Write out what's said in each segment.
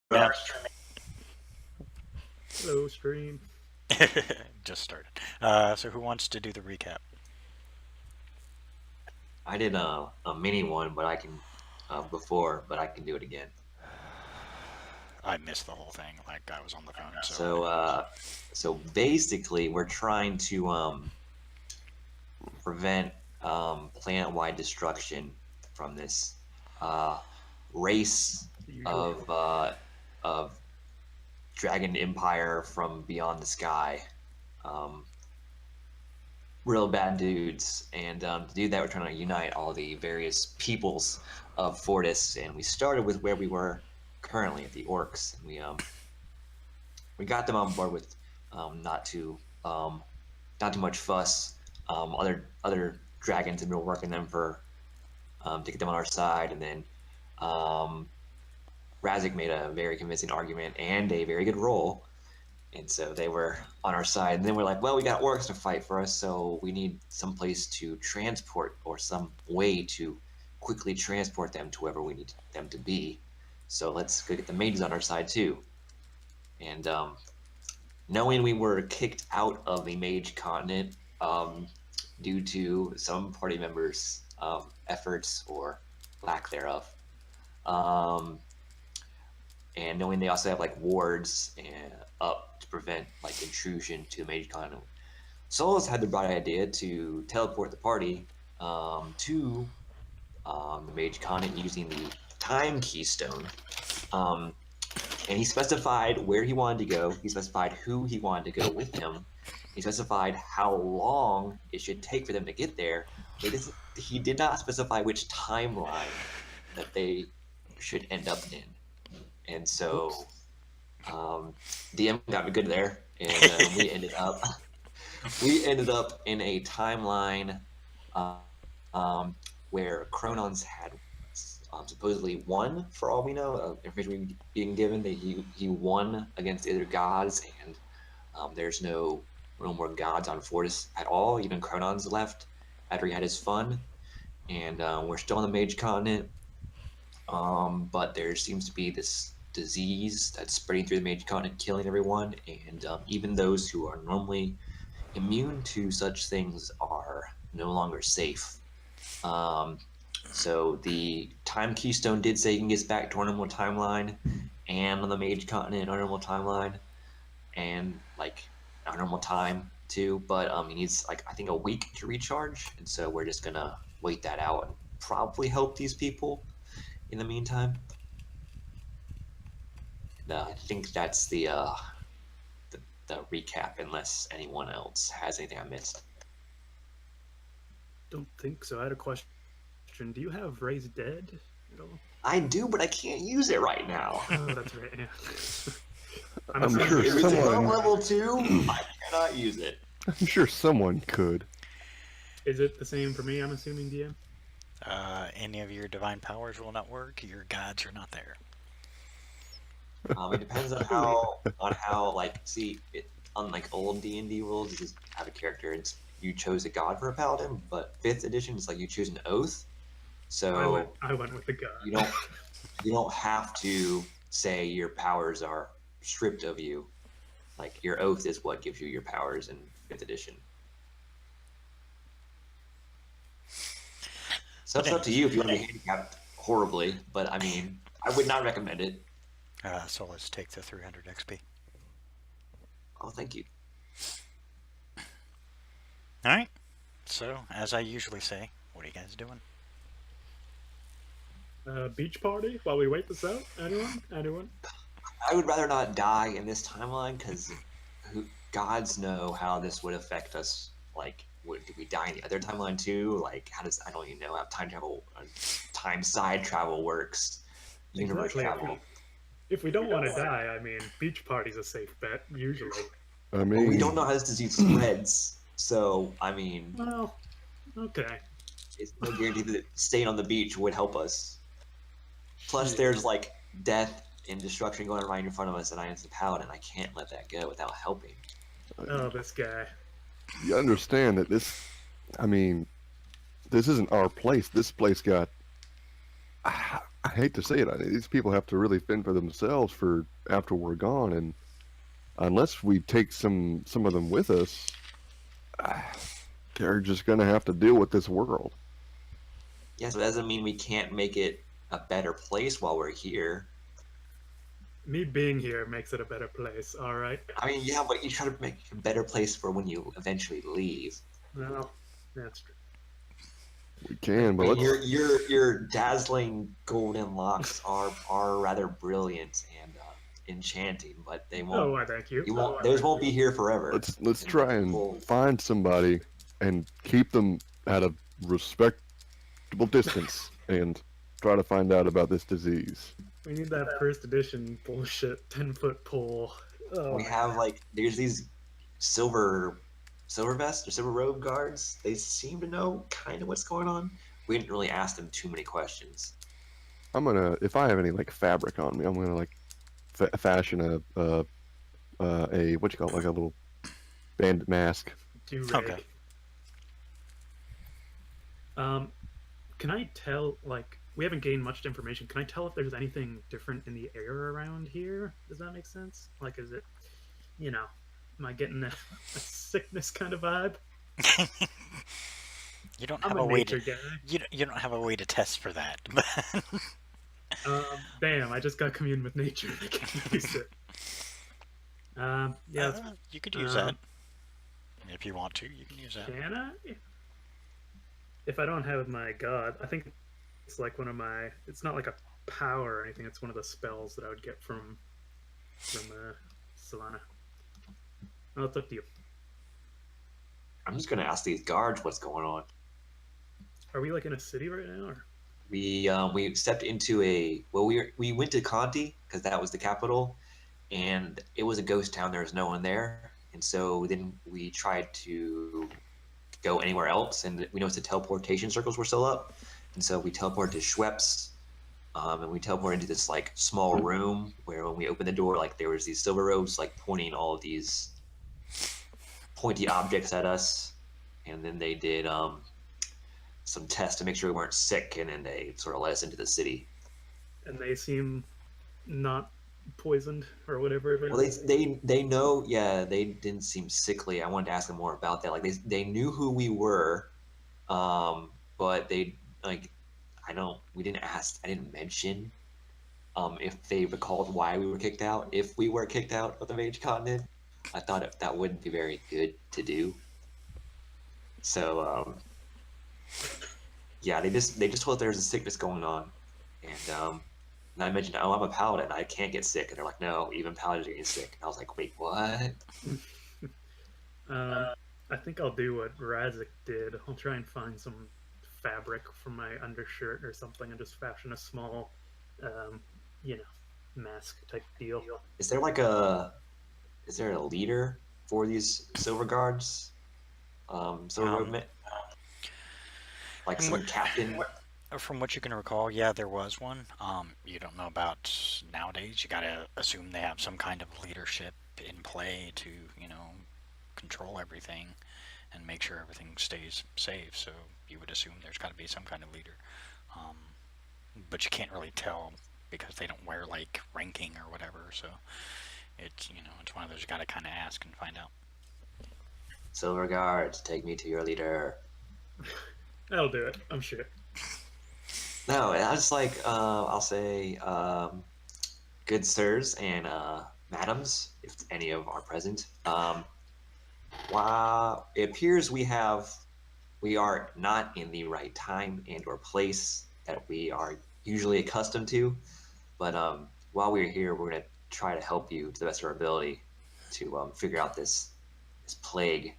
Yeah. Hello, stream. Just started. So who wants to do the recap? I did a mini one, but I can before, but I can do it again. I missed the whole thing. Like I was on the phone. So basically, we're trying to prevent planet-wide destruction from this race of dragon empire from beyond the sky. Real bad dudes, and to do that, we're trying to unite all the various peoples of Fortis, and we started with where we were currently at the orcs, and we got them on board with not too much fuss. Other dragons have been working them for to get them on our side, and then Razik made a very convincing argument and a very good roll. And so they were on our side. And then we're like, well, we got orcs to fight for us, so we need some place to transport or some way to quickly transport them to wherever we need them to be. So let's go get the mages on our side too. And knowing we were kicked out of the mage continent due to some party members' efforts or lack thereof, and knowing they also have like wards and up to prevent like intrusion to the mage continent, Solos had the bright idea to teleport the party to the mage continent using the time keystone. And he specified where he wanted to go. He specified who he wanted to go with him. He specified how long it should take for them to get there. He did not specify which timeline that they should end up in. And so DM got me good there, and we ended up in a timeline where Chronons had supposedly won, for all we know. Information being given that he won against the other gods, and there's no more gods on Fortis at all. Even Chronon's left after he had his fun, and we're still on the Mage Continent. But there seems to be this disease that's spreading through the Mage Continent, killing everyone, and even those who are normally immune to such things are no longer safe. So the time keystone did say he can get back to our normal timeline, and on the Mage Continent, our normal timeline, and like our normal time too. But he needs I think a week to recharge, and so we're just gonna wait that out and probably help these people in the meantime. I think that's the recap, unless anyone else has anything I missed. Don't think so. I had a question. Do you have Raise Dead at all? I do, but I can't use it right now. Oh, that's right. Yeah. I'm sure if it's someone. level 2, I cannot use it. I'm sure someone could. Is it the same for me? I'm assuming, DM. Any of your divine powers will not work. Your gods are not there. It depends on how unlike old D&D rules, you just have a character. You chose a god for a paladin, but 5th edition is like you choose an oath. So I went with the god. You don't have to say your powers are stripped of you. Like your oath is what gives you your powers in 5th edition. So it's up to you if you want to be handicapped horribly, but I mean, I would not recommend it. So let's take the 300 XP. Oh, thank you. Alright. So, as I usually say, what are you guys doing? Beach party while we wait this out? Anyone? I would rather not die in this timeline, because gods know how this would affect us. Like, did we die in the other timeline too? Like, I don't even know how time side travel works. Universe travel. If we don't want to die, I mean, beach party's a safe bet, usually. I mean, but we don't know how this disease spreads, so, I mean... Well, okay. It's no guarantee that staying on the beach would help us. Plus, there's, like, death and destruction going right in front of us, and I am the paladin. I can't let that go without helping. Oh, this guy. You understand that this isn't our place. This place got I hate to say it. These people have to really fend for themselves for after we're gone, and unless we take some of them with us, they're just gonna have to deal with this world. Yes, it doesn't mean we can't make it a better place while we're here. Me being here makes it a better place. All right. I mean, yeah, but you try to make it a better place for when you eventually leave. Well, that's true. We can, I but mean, let's. your dazzling golden locks are rather brilliant and enchanting, but they won't. Oh, why, thank you. You won't. Those won't be here forever. Let's And try and people- find somebody and keep them at a respectable distance and try to find out about this disease. We need that first edition bullshit 10-foot pole. Oh, We have like there's these silver vest or silver robe guards. They seem to know kind of what's going on. We didn't really ask them too many questions. I'm gonna, if I have any like fabric on me, I'm gonna like fashion a what you call it, like a little bandit mask. do-rag. Okay. Can I tell, like, we haven't gained much information. Can I tell if there's anything different in the air around here? Does that make sense? Like, is it, you know, am I getting a sickness kind of vibe? You don't I'm have a a way nature to. guy. You don't have a way to test for that. Damn, I just got commune with nature. I can't use it. Yeah, You could use that if you want to. You can use that. can I? If I don't have my god, I think it's like one of my. It's not like a power or anything. It's one of the spells that I would get from Solana. Oh, it's up to you. I'm just gonna ask these guards what's going on. Are we like in a city right now? Or? We stepped into we went to Conti because that was the capital, and it was a ghost town. There was no one there, and so then we tried to go anywhere else, and we noticed the teleportation circles were still up, and so we teleported to Schweppes, and we teleported into this like small room where when we opened the door, like there was these silver robes like pointing all of these pointy objects at us, and then they did some tests to make sure we weren't sick, and then they sort of let us into the city. And they seem not poisoned or whatever. Well, they know, yeah, they didn't seem sickly. I wanted to ask them more about that. Like they knew who we were, but they like we didn't ask. I didn't mention if they recalled why we were kicked out. If we were kicked out of the Mage Continent, I thought that wouldn't be very good to do. So yeah, they just told us there's a sickness going on, and I mentioned, oh, I'm a paladin, I can't get sick, and they're like, no, even paladins are getting sick. And I was like, wait, what? I think I'll do what Razik did. I'll try and find some fabric from my undershirt or something and just fashion a small, mask type deal. Is there a leader for these silver guards? Silver movement? Like some captain? From what you can recall, yeah, there was one. You don't know about nowadays. You gotta assume they have some kind of leadership in play to, control everything and make sure everything stays safe. So you would assume there's got to be some kind of leader. But you can't really tell because they don't wear like ranking or whatever. So it's it's one of those you got to kind of ask and find out. Silver guards, take me to your leader. That'll do it, I'm sure. No, I was like, I'll say, good sirs and madams, if any of are present. While it appears we are not in the right time and or place that we are usually accustomed to, but while we're here, we're going to try to help you to the best of our ability to figure out this plague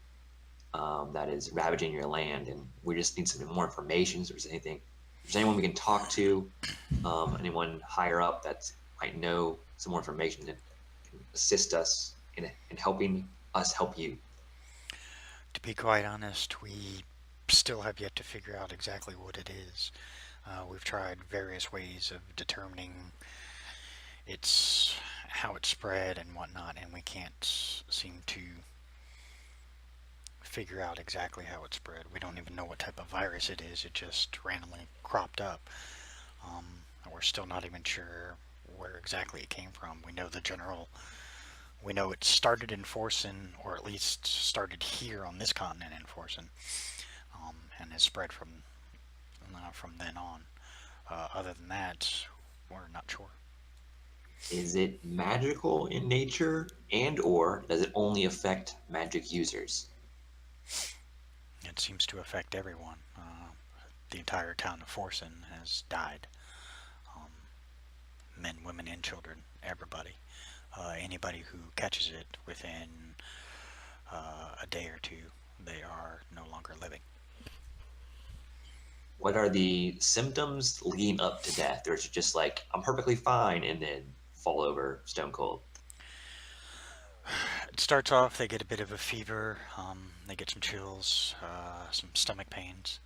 that is ravaging your land, and we just need some more information. If there's anyone we can talk to, anyone higher up that might know some more information that can assist us in helping us help you. To be quite honest, we still have yet to figure out exactly what it is. We've tried various ways of determining how it spread and whatnot, and we can't seem to figure out exactly how it spread. We don't even know what type of virus it is. It just randomly cropped up. Um, we're still not even sure where exactly it came from. We know the general. We know it started in Forsen, or at least started here on this continent in Forsen, and has spread from then on. Other than that, we're not sure. Is it magical in nature, and or does it only affect magic users? It seems to affect everyone. The entire town of Forsen has died. Men, women, and children, everybody. Anybody who catches it within a day or two, they are no longer living. What are the symptoms leading up to death? Or is it just like, I'm perfectly fine, and then fall over stone cold? It starts off, they get a bit of a fever, they get some chills, some stomach pains.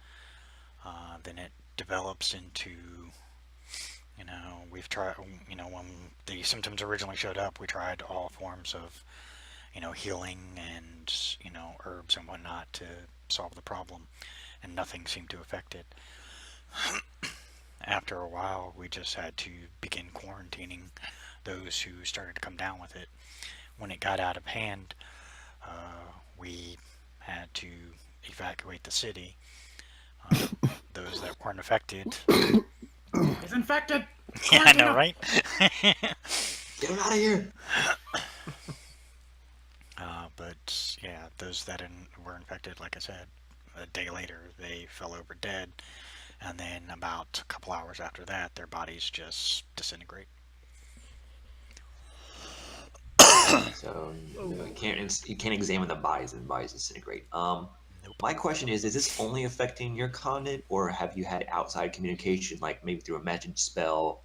Then it develops into, we've tried, when the symptoms originally showed up, we tried all forms of, healing and, herbs and whatnot to solve the problem, and nothing seemed to affect it. After a while, we just had to begin quarantining those who started to come down with it. When it got out of hand, we had to evacuate the city. Those that weren't affected. He's infected. Yeah, I know, right? Get him out of here! But yeah, those that were infected, like I said, a day later they fell over dead, and then about a couple hours after that, their bodies just disintegrate. So you can't examine the bodies, and the bodies disintegrate. Nope. My question is this only affecting your continent, or have you had outside communication, like maybe through a message spell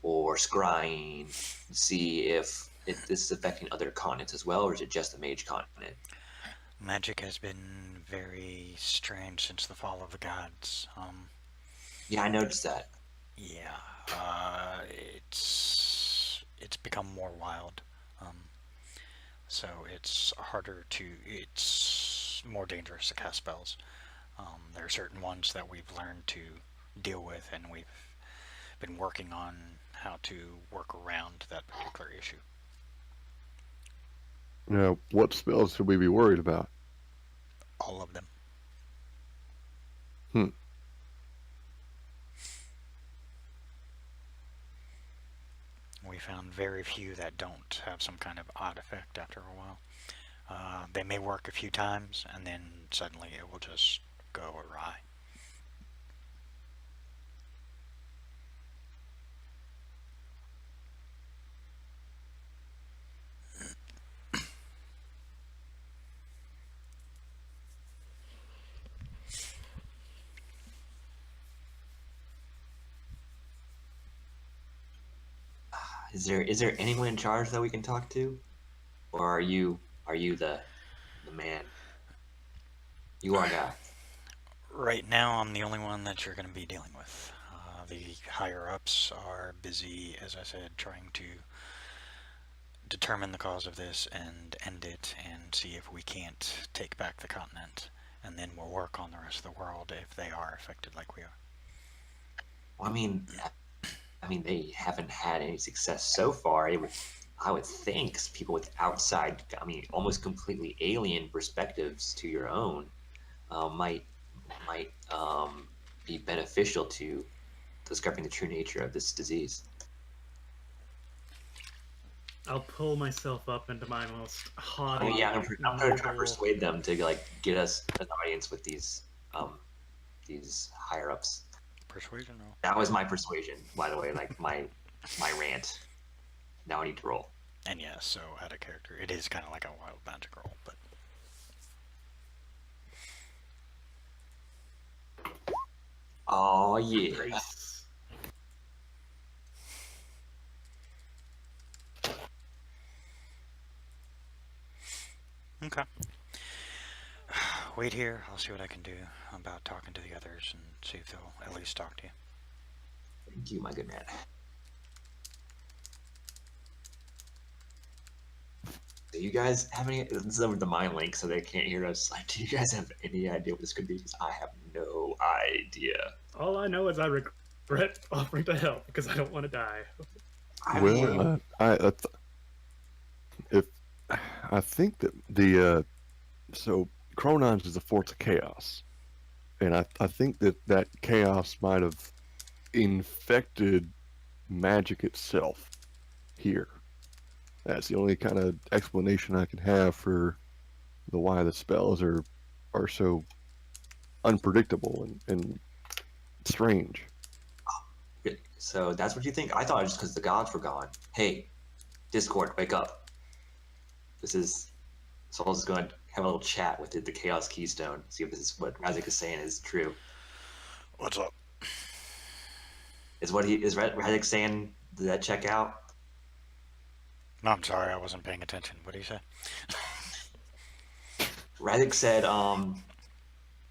or scrying, to see if this is affecting other continents as well, or is it just the mage continent? Magic has been very strange since the fall of the gods. Yeah, I noticed that. Yeah, it's become more wild. So it's more dangerous to cast spells. There are certain ones that we've learned to deal with, and we've been working on how to work around that particular issue. Now, what spells should we be worried about? All of them. Hmm. We found very few that don't have some kind of odd effect after a while. They may work a few times, and then suddenly it will just go awry. Is there anyone in charge that we can talk to, or are you the man? You are a guy. Right now, I'm the only one that you're going to be dealing with. The higher ups are busy, as I said, trying to determine the cause of this and end it, and see if we can't take back the continent. And then we'll work on the rest of the world if they are affected like we are. Well, I mean, they haven't had any success so far. I would think people with outside, almost completely alien perspectives to your own, might be beneficial to discovering the true nature of this disease. I'll pull myself up into my most haughty. Yeah, I'm going to try to persuade them to get us an audience with these higher ups. Persuasion roll. That was my persuasion, by the way. Like my rant. Now I need to roll. And yeah, so out of character, it is kind of like a wild magic roll, but oh yeah. Nice. okay. Wait here. I'll see what I can do about talking to the others and see if they'll at least talk to you. Thank you, my good man. Do you guys have any? This is over the mind link, so they can't hear us. Like, do you guys have any idea what this could be? Because I have no idea. All I know is I regret Brett offering to help because I don't want to die. I mean, Well, if I think that the so Chronons is a force of chaos, and I think that that chaos might have infected magic itself here. That's the only kind of explanation I can have for the why the spells are so unpredictable and strange. so that's what you think? I thought it was just because the gods were gone. Hey, Discord, wake up. This is Saul's going to have a little chat with the Chaos Keystone. See if this is what Razik is saying is true. What's up? Is Razik saying? Did that check out? No, I'm sorry, I wasn't paying attention. What do you say? Razik said,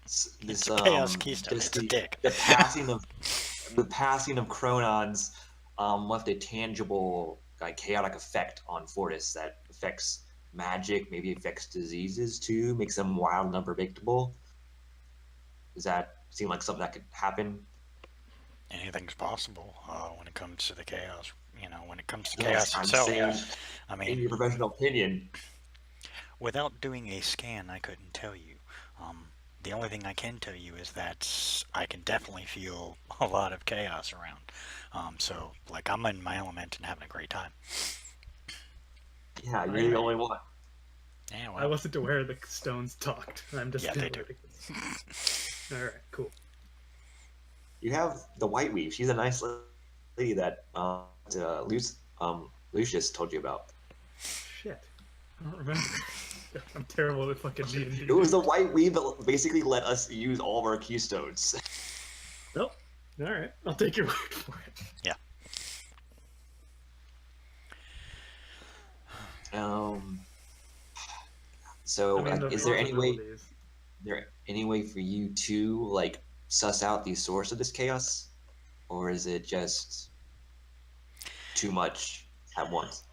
It's a Chaos Keystone. just It's a dick. the passing of Chronons left a tangible, like, chaotic effect on Fortis that affects magic, maybe affects diseases too, makes them wild and unpredictable. Does that seem like something that could happen? Anything's possible when it comes to the chaos. When it comes to Yes, chaos I'm itself. saying, I in mean, your professional opinion, without doing a scan, I couldn't tell you. The only thing I can tell you is that I can definitely feel a lot of chaos around. So, like, I'm in my element and having a great time. yeah, you're Right. the only one. Yeah, I well, wasn't aware the stones talked. I'm just Yeah, they do. All right, cool. You have the White Weave. She's a nice lady that Lucius told you about. Shit, I don't remember. I'm terrible at fucking D&D. It was the White Weave that basically let us use all of our keystones. Nope. All right, I'll take your word for it. So I mean, the is there any way possibilities. for you to like suss out the source of this chaos, or is it just too much at once?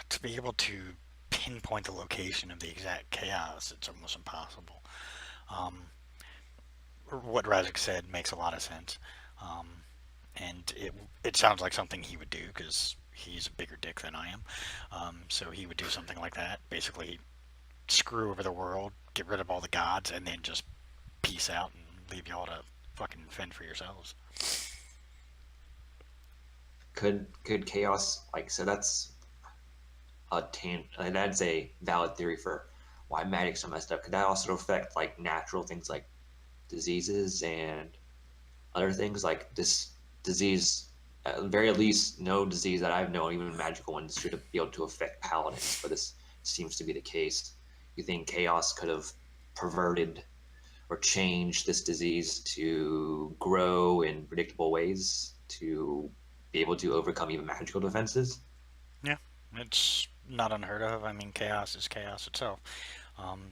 to be able to pinpoint the location of the exact chaos, it's almost impossible. Um, what Razik said makes a lot of sense. Um, and it sounds like something he would do because he's a bigger dick than I am. So he would do something like that. Basically, screw over the world, get rid of all the gods, and then just peace out and leave y'all to fucking fend for yourselves. Could chaos that's that's a valid theory for why magic's so messed up. Could that also affect like natural things like diseases and other things like this disease? At the very least, no disease that I've known, even magical ones, should be able to affect paladins, but this seems to be the case. You think chaos could have perverted or changed this disease to grow in predictable ways to be able to overcome even magical defenses? Yeah, it's not unheard of. I mean, chaos is chaos itself.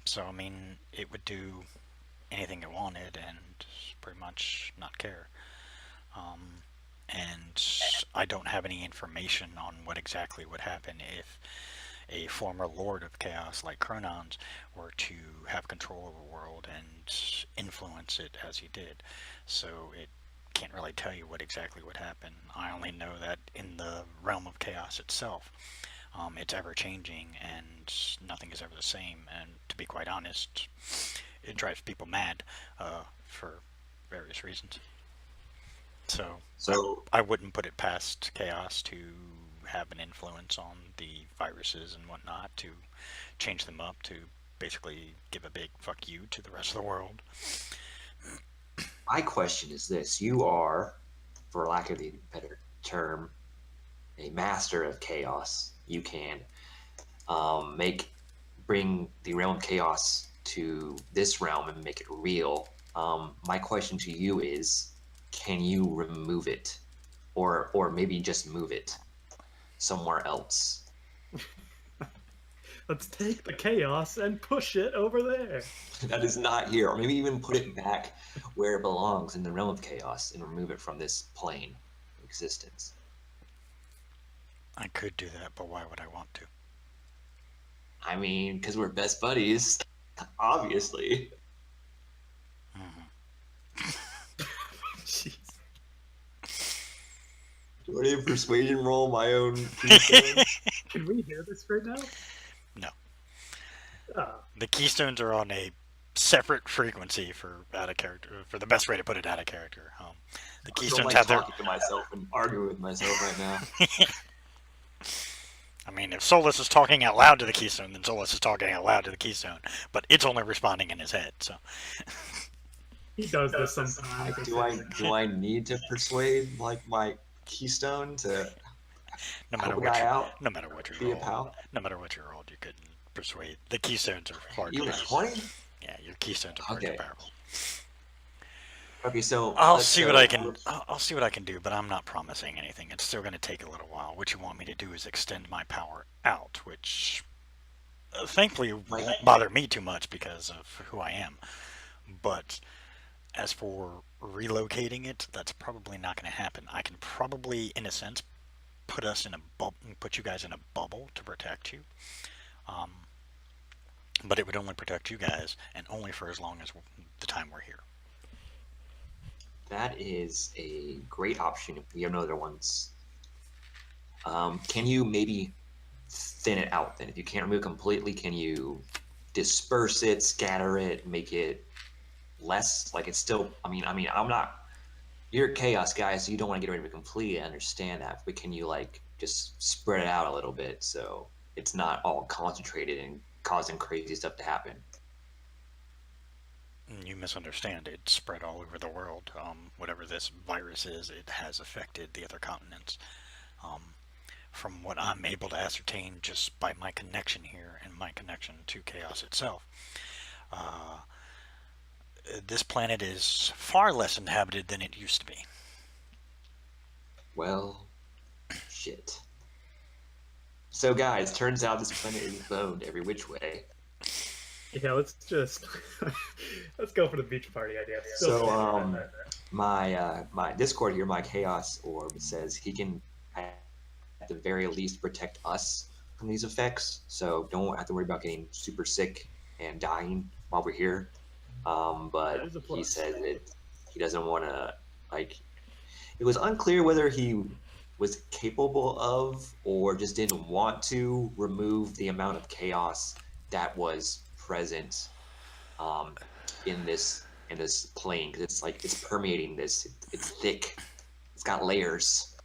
So, I mean, it would do anything it wanted and pretty much not care. And I don't have any information on what exactly would happen if a former Lord of Chaos like Chronons were to have control of the world and influence it as he did. So it can't really tell you what exactly would happen. I only know that in the realm of chaos itself, it's ever changing and nothing is ever the same. And to be quite honest, it drives people mad for various reasons. So I wouldn't put it past chaos to have an influence on the viruses and whatnot to change them up to basically give a big fuck you to the rest of the world. My question is this: you are, for lack of a better term, a master of chaos. You can bring the realm of chaos to this realm and make it real. My question to you is, can you remove it, or maybe just move it somewhere else? Let's take the chaos and push it over there. That is not here, or maybe even put it back where it belongs in the realm of chaos and remove it from this plane of existence. I could do that, but why would I want to? I mean, because we're best buddies, obviously. Mm-hmm. Jeez. want to persuasion roll my own keystone? Can we hear this right now? No. Ah, The keystones are on a separate frequency for out of character. For the best way to put it, out of character. The I don't keystones like have their. talking to myself and arguing with myself right now. I mean, if Solus is talking out loud to the keystone, then Solus is talking out loud to the keystone. But it's only responding in his head. So he does this sometimes. Like, do I need to persuade like my keystone to no matter help a what guy you, out? no matter what you Be a roll, pal? no matter what you rolled, you couldn't persuade. The keystones are hard Even to a persuade. 20? Yeah, your keystones are hard to Okay. powerful. Okay, so I'll let's see go. what I can. I'll see what I can do, but I'm not promising anything. It's still going to take a little while. What you want me to do is extend my power out, which thankfully won't bother me too much because of who I am. But as for relocating it, that's probably not going to happen. I can probably, in a sense, put you guys in a bubble to protect you. But it would only protect you guys, and only for as long as the time we're here. That is a great option if we have no other ones. Can you maybe thin it out then? If you can't remove it completely, can you disperse it, scatter it, make it less? Like it's still. I'm not. You're a chaos guy, so you don't want to get rid of it completely. I understand that, but can you like just spread it out a little bit so it's not all concentrated and causing crazy stuff to happen? You misunderstand. It's spread all over the world. Whatever this virus is, it has affected the other continents. From what I'm able to ascertain just by my connection here and my connection to chaos itself, this planet is far less inhabited than it used to be. Well, shit. So, guys, turns out this planet is boned every which way. Yeah, let's just let's go for the beach party idea. So, my Discord here, my Chaos Orb, says he can at the very least protect us from these effects. So don't have to worry about getting super sick and dying while we're here. But That is a he plus. said that he doesn't want to like. It was unclear whether he was capable of or just didn't want to remove the amount of chaos that was present in this plane, because it's like it's permeating this. It's thick. It's got layers,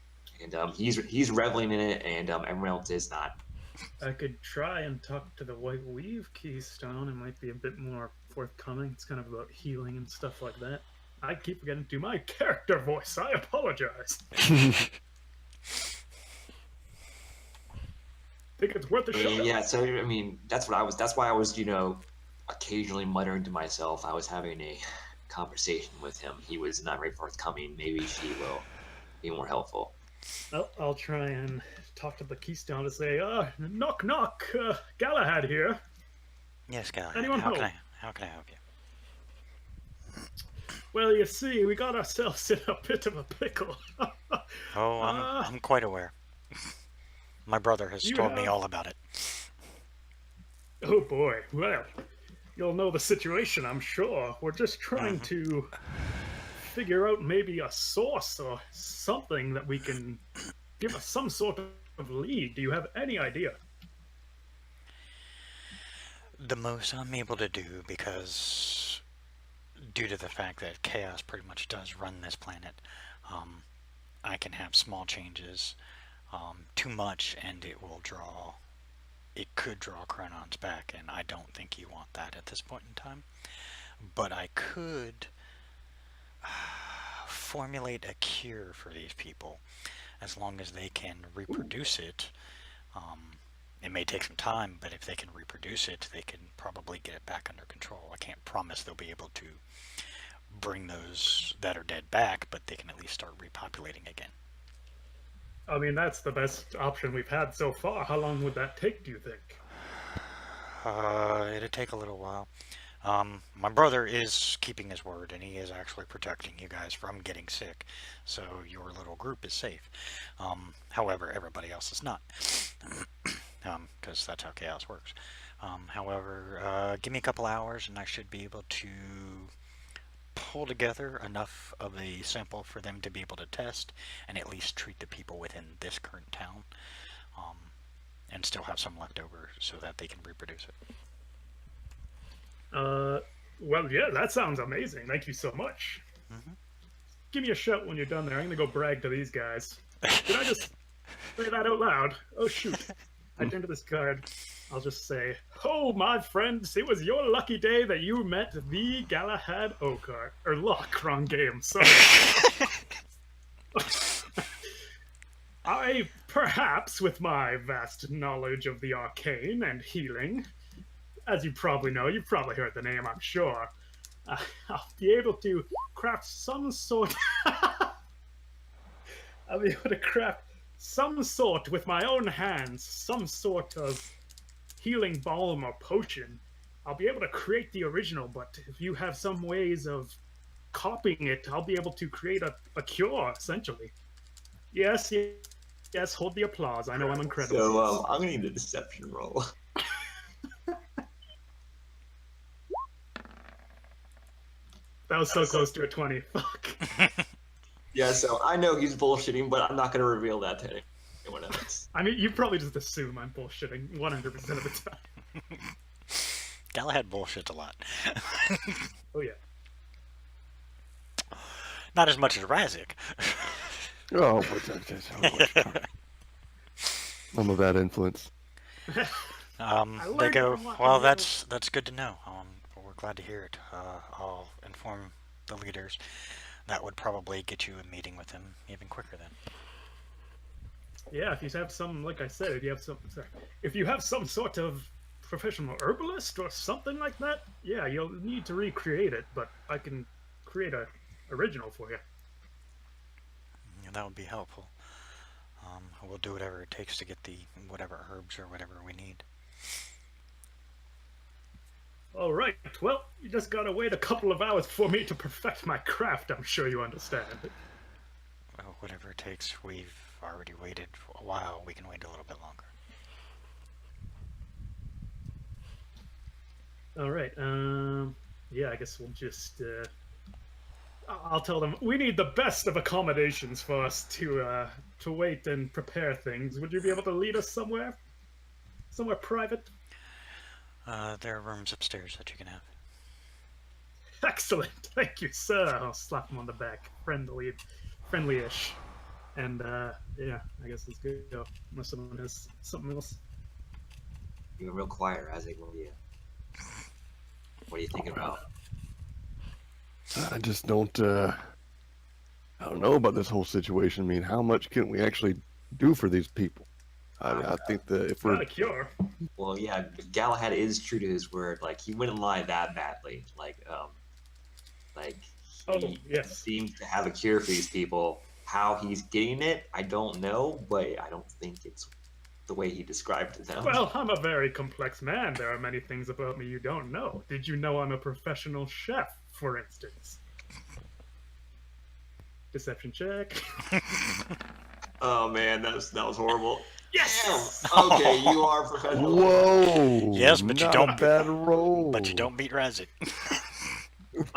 and he's reveling in it, and everyone else is not. I could try and talk to the White Weave Keystone. It might be a bit more forthcoming. It's kind of about healing and stuff like that. I keep getting to my character voice. I apologize. Think it's worth a I mean, shot. yeah, so I mean, that's why I was, occasionally muttering to myself. I was having a conversation with him. He was not very forthcoming. Maybe she will be more helpful. Well, I'll try and talk to the Keystone to say, knock knock, Galahad here. Yes, Galahad. Anyone how home? can I help you? Well, you see, we got ourselves in a bit of a pickle. Oh, I'm quite aware. My brother has You told me have- all about it. Oh boy, well, you'll know the situation, I'm sure. We're just trying to figure out maybe a source or something that we can give us some sort of lead. Do you have any idea? The most I'm able to do, because due to the fact that chaos pretty much does run this planet, I can have small changes. Too much and it could draw Chronons back, and I don't think you want that at this point in time. But I could formulate a cure for these people as long as they can reproduce it. It may take some time, but if they can reproduce it, they can probably get it back under control. I can't promise they'll be able to bring those that are dead back, but they can at least start repopulating again. I mean, that's the best option we've had so far. How long would that take, do you think? It'd take a little while. My brother is keeping his word, and he is actually protecting you guys from getting sick, so your little group is safe. However, everybody else is not, because that's how chaos works. However, give me a couple hours, and I should be able to pull together enough of a sample for them to be able to test and at least treat the people within this current town, um, and still have some left over so that they can reproduce it. Well, yeah, that sounds amazing. Thank you so much. Mhm. Give me a shout when you're done there. I'm gonna go brag to these guys. Did I just say that out loud? Oh shoot! I turn to this card. I'll just say, "Oh, my friends, it was your lucky day that you met the Galahad Oakar or Locke. Wrong game. Sorry. I, perhaps, with my vast knowledge of the arcane and healing, as you probably know, you've probably heard the name, I'm sure. I'll be able to craft some sort. I'll be able to craft some sort with my own hands, some sort of healing balm or potion. I'll be able to create the original, but if you have some ways of copying it, I'll be able to create a cure, essentially. Yes, yes, hold the applause. I know I'm incredible. So I'm gonna need a deception roll. That was so close to a 20. Fuck. Yeah, so I know he's bullshitting, but I'm not gonna reveal that to anyone else. I mean, you probably just assume I'm bullshitting 100% of the time. Galahad bullshits a lot. Oh, yeah. Not as much as Razik. Oh, but I'm a bad influence. They learned go, from what well, I that's good to know. We're glad to hear it. I'll inform the leaders. That would probably get you a meeting with them even quicker then. Yeah, if you have some, like I said, if you have some sort of professional herbalist or something like that, yeah, you'll need to recreate it, but I can create a original for you. Yeah, that would be helpful. We'll do whatever it takes to get the whatever herbs or whatever we need. All right, well, you just gotta wait a couple of hours for me to perfect my craft, I'm sure you understand. Well, whatever it takes. We've already waited for a while. We can wait a little bit longer. All right, yeah, I guess we'll just, I'll tell them we need the best of accommodations for us to wait and prepare things. Would you be able to lead us somewhere private? There are rooms upstairs that you can have. Excellent, thank you, sir. I'll slap him on the back, friendly-ish, and yeah, I guess let's go. Unless someone has something else. You're real quiet, Razik. What are you thinking about? I just don't. I don't know about this whole situation. I mean, how much can we actually do for these people? I think that if Not we're a cure. Well, yeah, Galahad is true to his word. Like, he wouldn't lie that badly. Like Oh, he yes. seems to have a cure for these people. How he's getting it, I don't know, but I don't think it's the way he described it to them. Well, I'm a very complex man. There are many things about me you don't know. Did you know I'm a professional chef, for instance? Deception check. Oh man, that was horrible. Yes! Damn. Okay, you are professional. whoa. Yes, but you not don't- a bad roll. But you don't beat Razik.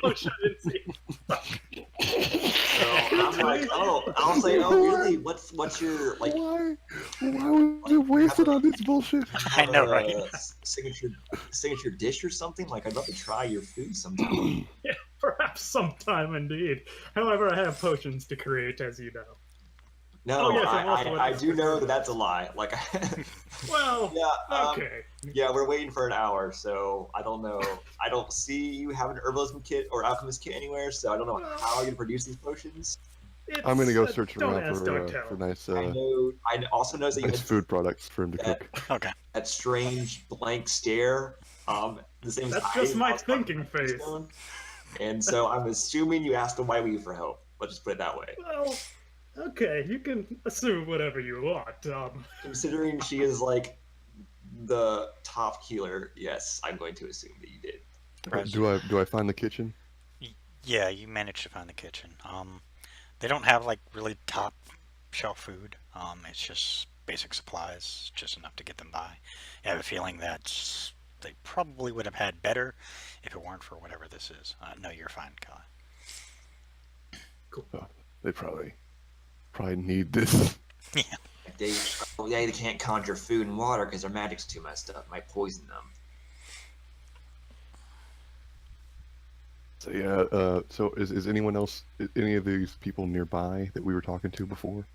Oh, shit, I didn't see. So I'm like, I'll say, really? What's your like? Why was it wasted on this bullshit? I know, right? Signature dish or something? Like, I'd love to try your food sometime. Yeah, perhaps sometime indeed. However, I have potions to create, as you know. No, Oh, yes, I'm also I do know that that's a lie. Like, Well, yeah, okay. yeah, we're waiting for an hour, so I don't know. I don't see you have an herbalism kit or alchemist kit anywhere, so I don't know how you're gonna produce these potions. I'm gonna go It's, search don't around ask, don't tell. for nice, I also know that you nice had food products for him to that- cook. Okay. that strange blank stare. The same as That's I just did my when I was talking thinking about the face. stone. And so I'm assuming you asked the White Weave for help. Let's just put it that way. Well, okay, you can assume whatever you want. Considering she is like the top healer, yes, I'm going to assume that you did. Razik. Do I find the kitchen? Yeah, you managed to find the kitchen. They don't have like really top shelf food. It's just basic supplies, just enough to get them by. I have a feeling that they probably would have had better if it weren't for whatever this is. No, you're fine, Kai. Cool. They probably need this. Yeah. They can't conjure food and water because their magic's too messed up. Might poison them. So yeah. So is anyone else? Any of these people nearby that we were talking to before?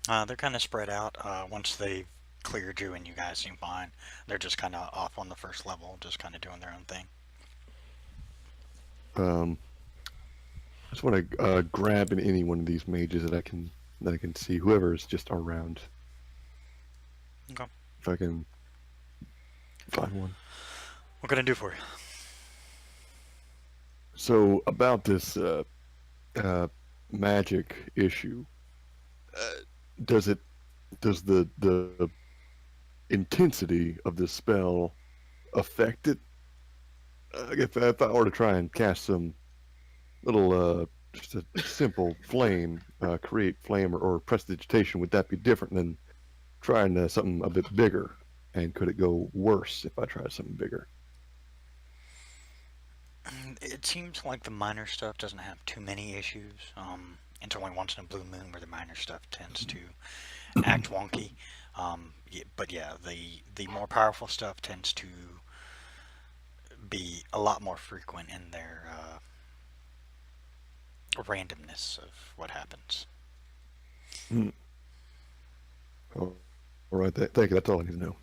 They're kind of spread out. Once they've cleared you and you guys seem fine, they're just kind of off on the first level, just kind of doing their own thing. I just want to grab in any one of these mages that I can see. Whoever is just around. Okay. If I can find one. What can I do for you? So about this magic issue, does the intensity of the spell affect it? If I were to try and cast some little just a simple flame, create flame or prestidigitation, would that be different than trying something a bit bigger? And could it go worse if I tried something bigger? It seems like the minor stuff doesn't have too many issues. It's only once in a blue moon where the minor stuff tends to act wonky. But yeah, the more powerful stuff tends to be a lot more frequent in their randomness of what happens. Hmm. Oh, all right. Thank you. That's all I need to know.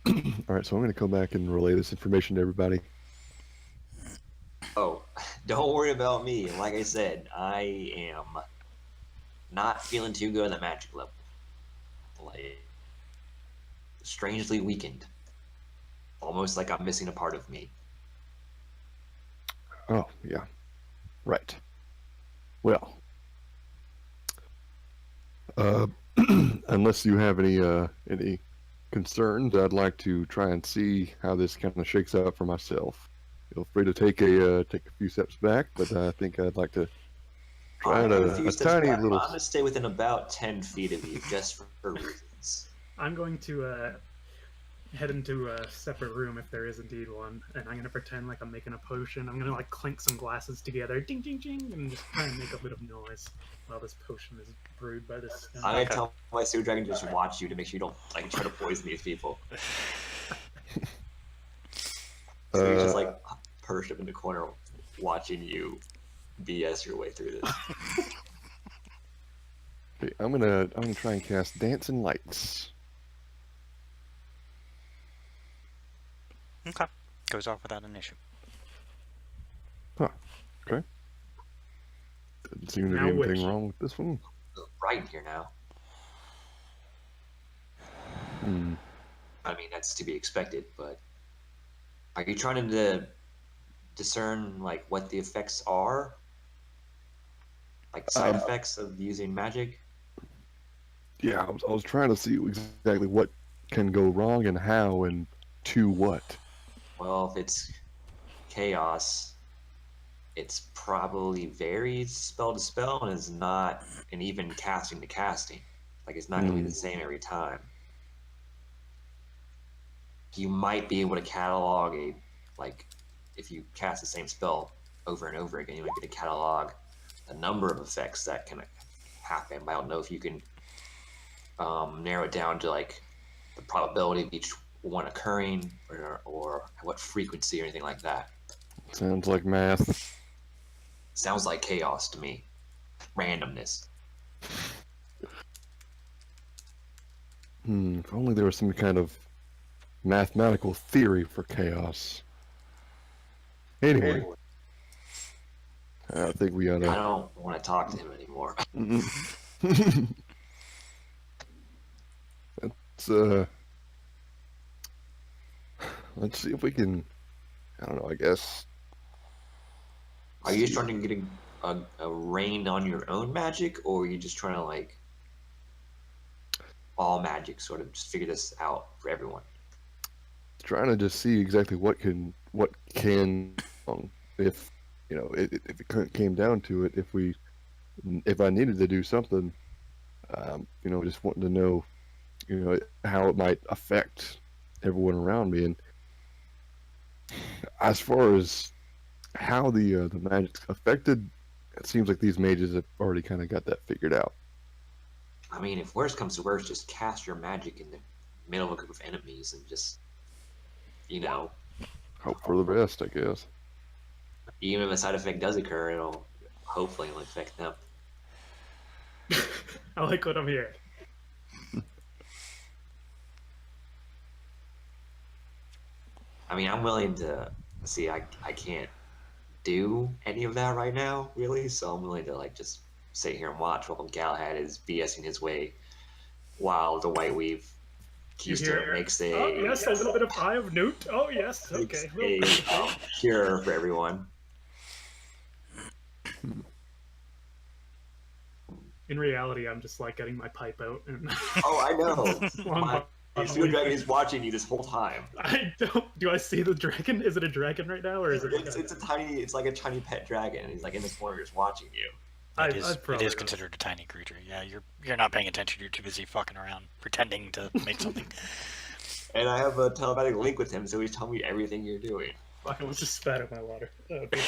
Mm-hmm. All right. So I'm going to come back and relay this information to everybody. Oh, don't worry about me. Like I said, I am not feeling too good on the magic level. Like, strangely weakened. Almost like I'm missing a part of me. Oh, yeah. Right. Well, unless you have any concerns, I'd like to try and see how this kind of shakes out for myself. Feel free to take a few steps back, but I think I'd like to try I'm a tiny little. I'm gonna stay within about 10 feet of you, just for reasons. I'm going to head into a separate room if there is indeed one, and I'm gonna pretend like I'm making a potion. I'm gonna like clink some glasses together, ding ding ding, and just try and make a bit of noise while this potion is brewed by this stone. I'm gonna tell my sewer dragon to just watch you to make sure you don't like try to poison these people. So he's just like perched up in the corner, watching you BS your way through this. Okay, I'm gonna try and cast Dancing Lights. Okay. Goes off without an issue. Huh. Okay. Doesn't seem to be Now anything which? wrong with this one. Right here now. Hmm. I mean, that's to be expected, but are you trying to discern like what the effects are? Like side effects of using magic? Yeah, I was trying to see exactly what can go wrong and how and to what. Well, if it's chaos, it's probably varies spell to spell and is not an even casting to casting. Like it's not going to be the same every time. You might be able to catalog like if you cast the same spell over and over again, you might be able to catalog a number of effects that can happen. But I don't know if you can narrow it down to like the probability of each one occurring or what frequency or anything like that. Sounds like math. Sounds like chaos to me. Randomness. If only there was some kind of mathematical theory for chaos. Anyway, I think we ought I to. don't want to talk to him anymore. Let's see if we can. I don't know. I guess. Are you just trying to get a reign on your own magic, or are you just trying to like all magic sort of just figure this out for everyone? Trying to just see exactly what can if if it came down to it, if I needed to do something, just wanting to know how it might affect everyone around me. And as far as how the magic's affected, it seems like these mages have already kind of got that figured out. I mean, if worst comes to worst, just cast your magic in the middle of a group of enemies and just, you know, Hope for the best, I guess. even if a side effect does occur, it'll hopefully only affect them. I like what I'm hearing. I mean, I'm willing to see. I can't do any of that right now, really. So I'm willing to like just sit here and watch while Galahad is BSing his way, while the White Weave You Keystone hear? makes Oh yes, a little bit of Eye of Newt. Oh yes, makes okay. A little bit. a cure for everyone. In reality, I'm just like getting my pipe out and. Oh, I know. Long My bottom Steel Dragon leaf. is watching you this whole time. I don't. Do I see the dragon? Is it a dragon right now, or is it? It's like a tiny pet dragon. He's like in the corner just watching you. It is, I'd probably it is considered a tiny creature. Yeah, you're not paying attention. You're too busy fucking around, pretending to make something. And I have a telepathic link with him, so he's telling me everything you're doing. I almost just spat out my water. Oh, dear.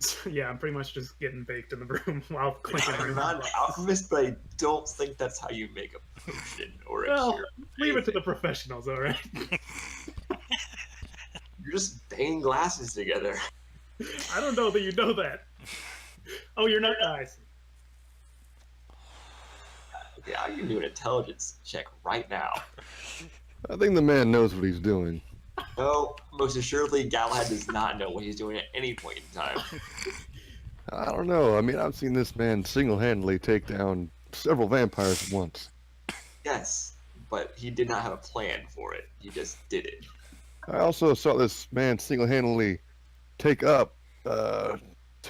So, yeah, I'm pretty much just getting baked in the room while clinking I'm around. not an alchemist, but I don't think that's how you make a potion or a Well, cure. leave it to the professionals, all right? You're just banging glasses together. I don't know that you know that. Oh, you're not nice. Okay, I can do an intelligence check right now. I think the man knows what he's doing. No, most assuredly, Galahad does not know what he's doing at any point in time. I don't know. I mean, I've seen this man single-handedly take down several vampires at once. Yes, but he did not have a plan for it. He just did it. I also saw this man single-handedly take up 2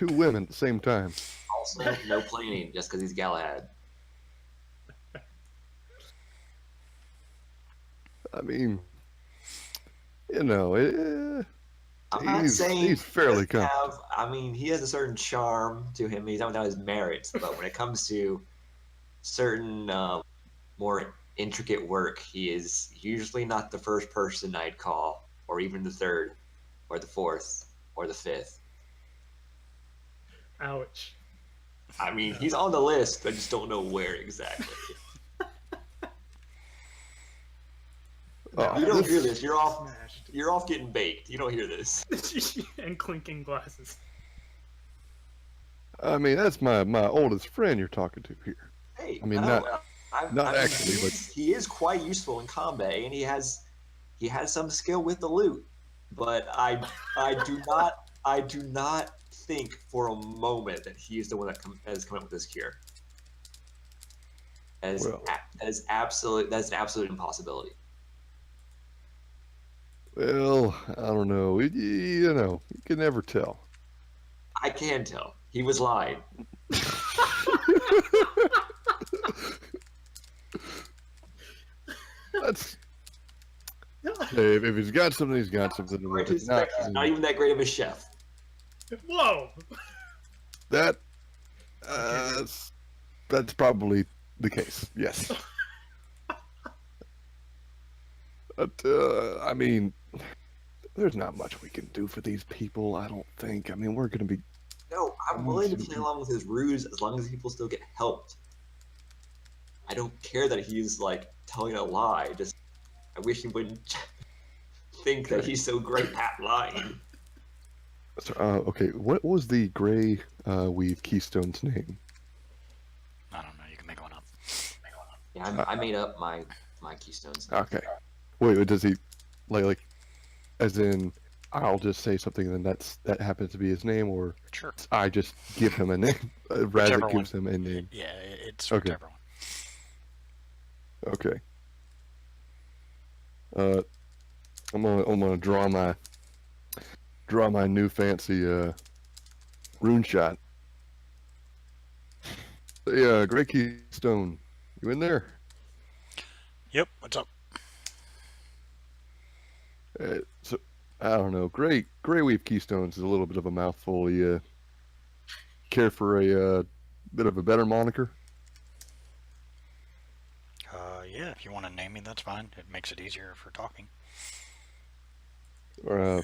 women at the same time. Also, no planning just because he's Galahad. I mean, you know, I'm not he's saying fairly he doesn't confident. I mean, he has a certain charm to him. He's not without his merits, but when it comes to certain more intricate work, he is usually not the first person I'd call, or even the third, or the fourth, or the fifth. Ouch. I mean, he's on the list. I just don't know where exactly. Oh, You don't this- hear this. You're off. Smashed. You're off getting baked. You don't hear this. And clinking glasses. I mean, that's my oldest friend you're talking to here. Hey, I mean, no, not actually, but- he is quite useful in combat, and he has some skill with the loot. But I do not think for a moment that he is the one that has come up with this cure. That is Well. that's an absolute impossibility. Well, I don't know. You know, you can never tell. I can tell he was lying. That's hey, if he's got something, he's got something. And Right if to it's not, expect he's not even that great of a chef. Whoa! that that's probably the case. Yes. But I mean, there's not much we can do for these people. I don't think. I mean, we're gonna be. No, I'm willing to play along with his ruse as long as people still get helped. I don't care that he's like telling a lie. Just I wish he wouldn't think that he's so great at lying. So, okay, what was the gray weave keystone's name? I don't know. You can make one up. Yeah, I made up my keystones. Okay. Wait, does he like as in I'll just say something and then that happens to be his name, or Sure. I just give him a name? Whichever Razak gives him a name. Yeah, it's Okay. whichever one. Okay. I'm gonna draw my new fancy rune shot. Yeah, Gray Keystone, you in there? Yep. What's up? So I don't know. Gray Weave Keystones is a little bit of a mouthful. You care for a bit of a better moniker? Yeah. If you want to name me, that's fine. It makes it easier for talking. Or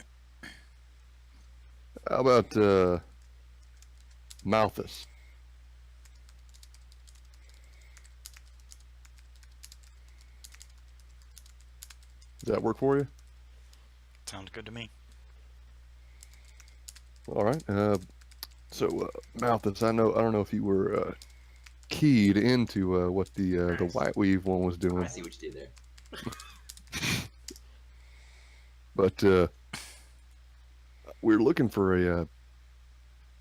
How about Malthus? Does that work for you? Sounds good to me. All right. So Malthus, I don't know if you were keyed into what the White Weave one was doing, I see what you did there. but we're looking for a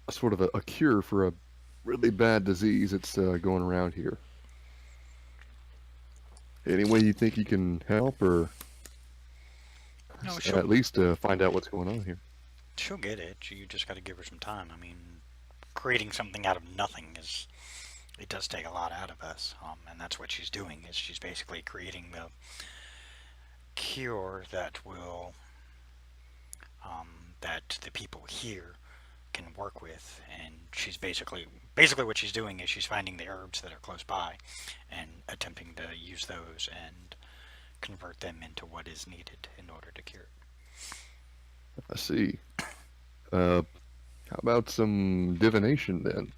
sort of a cure for a really bad disease that's going around here. Any way you think you can help, or No, at least find out what's going on here? she'll get it. You just got to give her some time. I mean, creating something out of nothing it does take a lot out of us, and that's what she's doing. Is she's basically creating the cure that will that the people here can work with, and she's basically what she's doing is she's finding the herbs that are close by and attempting to use those and convert them into what is needed in order to cure it. I see. How about some divination then?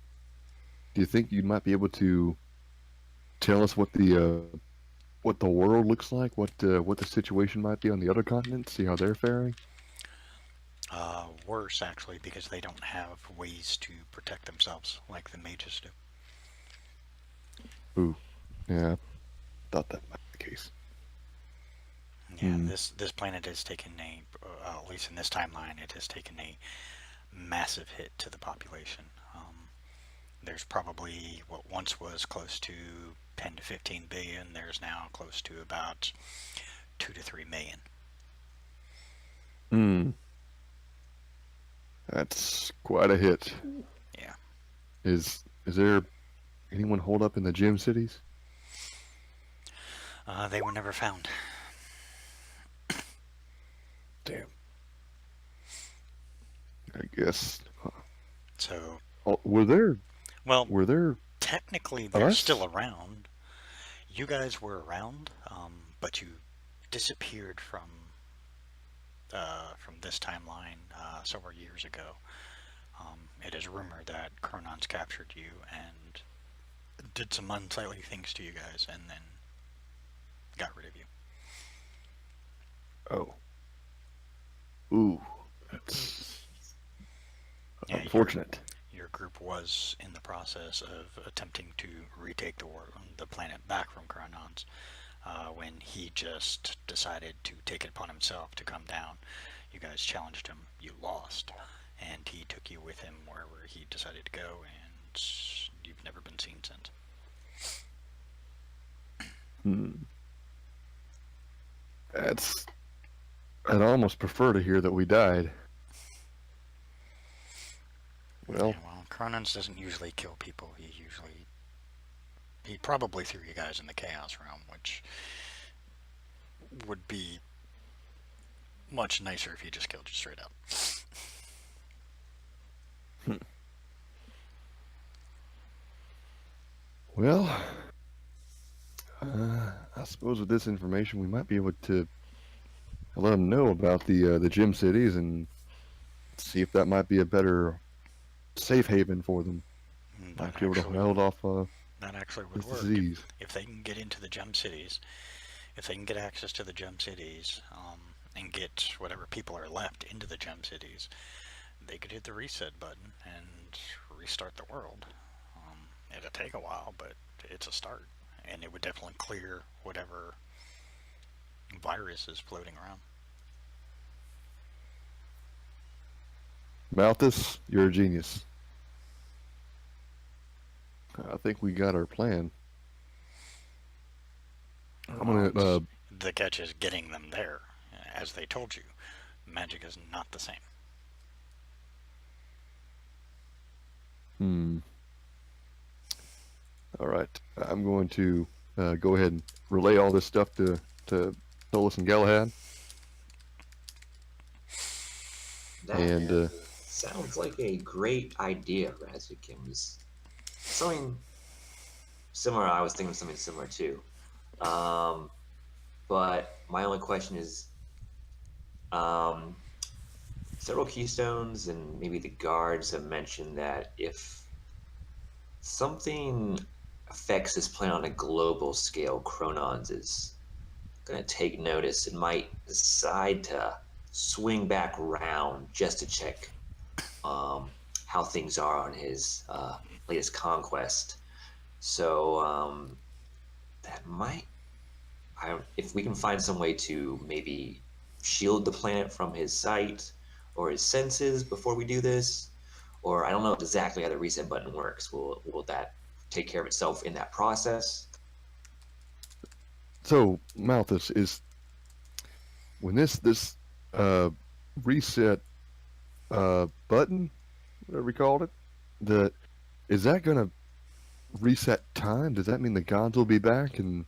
Do you think you might be able to tell us what the world looks like? What the situation might be on the other continents? See how they're faring? Worse, actually, because they don't have ways to protect themselves like the mages do. Ooh, yeah, thought that might be the case. Yeah, this planet has taken at least in this timeline, it has taken a massive hit to the population. There's probably what once was close to 10 to 15 billion. There's now close to about 2 to 3 million. Hmm. That's quite a hit. Yeah. Is there anyone holed up in the gem cities? They were never found. Damn. I guess. So, Were there technically they're us? still around. You guys were around, but you disappeared from this timeline several years ago. It is rumored that Chronon's captured you and did some unsightly things to you guys, and then got rid of you. Oh. Ooh, that's Yeah, unfortunate. Your group was in the process of attempting to retake the planet back from Chronon's when he just decided to take it upon himself to come down. You guys challenged him, you lost, and he took you with him wherever he decided to go, and you've never been seen since. I'd almost prefer to hear that we died. Well, Yeah, Chronon's doesn't usually kill people. He probably threw you guys in the Chaos Realm, which would be much nicer if he just killed you straight up. well, I suppose with this information we might be able to let them know about the gem cities and see if that might be a better safe haven for them. Might be able to hold off that actually would this work. disease. If they can get into the gem cities, if they can get access to the gem cities, and get whatever people are left into the gem cities, they could hit the reset button and restart the world. It'll take a while, but it's a start, and it would definitely clear whatever virus is floating around. Malthus, you're a genius. I think we got our plan. I'm gonna. The catch is getting them there. As they told you, magic is not the same. All right. I'm going to go ahead and relay all this stuff to Solus and Galahad. That sounds like a great idea, Razik. It was something similar. I was thinking of something similar too. But my only question is, several keystones and maybe the guards have mentioned that if something affects this planet on a global scale, Chronons is going to take notice and might decide to swing back around just to check how things are on his latest conquest. So that might, if we can find some way to maybe shield the planet from his sight or his senses before we do this, or I don't know exactly how the reset button works. Will that take care of itself in that process? So, Malthus, is when this uh, reset button, whatever we called it, the is that gonna reset time? Does that mean the gods will be back and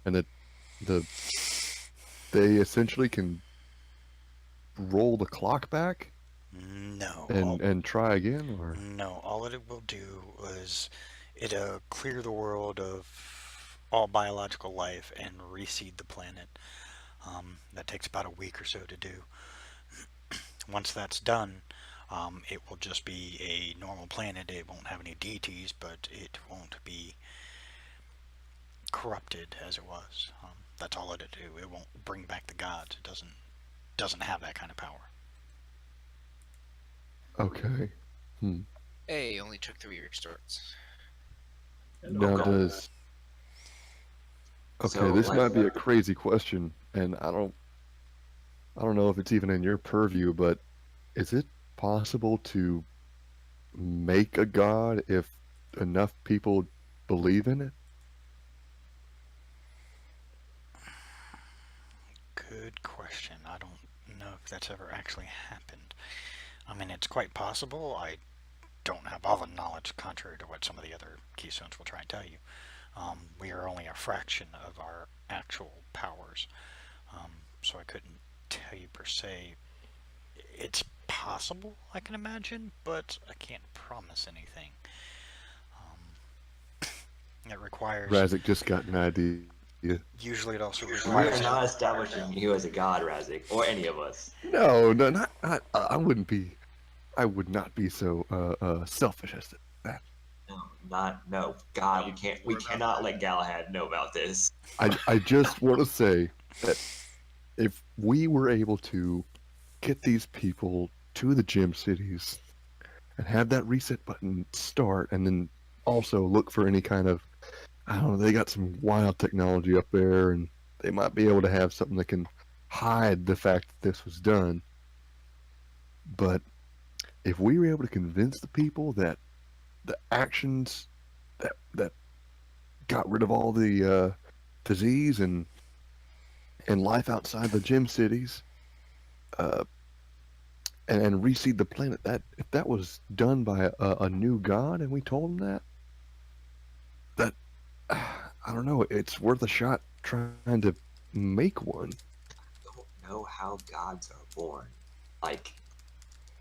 the they essentially can roll the clock back No, and try again, or no. All it will do is it'll clear the world of all biological life and reseed the planet. That takes about a week or so to do. Once that's done, it will just be a normal planet. It won't have any deities, but it won't be corrupted as it was. That's all it'll do. It won't bring back the gods. It doesn't have that kind of power. okay? Hmm. Hey, only took 3 restarts. Now Okay. does okay? So, This like, might be a crazy question, and I don't know if it's even in your purview, but is it possible to make a god if enough people believe in it? Good question. I don't know if that's ever actually happened. I mean, it's quite possible. I don't have all the knowledge, contrary to what some of the other keystones will try and tell you. We are only a fraction of our actual powers, so I couldn't tell you per se. It's possible, I can imagine, but I can't promise anything. It requires. Razik just got an idea. Usually, it also we are requires. not establishing you as a god, Razik, or any of us. No, no, not I wouldn't be. I would not be so selfish as that. No, God, we cannot let Galahad know about this. I just want to say that if we were able to get these people to the gym cities and have that reset button start, and then also look for any kind of, I don't know, they got some wild technology up there, and they might be able to have something that can hide the fact that this was done. But if we were able to convince the people that the actions that got rid of all the disease and life outside the gym cities, and reseed the planet, that if that was done by a new god, and we told them that I don't know, it's worth a shot trying to make one. I don't know how gods are born. Like,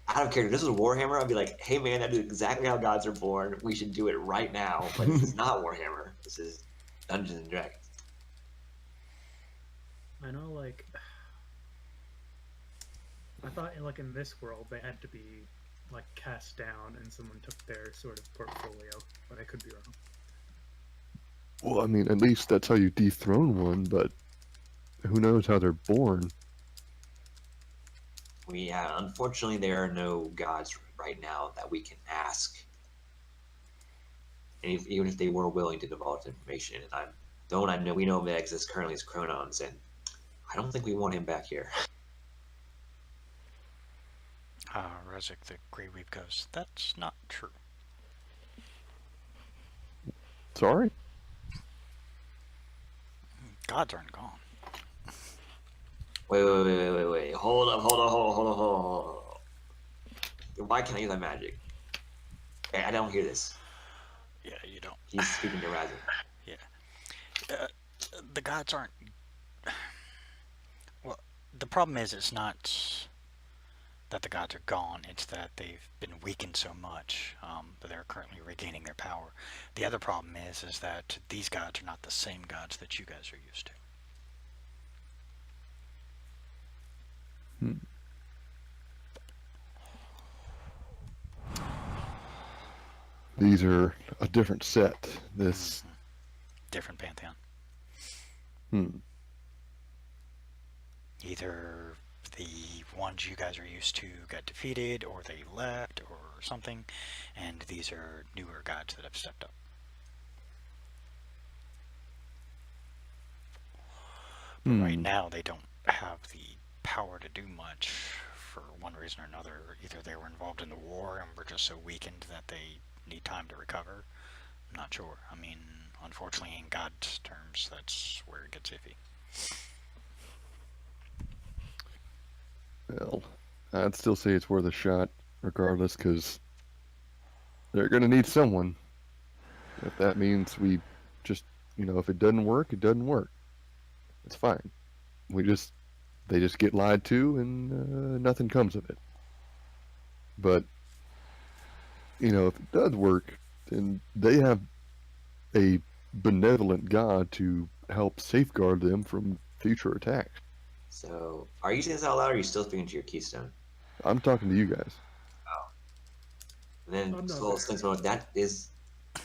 out of character, this is Warhammer. I'd be like, hey man, that is exactly how gods are born. We should do it right now. But this is not Warhammer. This is Dungeons and Dragons. I know, like, I thought, like, in this world they had to be, like, cast down, and someone took their sort of portfolio, but I could be wrong. Well, I mean, at least that's how you dethrone one, but who knows how they're born? Unfortunately, there are no gods right now that we can ask. And even if they were willing to divulge information, and I know we know that exists currently as Chronons, and I don't think we want him back here. Razik the Grey Weave goes, that's not true. Sorry? Gods aren't gone. Wait. Hold up. Why can't I use my magic? I don't hear this. Yeah, you don't. He's speaking to Razik. Yeah. The gods aren't. Well, the problem is it's not that the gods are gone, it's that they've been weakened so much that they're currently regaining their power. The other problem is that these gods are not the same gods that you guys are used to. these are a different set. This, Different pantheon. hmm. Either the ones you guys are used to got defeated, or they left, or something, and these are newer gods that have stepped up. But right now, they don't have the power to do much for one reason or another. Either they were involved in the war and were just so weakened that they need time to recover. I'm not sure. I mean, unfortunately, in God terms, that's where it gets iffy. Well, I'd still say it's worth a shot, regardless, because they're going to need someone. If that means we just, if it doesn't work, it doesn't work. It's fine. They just get lied to, and nothing comes of it. But, if it does work, then they have a benevolent God to help safeguard them from future attacks. So, are you saying this out loud, or are you still speaking to your keystone? I'm talking to you guys. And then I'm not Soul thinks about that is,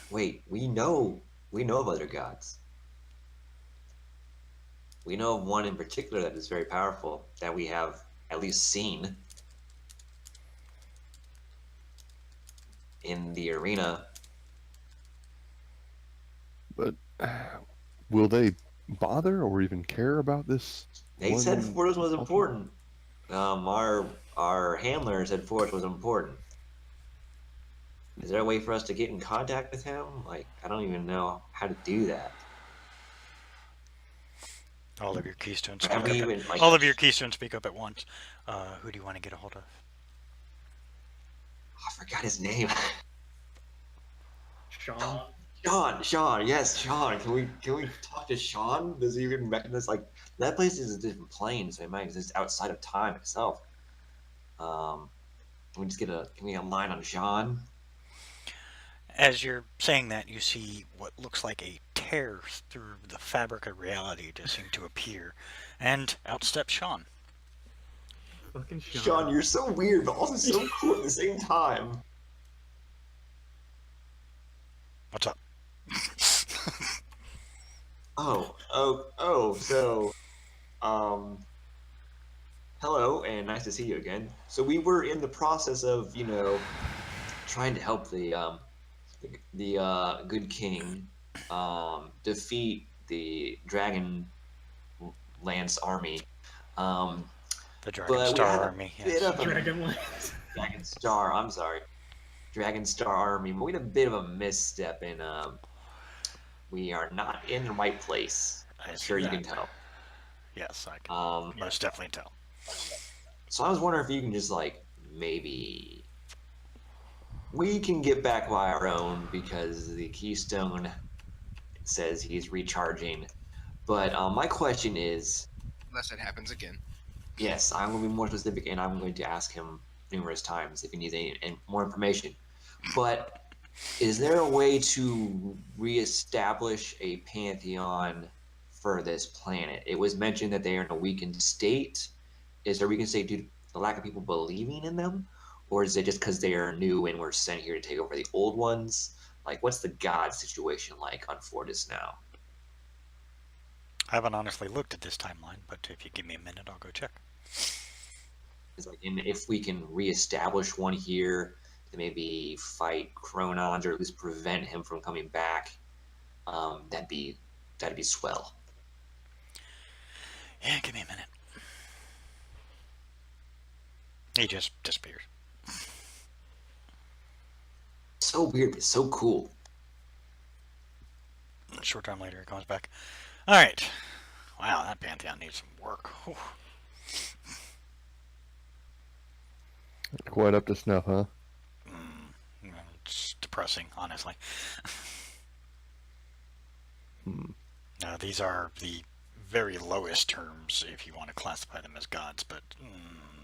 wait, we know of other gods. We know of one in particular that is very powerful that we have at least seen in the arena. But will they bother or even care about this? They one said Forge was option? important. Our handler said Forge was important. Is there a way for us to get in contact with him? Like, I don't even know how to do that. All of your keystones Have speak we up. even, like, All of your keystones speak up at once. Who do you want to get a hold of? I forgot his name. Sean. Sean, yes, Sean. Can we talk to Sean? Does he even recognize, like, that place is a different plane, so it might exist outside of time itself. Can we get a line on Sean? As you're saying that, you see what looks like a tear through the fabric of reality just seem to appear, and out steps Sean. Fucking Sean. Sean, you're so weird, but also so cool at the same time. What's up? So, hello, and nice to see you again. So we were in the process of, trying to help the good king, defeat the Dragon Lance army. The Dragon But we Star had a Army. bit Yes. of a Dragonlance. Dragon Star. I'm sorry, Dragon Star Army. But we had a bit of a misstep, and we are not in the right place. I I'm see sure you that. can tell. Yes, I can Um, most definitely tell. so I was wondering if you can just maybe we can get back by our own because the Keystone says he's recharging. But my question is, Unless it happens again. yes, I'm going to be more specific, and I'm going to ask him numerous times if he needs any more information. But is there a way to reestablish a pantheon for this planet? It was mentioned that they are in a weakened state. Is there a weakened state due to the lack of people believing in them? Or is it just because they are new and we're sent here to take over the old ones? Like, what's the god situation like on Fortis now? I haven't honestly looked at this timeline, but if you give me a minute, I'll go check. It's like, and if we can reestablish one here to maybe fight Chronons or at least prevent him from coming back, that'd be swell. Yeah, give me a minute. He just disappears. So weird, but so cool. A short time later, he comes back. All right. Wow, that pantheon needs some work. Whew. Quite up to snuff, huh? It's depressing, honestly. Hmm. These are the very lowest terms if you want to classify them as gods, but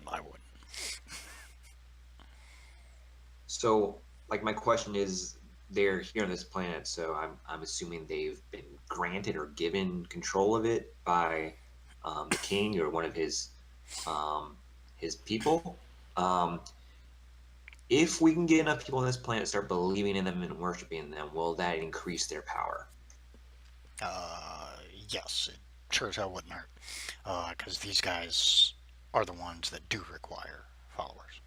I wouldn't. So, my question is, they're here on this planet, so I'm assuming they've been granted or given control of it by the king or one of his people. if we can get enough people on this planet to start believing in them and worshiping them, will that increase their power? Yes, it sure as hell wouldn't hurt. Because these guys are the ones that do require followers.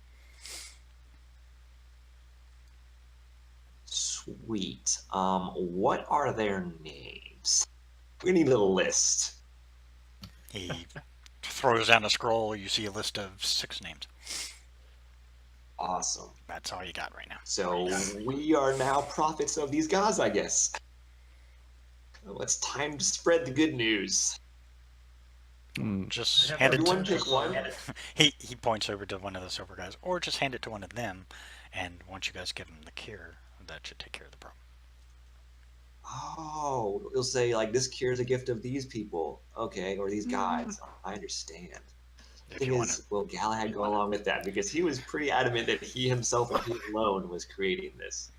Sweet. What are their names? We need a list. He throws down a scroll. You see a list of 6 names. Awesome. That's all you got right now. So we are now prophets of these gods, I guess. Well, it's time to spread the good news. Just I have hand it Everyone to pick one. he points over to one of the silver guys, or just hand it to one of them, and once you guys give them the cure, that should take care of the problem. Oh, you'll say like this cure is a gift of these people, okay, or these gods. I understand. The If thing you want is, to, will Galahad go along with that? Because he was pretty adamant that he himself and he alone was creating this.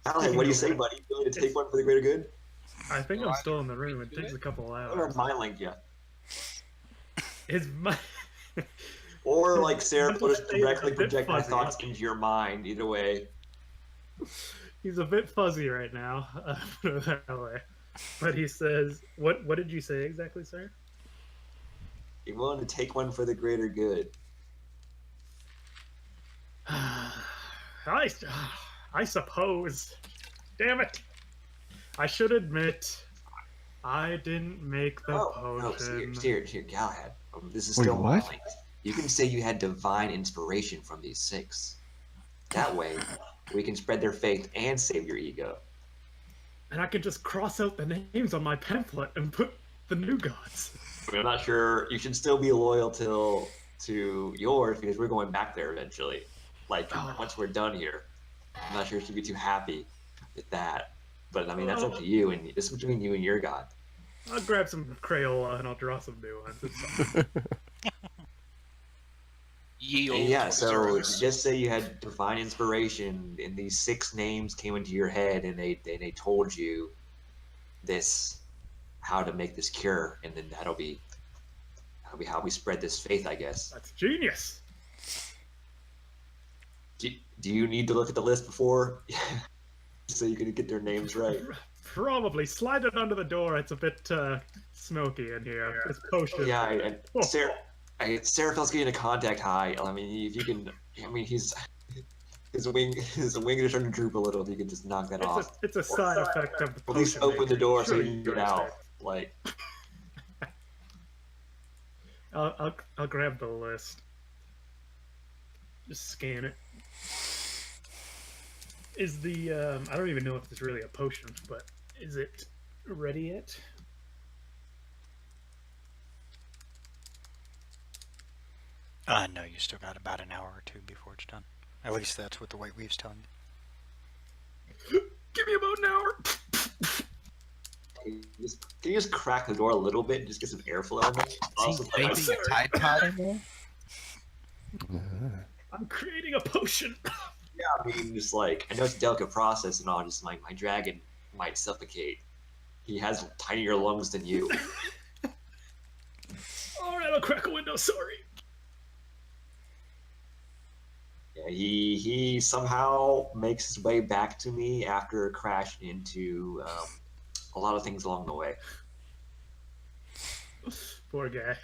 Galahad, what do you say, buddy? You willing to take one for the greater good? I think I'm still in the room. It takes a couple I'm gonna hours. mind link you. His mind. Or like Sarah Mental will just state is a directly bit project my fuzzy. thoughts into your mind. Either way, He's a bit fuzzy right now, put it that way. But he says, "What? What did you say exactly, sir?" you're willing to take one for the greater good. I suppose. Damn it! I should admit, I didn't make the No, potion. here, Galahad. This is Wait, still what? mind linked. You can say you had divine inspiration from these 6. That way, we can spread their faith and save your ego. And I could just cross out the names on my pamphlet and put the new gods. I'm not sure. You should still be loyal to yours because we're going back there eventually. Like once we're done here, I'm not sure if you'd be too happy with that. But I mean, that's up to you, and this is between you and your god. I'll grab some Crayola and I'll draw some new ones. It's fine. Ye And old yeah, Toys so R Us. just say you had divine inspiration, and these 6 names came into your head, and they told you this, how to make this cure, and then that'll be how we spread this faith, I guess. That's genius. Do you need to look at the list before, so you can get their names right? Probably slide it under the door. It's a bit smoky in here. This potion. Yeah, Sarah feels getting a contact high. I mean, if you can, I mean, his wings are starting to droop a little. If you can just knock that off, It's a side effect of the at least potion. open the door so Sure, you can get out. Like, I'll grab the list. Just scan it. Is the I don't even know if it's really a potion, but is it ready yet? No, you still got about an hour or 2 before it's done. At least that's what the White Weave's telling you. Give me about an hour. can you just crack the door a little bit and just get some airflow in it? Also, Is he baking a Tide Pod in there? I'm creating a potion. yeah, I mean, just like I know it's a delicate process and all. Just like my dragon might suffocate. He has tinier lungs than you. All right, I'll crack a window. Sorry. Yeah, he somehow makes his way back to me after crashing into a lot of things along the way. Poor guy.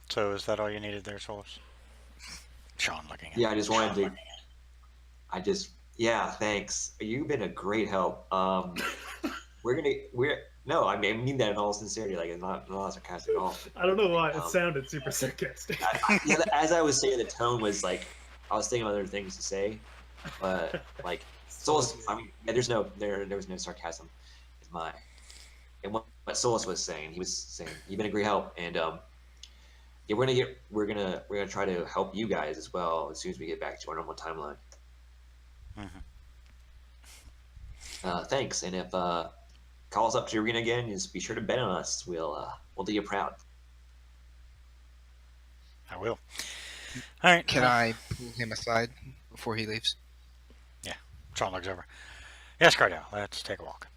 So is that all you needed there, Solus? Sean looking at Yeah, I just wanted to. Yeah, thanks. You've been a great help. No, I mean that in all sincerity. Like, it's not sarcastic at all. I don't know why it sounded super sarcastic. Yeah, as I was saying, the tone was like I was thinking of other things to say, but like Solus. I mean, yeah, there was no sarcasm in my. And what Solus was saying, he was saying you've been a great help, and yeah, we're gonna try to help you guys as well as soon as we get back to our normal timeline. Thanks, and if calls up to arena again, just be sure to bet on us. We'll do you proud. I will. All right. Can I pull him aside before he leaves? Yeah. Sean looks over. Yes, Cardell, let's take a walk.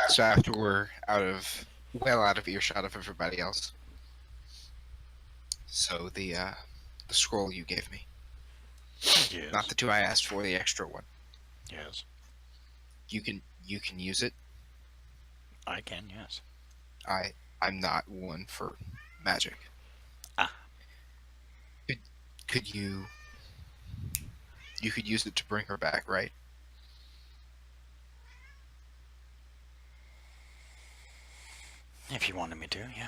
So after we're out of well out of earshot of everybody else. So the scroll you gave me, Yes. not the two I asked for, the extra one. Yes. You can use it. I can, yes. I'm not one for magic. Ah. Could you could use it to bring her back, right? If you wanted me to, yeah.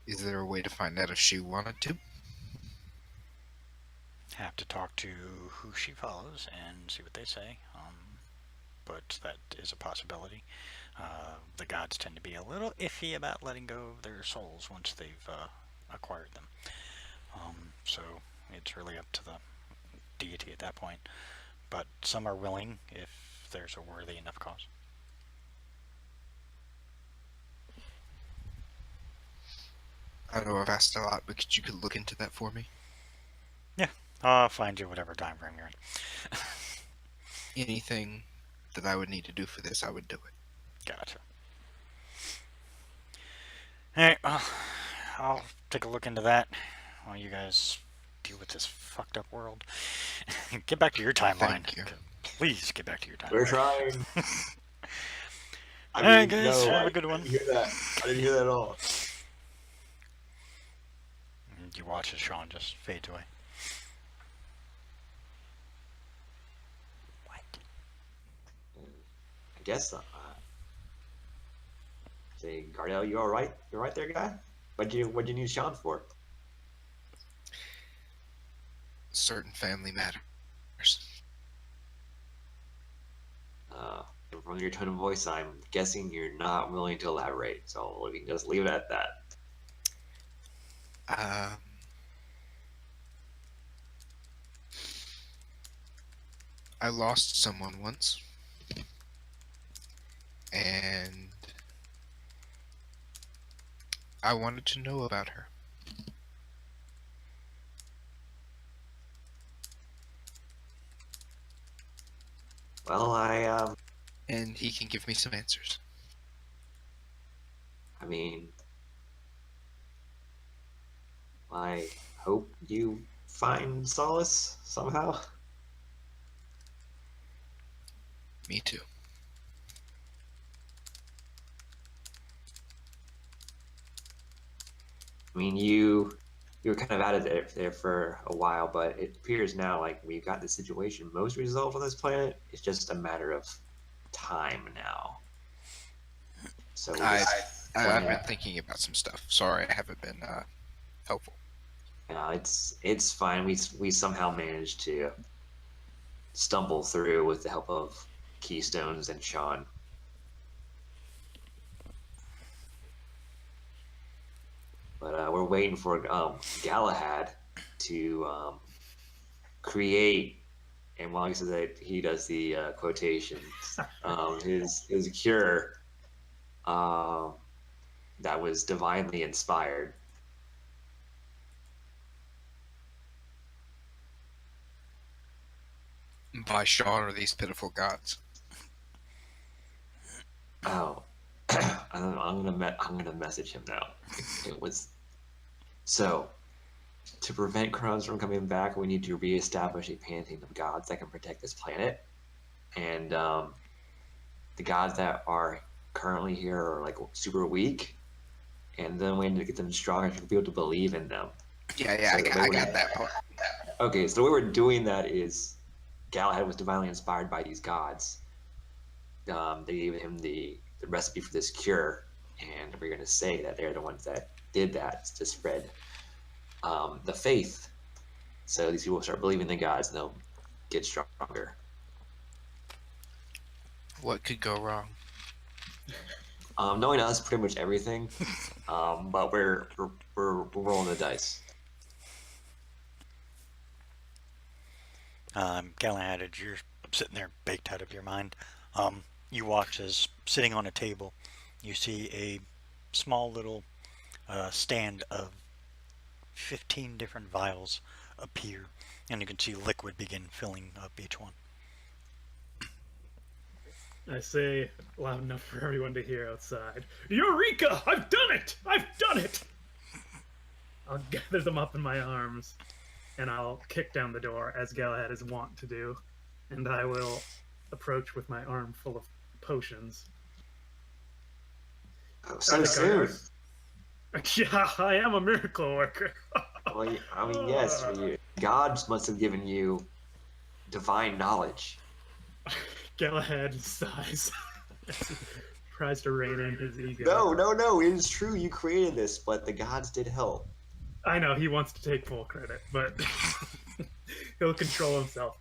Is there a way to find out if she wanted to? Have to talk to who she follows and see what they say. But that is a possibility. The gods tend to be a little iffy about letting go of their souls once they've acquired them. So it's really up to the deity at that point. But some are willing if there's a worthy enough cause. I know I've asked a lot, but you could look into that for me? Yeah, I'll find you whatever time frame you're in. Anything that I would need to do for this, I would do it. Gotcha. Alright, well, I'll take a look into that while you guys deal with this fucked up world. Get back to your timeline. Thank you. Please get back to your timeline. We're trying. Alright, guys, have a good one. I didn't hear that. I didn't hear that at all. You watch as Sean just fades away. What? I guess. Say, Gardell, you all right? You all right there, guy? What'd you need Sean for? Certain family matters. From your tone of voice, I'm guessing you're not willing to elaborate. So we can just leave it at that. I lost someone once, and I wanted to know about her. Well, And he can give me some answers. I mean, I hope you find solace somehow. Me too. I mean, you were kind of out of there for a while, but it appears now like we've got the situation most resolved on this planet. It's just a matter of time now. So I've been thinking about some stuff. Sorry, I haven't been helpful. it's fine. We somehow managed to stumble through with the help of Keystones and Sean. But we're waiting for Galahad to create, and while he says that, he does the quotations. His cure that was divinely inspired. By Sean or these pitiful gods. Oh, I'm gonna message him now. It was so. To prevent Crohn's from coming back, we need to reestablish a pantheon of gods that can protect this planet. And the gods that are currently here are like super weak, and then we need to get them stronger to be able to believe in them. Yeah, So I got that part. Okay, so the way we're doing that is Galahad was divinely inspired by these gods. They gave him the recipe for this cure, and we're going to say that they're the ones that did that to spread the faith. So these people start believing the gods, and they'll get stronger. What could go wrong? Knowing us, pretty much everything. But we're rolling the dice. Galahad, as you're sitting there baked out of your mind, you watch as sitting on a table, you see a small little stand of 15 different vials appear, and you can see liquid begin filling up each one. I say loud enough for everyone to hear outside. Eureka! I've done it! I've done it! I'll gather them up in my arms, and I'll kick down the door, as Galahad is wont to do, and I will approach with my arm full of potions. Oh, so the soon. guards- Yeah, I am a miracle worker. Well, I mean, yes, gods must have given you divine knowledge. Galahad sighs. Tries to rein in his ego. No, it is true you created this, but the gods did help. I know, he wants to take full credit, but he'll control himself.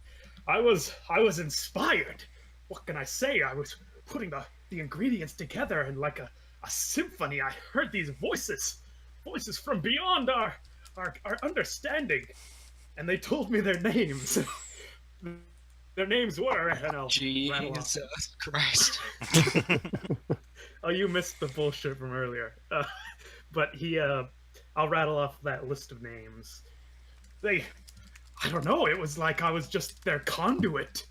I was inspired. What can I say? I was putting the ingredients together and like a symphony. I heard these voices from beyond our understanding. And they told me their names. Their names were, and I'll rattle off. Jesus Christ. Oh, you missed the bullshit from earlier. But I'll rattle off that list of names. I don't know, it was like I was just their conduit.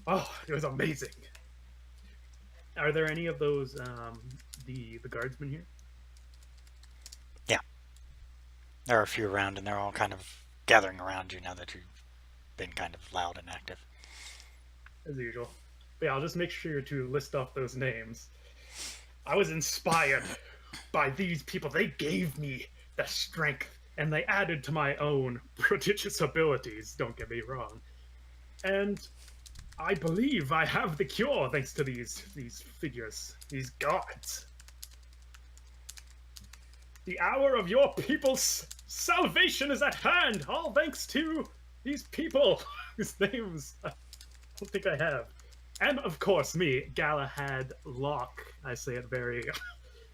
Oh, it was amazing. Are there any of those, the guardsmen here? Yeah. There are a few around, and they're all kind of gathering around you now that you've been kind of loud and active. As usual. But yeah, I'll just make sure to list off those names. I was inspired by these people. They gave me the strength, and they added to my own prodigious abilities, don't get me wrong. And I believe I have the cure thanks to these figures, these gods. The hour of your people's salvation is at hand, all thanks to these people whose names I don't think I have. And of course me, Galahad Locke. I say it very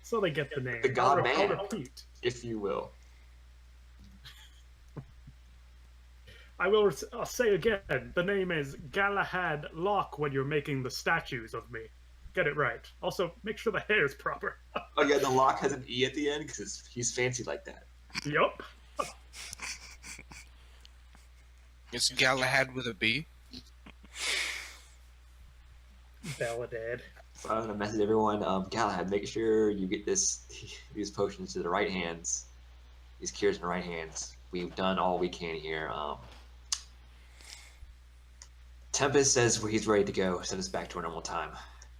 so they get the name. The God I'll Man, repeat. if you will. I'll say again, the name is Galahad Locke when you're making the statues of me. Get it right. Also, make sure the hair is proper. Oh yeah, the lock has an E at the end because he's fancy like that. Yup. It's Galahad with a B. Baladad. So I'm gonna message everyone. Galahad, make sure you get these potions to the right hands, these cures in the right hands. We've done all we can here. Tempest says he's ready to go. Send us back to our normal time.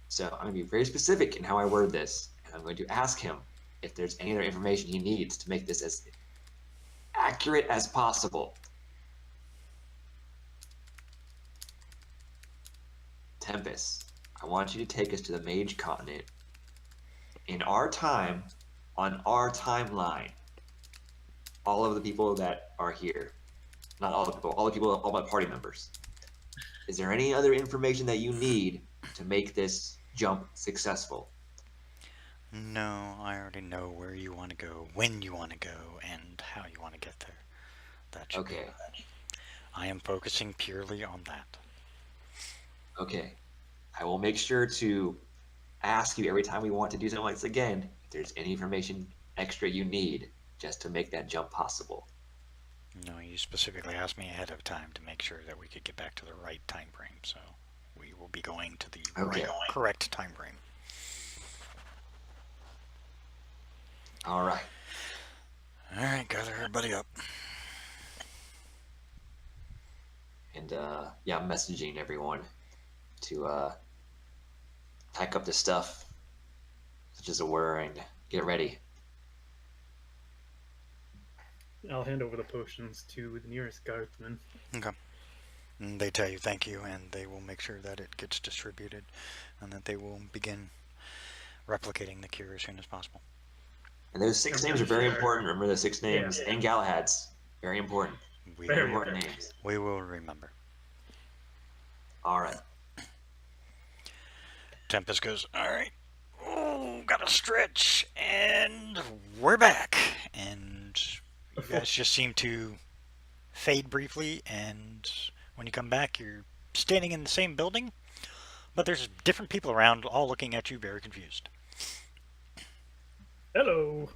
So I'm gonna be very specific in how I word this, and I'm going to ask him if there's any other information he needs to make this as accurate as possible. Tempest, I want you to take us to the Mage Continent in our time, on our timeline. All of the people that are here, not all the people, all my party members. Is there any other information that you need to make this jump successful? No, I already know where you want to go, when you want to go, and how you want to get there. That should be Okay. it. I am focusing purely on that. Okay. I will make sure to ask you every time we want to do something like this again, if there's any information extra you need just to make that jump possible. No, you specifically asked me ahead of time to make sure that we could get back to the right time frame, so we will be going to the correct time frame. All right. All right, gather everybody up. And yeah, I'm messaging everyone to pack up the stuff, such as a whir, and get ready. I'll hand over the potions to the nearest guardsman. Okay. And they tell you thank you, and they will make sure that it gets distributed, and that they will begin replicating the cure as soon as possible. And those 6 names are very important. Remember those 6 names. Yeah. And Galahad's. Very important. We Very will, important names. we will remember. All right. Tempest goes, all right, oh, gotta stretch, and we're back. And you guys just seem to fade briefly, and when you come back, you're standing in the same building, but there's different people around, all looking at you very confused. Hello.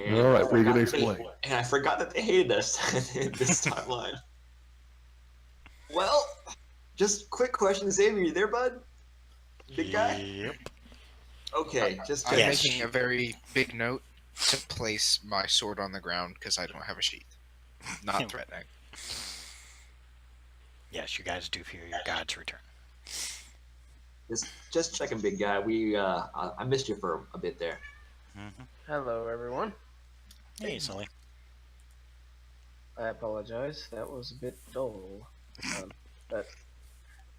And All right, I what are you gonna forgot that explain? And I forgot that they hated us in this timeline. Well, just quick question, Xavier, you there, bud? Big guy? Yep. Okay, just I'm Yes. making a very big note to place my sword on the ground because I don't have a sheath. Not threatening. Yes, you guys do fear your god's return. just checking, big guy. I missed you for a bit there. Mm-hmm. Hello, everyone. Hey, Sully. I apologize. That was a bit dull. But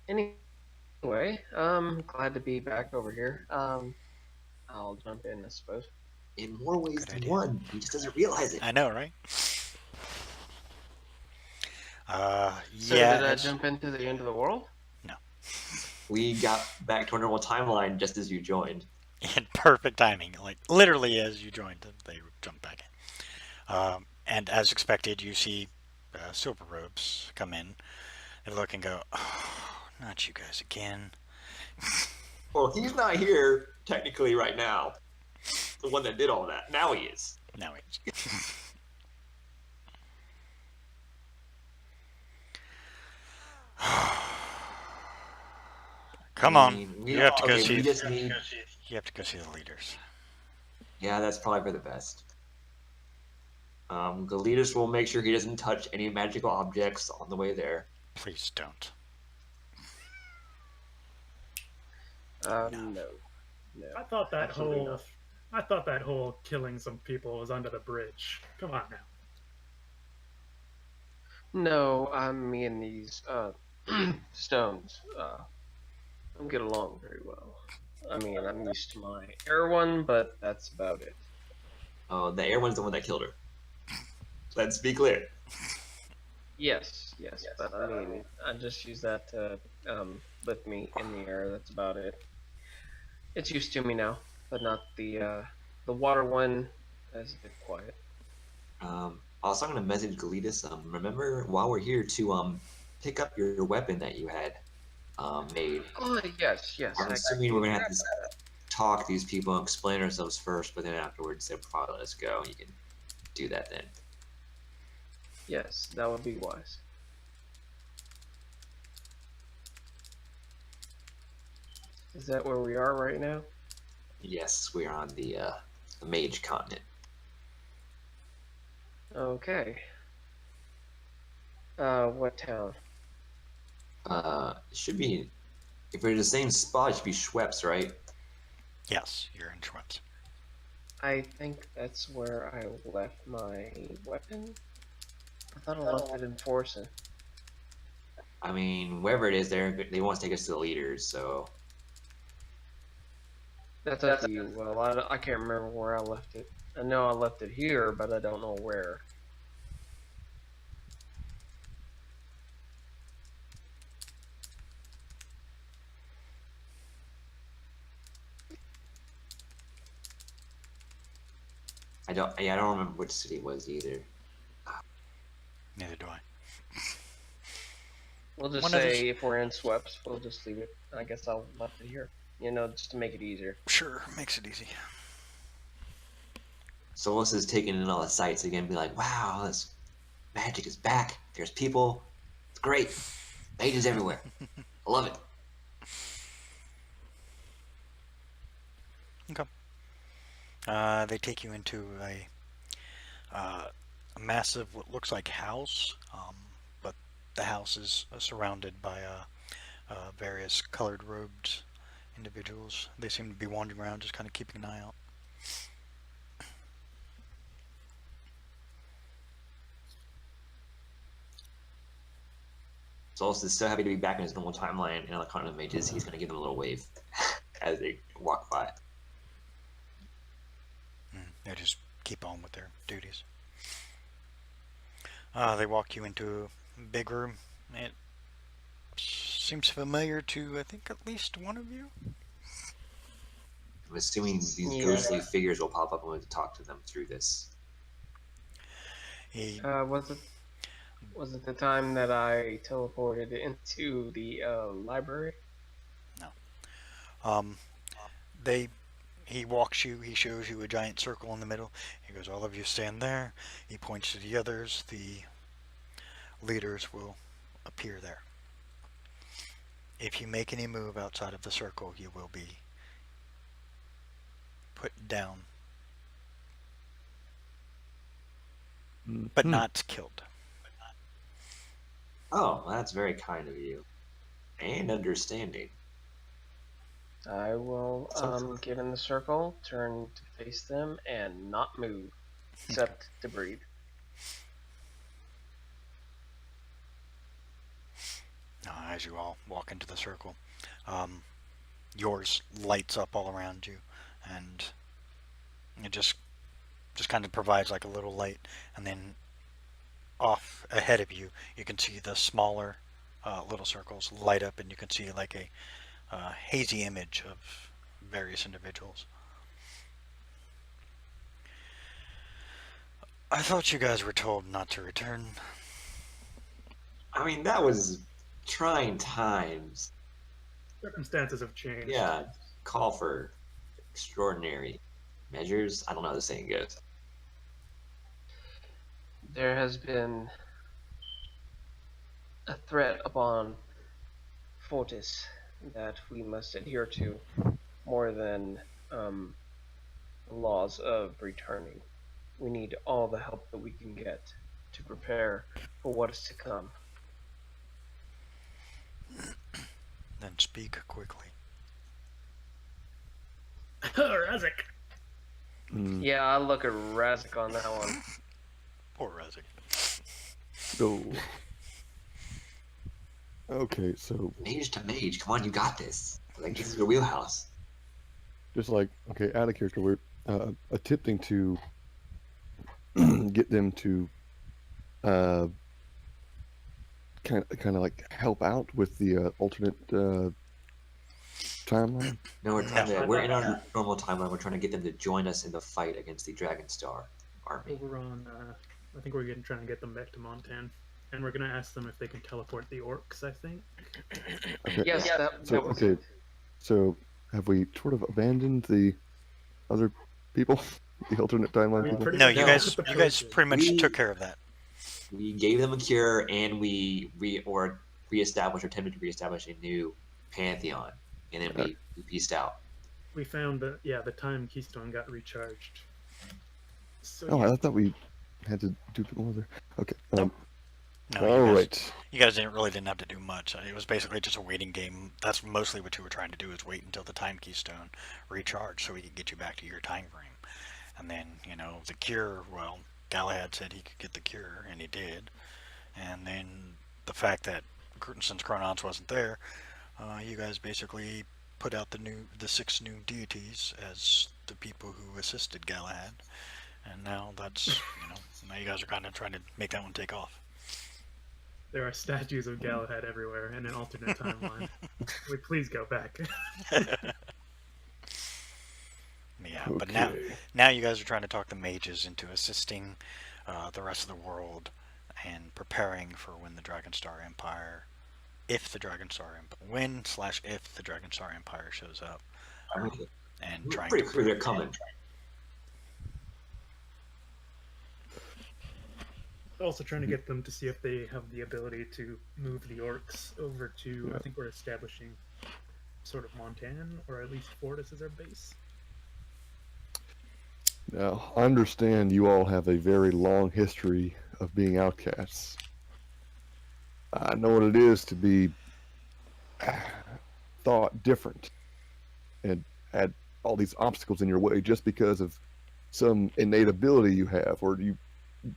anyway, glad to be back over here. I'll jump in, I suppose. In more ways Good than idea. one, he just doesn't realize it. I know, right? So Yeah. did I it's- jump into the end of the world? We got back to our normal timeline just as you joined. In perfect timing, like literally as you joined, they jumped back in. And as expected, you see Silver Robes come in. They look and go, "Oh, not you guys again." Well, he's not here technically right now. The one that did all that. Now he is. Now he's. Come on, you have to go see. We just need. You have to go see the leaders. Yeah, that's probably for the best. The leaders will make sure he doesn't touch any magical objects on the way there. Please don't. No. I thought that Absolutely whole, not. I thought that whole killing some people was under the bridge. Come on now. No, me and these stones don't get along very well. I mean, I'm used to my air one, but that's about it. Oh, the air one's the one that killed her. Let's be clear. Yes, but I mean, I just use that to lift me in the air. That's about it. It's used to me now, but not the water one. That's a bit quiet. Also, I'm gonna message Galitas. Remember while we're here to pick up your weapon that you had made. Oh yes. I'm assuming we're gonna have to talk to these people and explain ourselves first, but then afterwards they'll probably let us go. You can do that then. Yes, that would be wise. Is that where we are right now? Yes, we're on the Mage continent. Okay. What town? It should be, if we're in the same spot, it should be Schweppes, right? Yes, you're in Schweppes. I think that's where I left my weapon. I thought I left it in Forsen. I mean, wherever it is, they want to take us to the leaders, so That's up to you. Well, I can't remember where I left it. I know I left it here, but I don't know where. I don't remember which city it was either. Neither do I. We'll just One of say if we're in Sweps, we'll just leave it. I guess I'll left it here. You know, just to make it easier. Sure, makes it easy. Solus is taking in all the sights again, be like, wow, this magic is back. There's people. It's great. Mages everywhere. I love it. They take you into a massive, what looks like house, but the house is surrounded by various colored robed individuals. They seem to be wandering around, just kind of keeping an eye out. Solus is so happy to be back in his normal timeline, and on the continent of mages, he's going to give them a little wave as they walk by. They just keep on with their duties. They walk you into a big room. It seems familiar to, I think, at least one of you. I'm assuming these Yeah. ghostly figures will pop up when we talk to them through this. He, Was it the time that I teleported into the library? he walks you, he shows you a giant circle in the middle. He goes, all of you stand there. He points to the others. The leaders will appear there. If you make any move outside of the circle, you will be put down, but Hmm. not killed. Oh, that's very kind of you. And understanding. I will get in the circle, turn to face them, and not move, except to breathe. As you all walk into the circle, um, yours lights up all around you, and it just kind of provides like a little light, and then off ahead of you, you can see the smaller little circles light up, and you can see like a hazy image of various individuals. I thought you guys were told not to return. I mean, that was trying times. Circumstances have changed. Yeah, call for extraordinary measures. I don't know how the saying goes. There has been a threat upon Fortis that we must adhere to more than the laws of returning. We need all the help that we can get to prepare for what is to come. Then speak quickly. Razak. Yeah, I'll look at Razik on that one. Poor Rezik. Oh. Okay, so Mage to mage, come on, you got this. Like, this is your wheelhouse. just like, okay, out of character, we're attempting to get them to kind of like help out with the alternate timeline. No, we're trying No. to. We're in our normal timeline. We're trying to get them to join us in the fight against the Dragon Star army. Over on, I think we're trying to get them back to Montan. And we're going to ask them if they can teleport the orcs, I think. Okay. Yes, Yeah. that So was okay, it. so have we sort of abandoned the other people, the alternate timeline We people? pretty No, much you No. guys, put the you guys purges. pretty much We- took care of that. We gave them a cure, and we reestablished or attempted to reestablish a new pantheon, and then we pieced out. We found that, yeah, the time Keystone got recharged. So, Oh, yeah, I thought we had to do more there. Okay. Nope. No, All you guys, right. you guys didn't have to do much. It was basically just a waiting game. That's mostly what you were trying to do, is wait until the time keystone recharged so we could get you back to your time frame. And then, the cure, well, Galahad said he could get the cure, and he did. And then the fact that since Chronons wasn't there, you guys basically put out the 6 new deities as the people who assisted Galahad. And now that's, now you guys are kind of trying to make that one take off. there are statues of Galahad everywhere in an alternate timeline. We please go back. Yeah, Okay. but now you guys are trying to talk the mages into assisting the rest of the world and preparing for when the Dragonstar Empire, if the Dragonstar Empire, when/if the Dragonstar Empire shows up, I mean, and we're trying pretty to clear they're coming. Also trying to get them to see if they have the ability to move the orcs over to, Yeah. I think we're establishing sort of Montan, or at least Fortis as our base. Now, I understand you all have a very long history of being outcasts. I know what it is to be thought different and had all these obstacles in your way just because of some innate ability you have, or you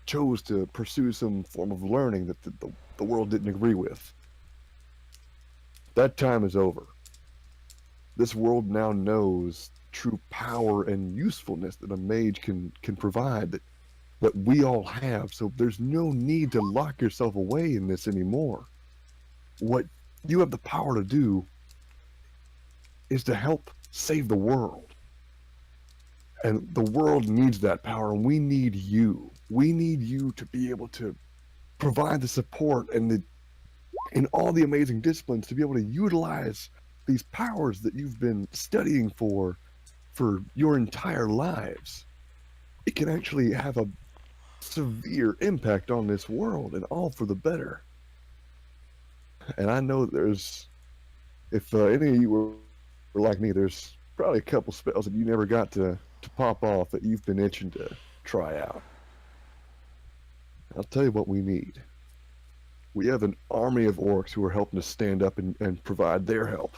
chose to pursue some form of learning that the world didn't agree with. That time is over. This world now knows true power and usefulness that a mage can provide that we all have. So there's no need to lock yourself away in this anymore. What you have the power to do is to help save the world. And the world needs that power, and we need you. We need you to be able to provide the support and in all the amazing disciplines to be able to utilize these powers that you've been studying for your entire lives. It can actually have a severe impact on this world, and all for the better. And I know there's If any of you were like me, there's probably a couple spells that you never got to pop off that you've been itching to try out. I'll tell you what we need. We have an army of orcs who are helping to stand up and provide their help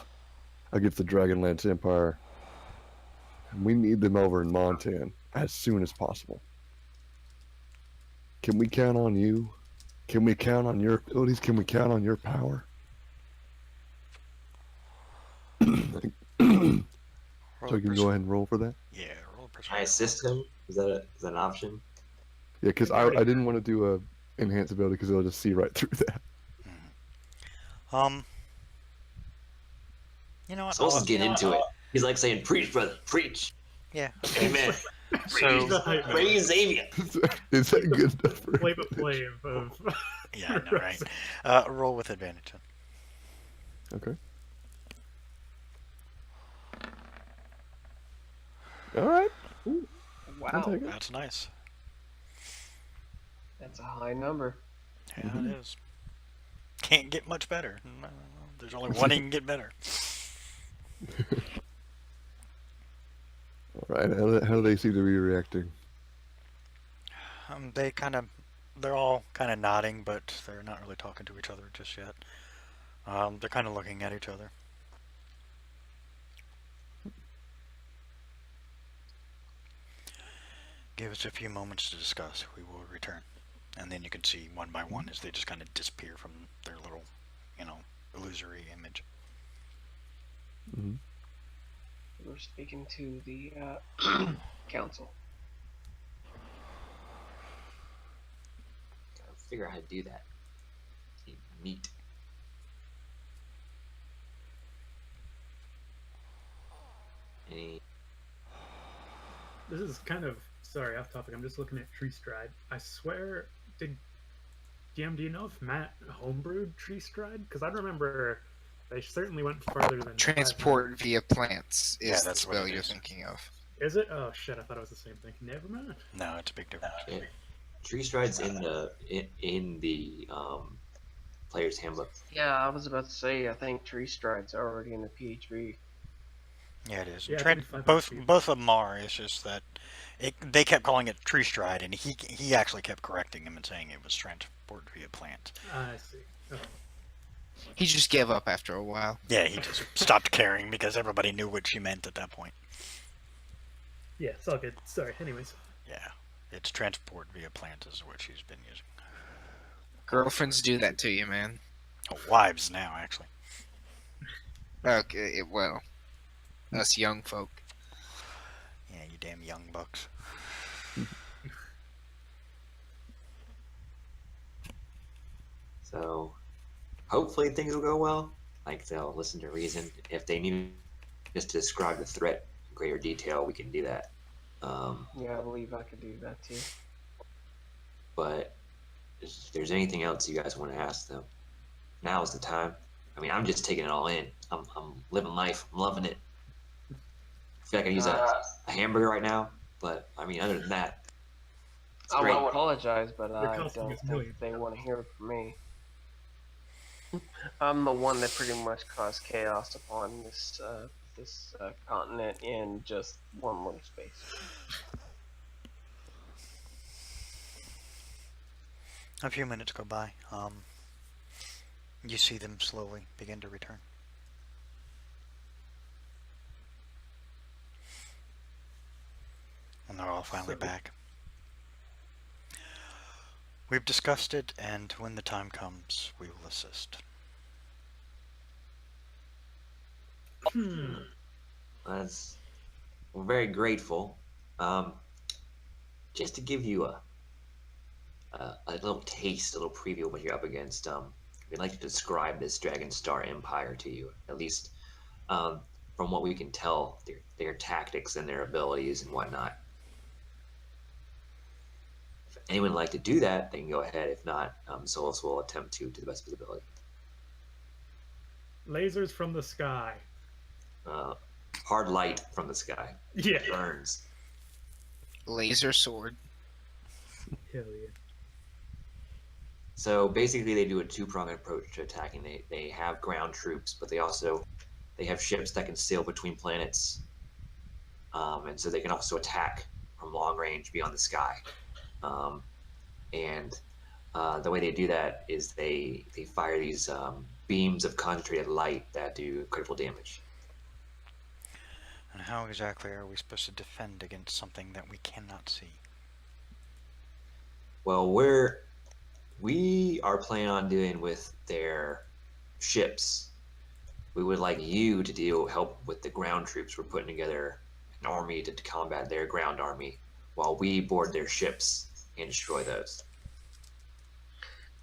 against the Dragonlance Empire. And we need them over in Montana as soon as possible. Can we count on you? Can we count on your abilities? Can we count on your power? So you can go ahead and roll for that? Yeah, roll Can I persuasion. assist him? Is that an option? Yeah, because I didn't want to do a enhanced ability because it'll just see right through that. You know what? Souls is getting into it. He's like saying, "Preach, brother, preach." Yeah. Amen. So The hype man. Praise Xavier. Is that good enough for Flavor Flav of. yeah, I know, right? Roll with advantage. Then. Okay. All right. I'll Wow, take it. That's nice. that's a high number. Yeah, it is. Can't get much better. No, there's only one that can get better. All right. How do they seem to be reacting? They're all kind of nodding, but they're not really talking to each other just yet. They're kind of looking at each other. Give us a few moments to discuss. We will return. And then you can see one by one as they just kind of disappear from their little, illusory image. Mm-hmm. We're speaking to the council. Gotta figure out how to do that. Neat. Any? This is kind of sorry off topic. I'm just looking at Tree Stride. I swear, did DM? Do you know if Matt homebrewed Tree Stride? Because I remember they certainly went farther than Transport via plants is Yeah, the that's what spell it you're is. thinking of. Is it? Oh shit! I thought it was the same thing. Never mind. No, it's a big difference. Yeah. Tree strides in the player's handbook. Yeah, I was about to say, I think Tree Stride's already in the PHB. Yeah, it is. Yeah, I Trent, think 5 both feet. both of them are. It's just that they kept calling it tree stride, and he actually kept correcting him and saying it was transport via plant. I see. Oh. He just gave up after a while. Yeah, he just stopped caring because everybody knew what she meant at that point. Yeah, it's all good. Sorry. Anyways. Yeah, it's transport via plant is what she's been using. Girlfriends do that to you, man. Oh, wives now, actually. Okay, well, us young folk. Yeah, you damn young bucks. So hopefully things will go well. Like they'll listen to reason. If they need just to describe the threat in greater detail, we can do that. Yeah, I believe I could do that too. But if there's anything else you guys want to ask them, now is the time. I mean, I'm just taking it all in. I'm living life. I'm loving it. I feel like I use a hamburger right now, but I mean, other than that, it's I great. will apologize, but You're I costing don't us think millions. they want to hear from me. I'm the one that pretty much caused chaos upon this continent in just one little space. A few minutes go by. You see them slowly begin to return. And they're all finally back. We've discussed it, and when the time comes, we will assist. We're very grateful. Just to give you a little taste, a little preview of what you're up against. We'd like to describe this Dragon Star Empire to you, at least from what we can tell, their tactics and their abilities and whatnot. If anyone would like to do that, they can go ahead. If not, Solus will attempt to the best of his ability. Lasers from the sky. Hard light from the sky. Yeah. Burns. Laser sword. Hell yeah. So basically, they do a two-pronged approach to attacking. They have ground troops, but they have ships that can sail between planets, and so they can also attack from long range beyond the sky. Um, and the way they do that is they fire these beams of concentrated light that do critical damage. And how exactly are we supposed to defend against something that we cannot see? Well, we are planning on dealing with their ships. We would like you to help with the ground troops. We're putting together an army to combat their ground army, while we board their ships and destroy those.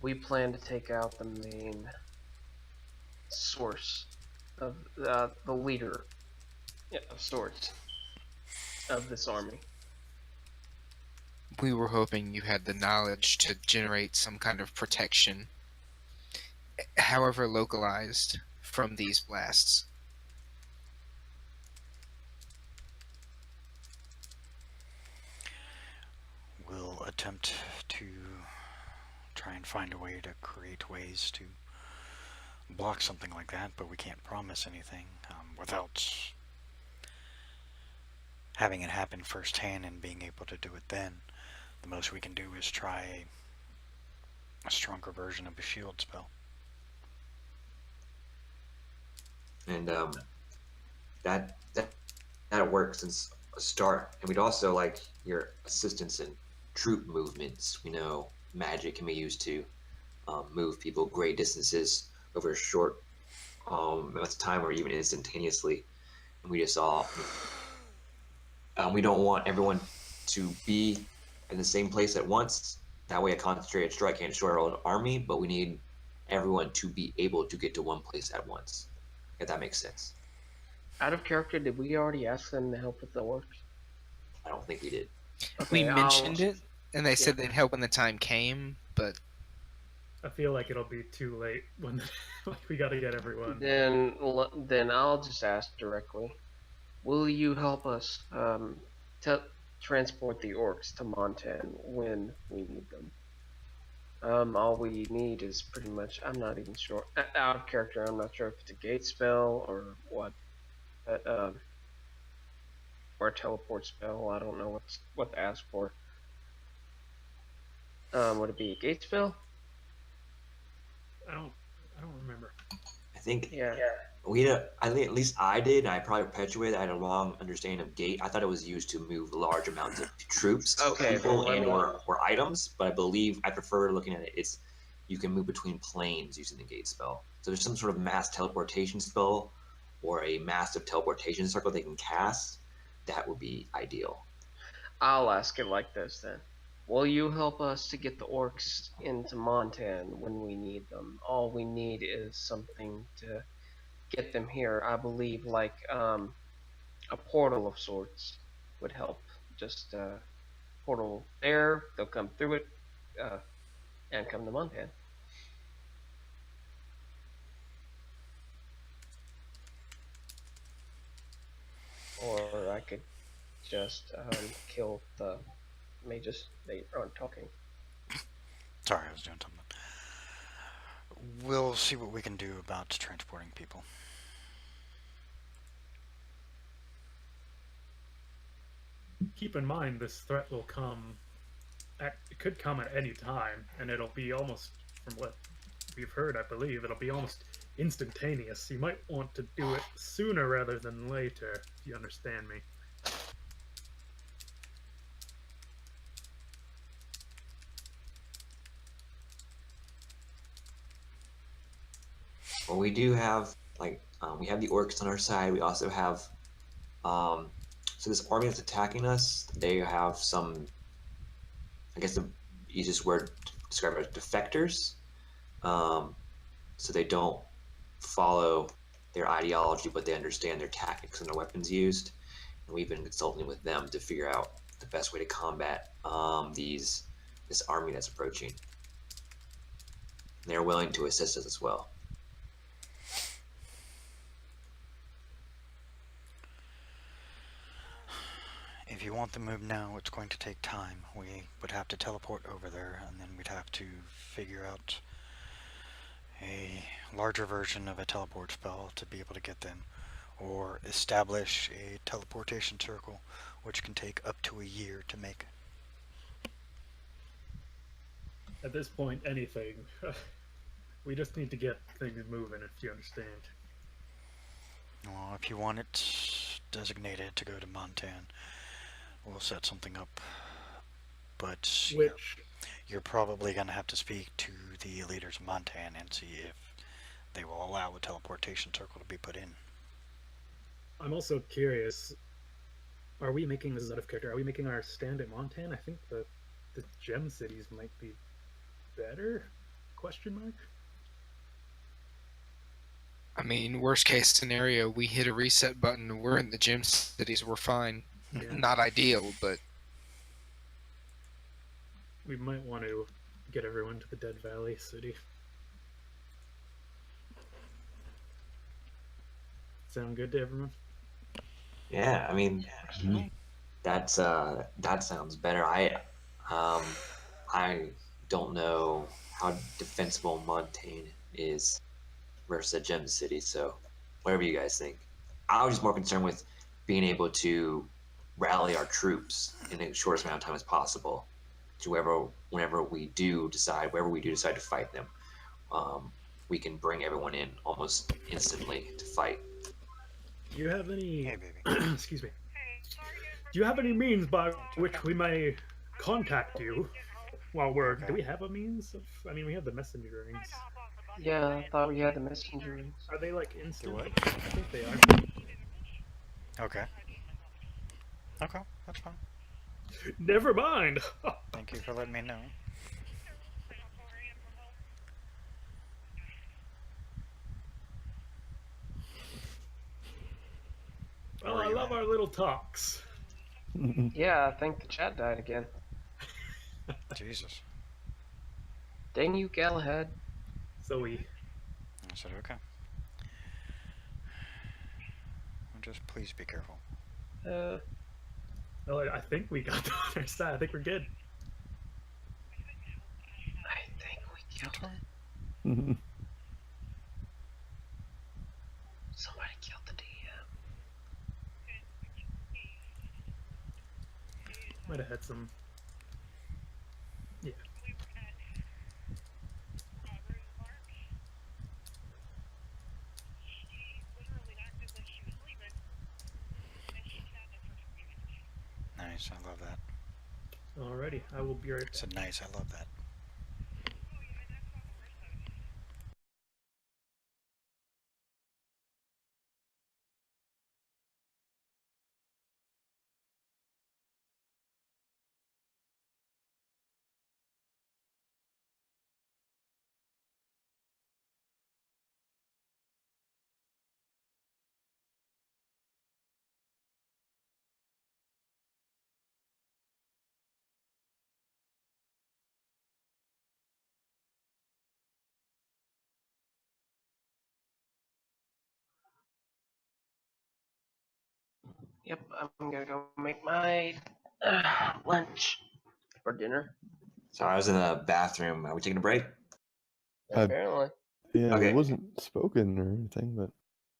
We plan to take out the main source of the leader of sorts of this army. We were hoping you had the knowledge to generate some kind of protection, however localized, from these blasts. We'll attempt to try and find a way to create ways to block something like that, but we can't promise anything without having it happen firsthand and being able to do it then. The most we can do is try a stronger version of a shield spell. And that works since a start. And we'd also like your assistance in troop movements. We know magic can be used to move people great distances over a short amounts of time, or even instantaneously. And we just all we don't want everyone to be in the same place at once. That way, a concentrated strike can't destroy our own army. But we need everyone to be able to get to one place at once. If that makes sense. Out of character, did we already ask them to help with the orcs? I don't think we did. We Okay, mentioned it, and they said they'd help when the time came, but I feel like it'll be too late when like we got to get everyone. Then I'll just ask directly. Will you help us transport the orcs to Montan when we need them? All we need is pretty much, I'm not even sure, out of character, I'm not sure if it's a gate spell or what, but, or a teleport spell, I don't know what to ask for. Would it be a gate spell? I don't remember. I think Yeah. I think at least I did, and I probably perpetuated. I had a wrong understanding of gate. I thought it was used to move large amounts of troops, Okay, people, then and or items. But I believe I prefer looking at it. It's you can move between planes using the gate spell. So there's some sort of mass teleportation spell or a massive teleportation circle they can cast. That would be ideal. I'll ask it like this then. Will you help us to get the orcs into Montan when we need them? All we need is something to get them here. I believe like a portal of sorts would help. Just portal there, they'll come through it and come to Montan. Or I could just kill the mages. They aren't talking. Sorry, I was doing something. We'll see what we can do about transporting people. Keep in mind, this threat will come. It could come at any time, and it'll be almost, from what we've heard, I believe, it'll be almost instantaneous. You might want to do it sooner rather than later, if you understand me. Well, we do have we have the orcs on our side. We also have so this army that's attacking us. They have some, I guess the easiest word to describe it as defectors. So they don't follow their ideology, but they understand their tactics and their weapons used. And we've been consulting with them to figure out the best way to combat this army that's approaching. And they're willing to assist us as well. If you want the move now, it's going to take time. We would have to teleport over there, and then we'd have to figure out a larger version of a teleport spell to be able to get them, or establish a teleportation circle, which can take up to a year to make. At this point, anything. We just need to get things moving, if you understand. Well, if you want it designated to go to Montan, we'll set something up. But Which, you're probably going to have to speak to the leaders of Montan and see if they will allow a teleportation circle to be put in. I'm also curious. Are we making this is out of character? Are we making our stand at Montan? I think the gem cities might be better? Question mark. I mean, worst case scenario, we hit a reset button, we're in the gem cities, we're fine. Yeah. Not ideal, but We might want to get everyone to the Dead Valley City. Sound good to everyone? Yeah, I mean, that sounds better. I don't know how defensible Montaigne is versus a gem city, so whatever you guys think. I was just more concerned with being able to rally our troops in the shortest amount of time as possible to whenever we do decide to fight them. We can bring everyone in almost instantly to fight. Do you have any? Hey, baby. Excuse me. Do you have any means by which we may contact you while we're? Okay. Do we have a means of? I mean, we have the messenger rings. Yeah, I thought we had the messenger rings. Are they like instant? what? I think they are. Okay. Okay, that's fine. Never mind. Thank you for letting me know. Well, Where are I you love at? our little talks. Yeah, I think the chat died again. Jesus. Dang you, Galahad. So we. I said, okay. Just please be careful. Well, I think we got the other side. I think we're good. I think we killed That's it. fine. Somebody killed the DM. Might have had some. Yeah. Nice, I love that. Alrighty, I will be right I back. said nice, I love that. Yep, I'm gonna go make my lunch or dinner. So I was in the bathroom. Are we taking a break? Apparently. Yeah, Okay. it wasn't spoken or anything, but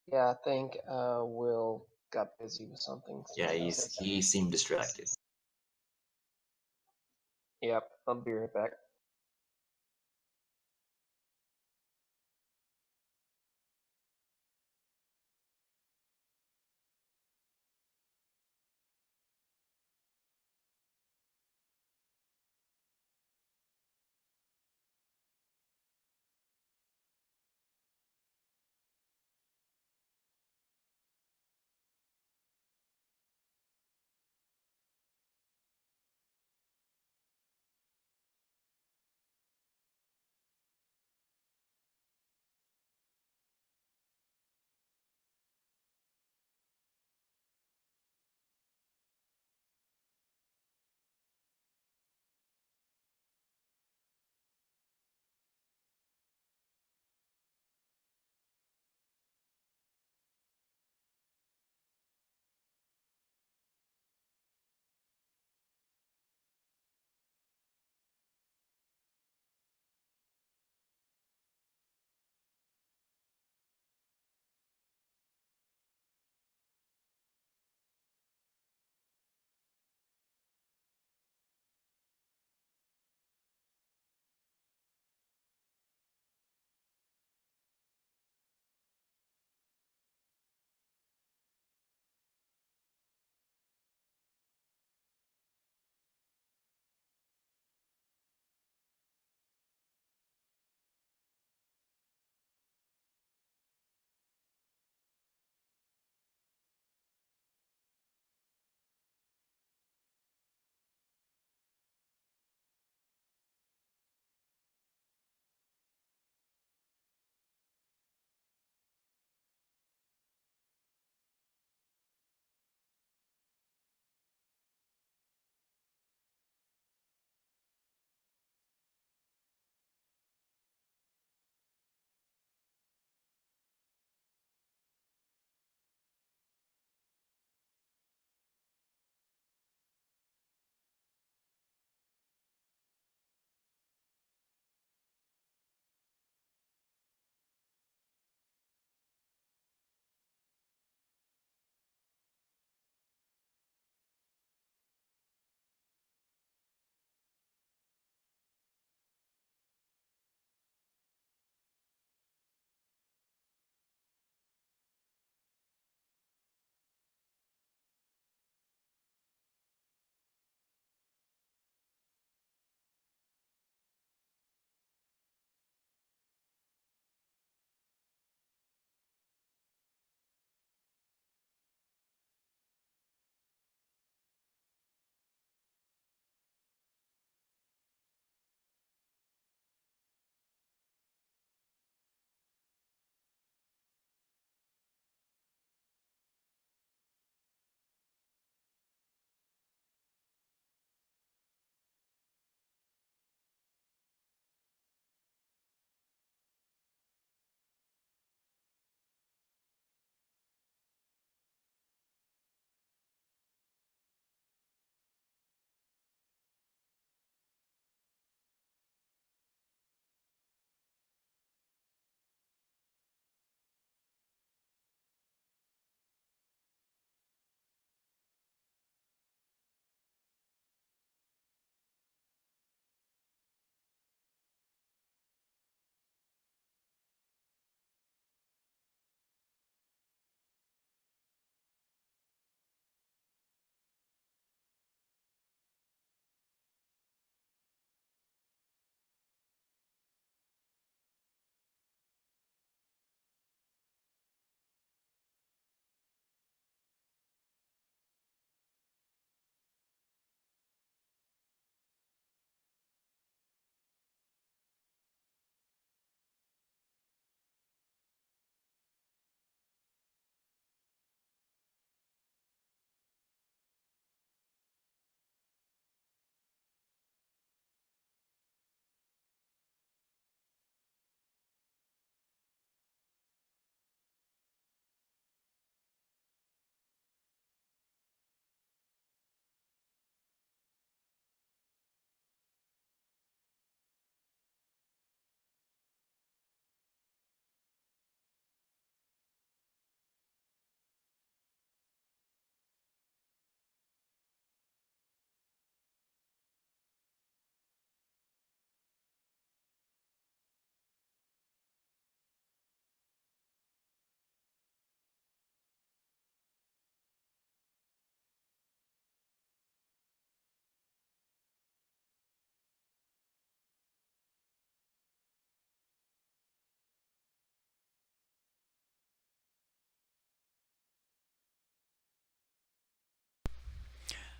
Yeah, I think Will got busy with something. Yeah, he seemed distracted. Yep, I'll be right back.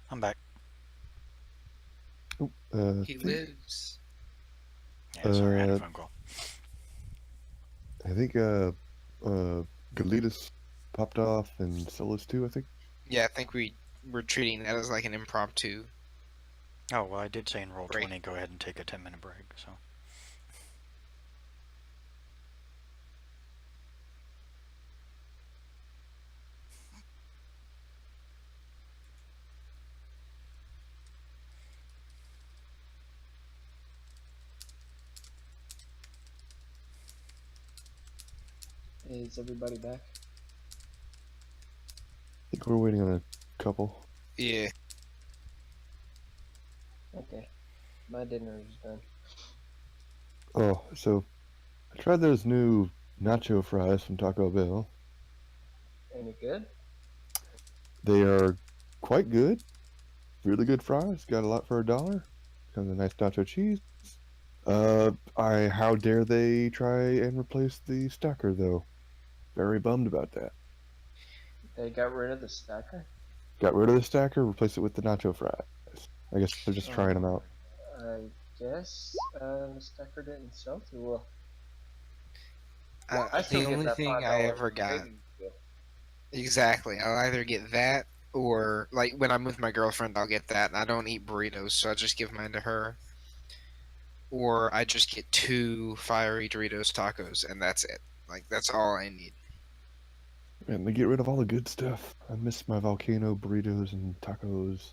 I'm back. He lives. Yeah, sorry, I had a Uh, phone call. I think Galitas popped off and Solus too. I think. Yeah, I think we're treating that as like an impromptu. Oh, well, I did say in roll Break. 20, go ahead and take a 10-minute break, so. Is everybody back? I think we're waiting on a couple. Yeah. Okay. My dinner is done. Oh, so I tried those new nacho fries from Taco Bell. Any good? They are quite good. Really good fries. Got a lot for $1. Comes with a nice nacho cheese. How dare they try and replace the stacker though? Very bummed about that. They got rid of the stacker? Got rid of the stacker, replaced it with the nacho fries. I guess they're just trying them out. I guess the stacker didn't sell too well. I The still get only that thing I $5 ever got. gravy deal. Exactly. I'll either get that or like when I'm with my girlfriend, I'll get that. And I don't eat burritos, so I just give mine to her. Or I just get 2 fiery Doritos tacos, and that's it. Like that's all I need. And they get rid of all the good stuff. I miss my volcano burritos and tacos.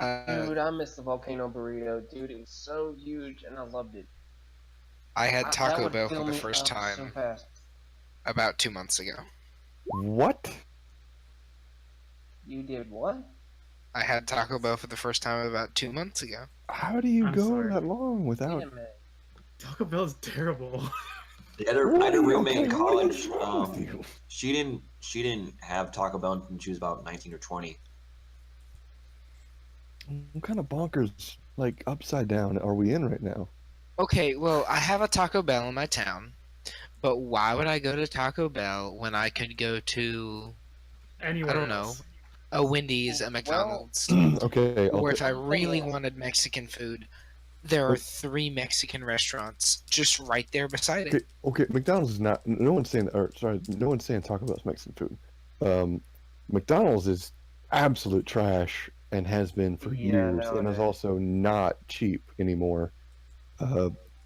Dude, I missed the volcano burrito. Dude, it was so huge, and I loved it. I had That Taco would Bell fill for the me first up so time fast. about 2 months ago. What? You did what? I had Taco Bell for the first time about 2 months ago. How do you I'm go sorry. that long Wait without? a minute. Taco Bell's terrible. I had a roommate in college. What's wrong with you? She didn't have Taco Bell until she was about 19 or 20. What kind of bonkers, like upside down, are we in right now? Okay, well, I have a Taco Bell in my town, but why would I go to Taco Bell when I could go to, Anywhere I don't know, else. a Wendy's, a Well, McDonald's? Okay, Or if I the thing really is- wanted Mexican food, there are 3 Mexican restaurants just right there beside it. okay. McDonald's is not. No one's saying. Or sorry, no one's saying Taco Bell's Mexican food. McDonald's is absolute trash and has been for Yeah, years, and is nowadays. also not cheap anymore.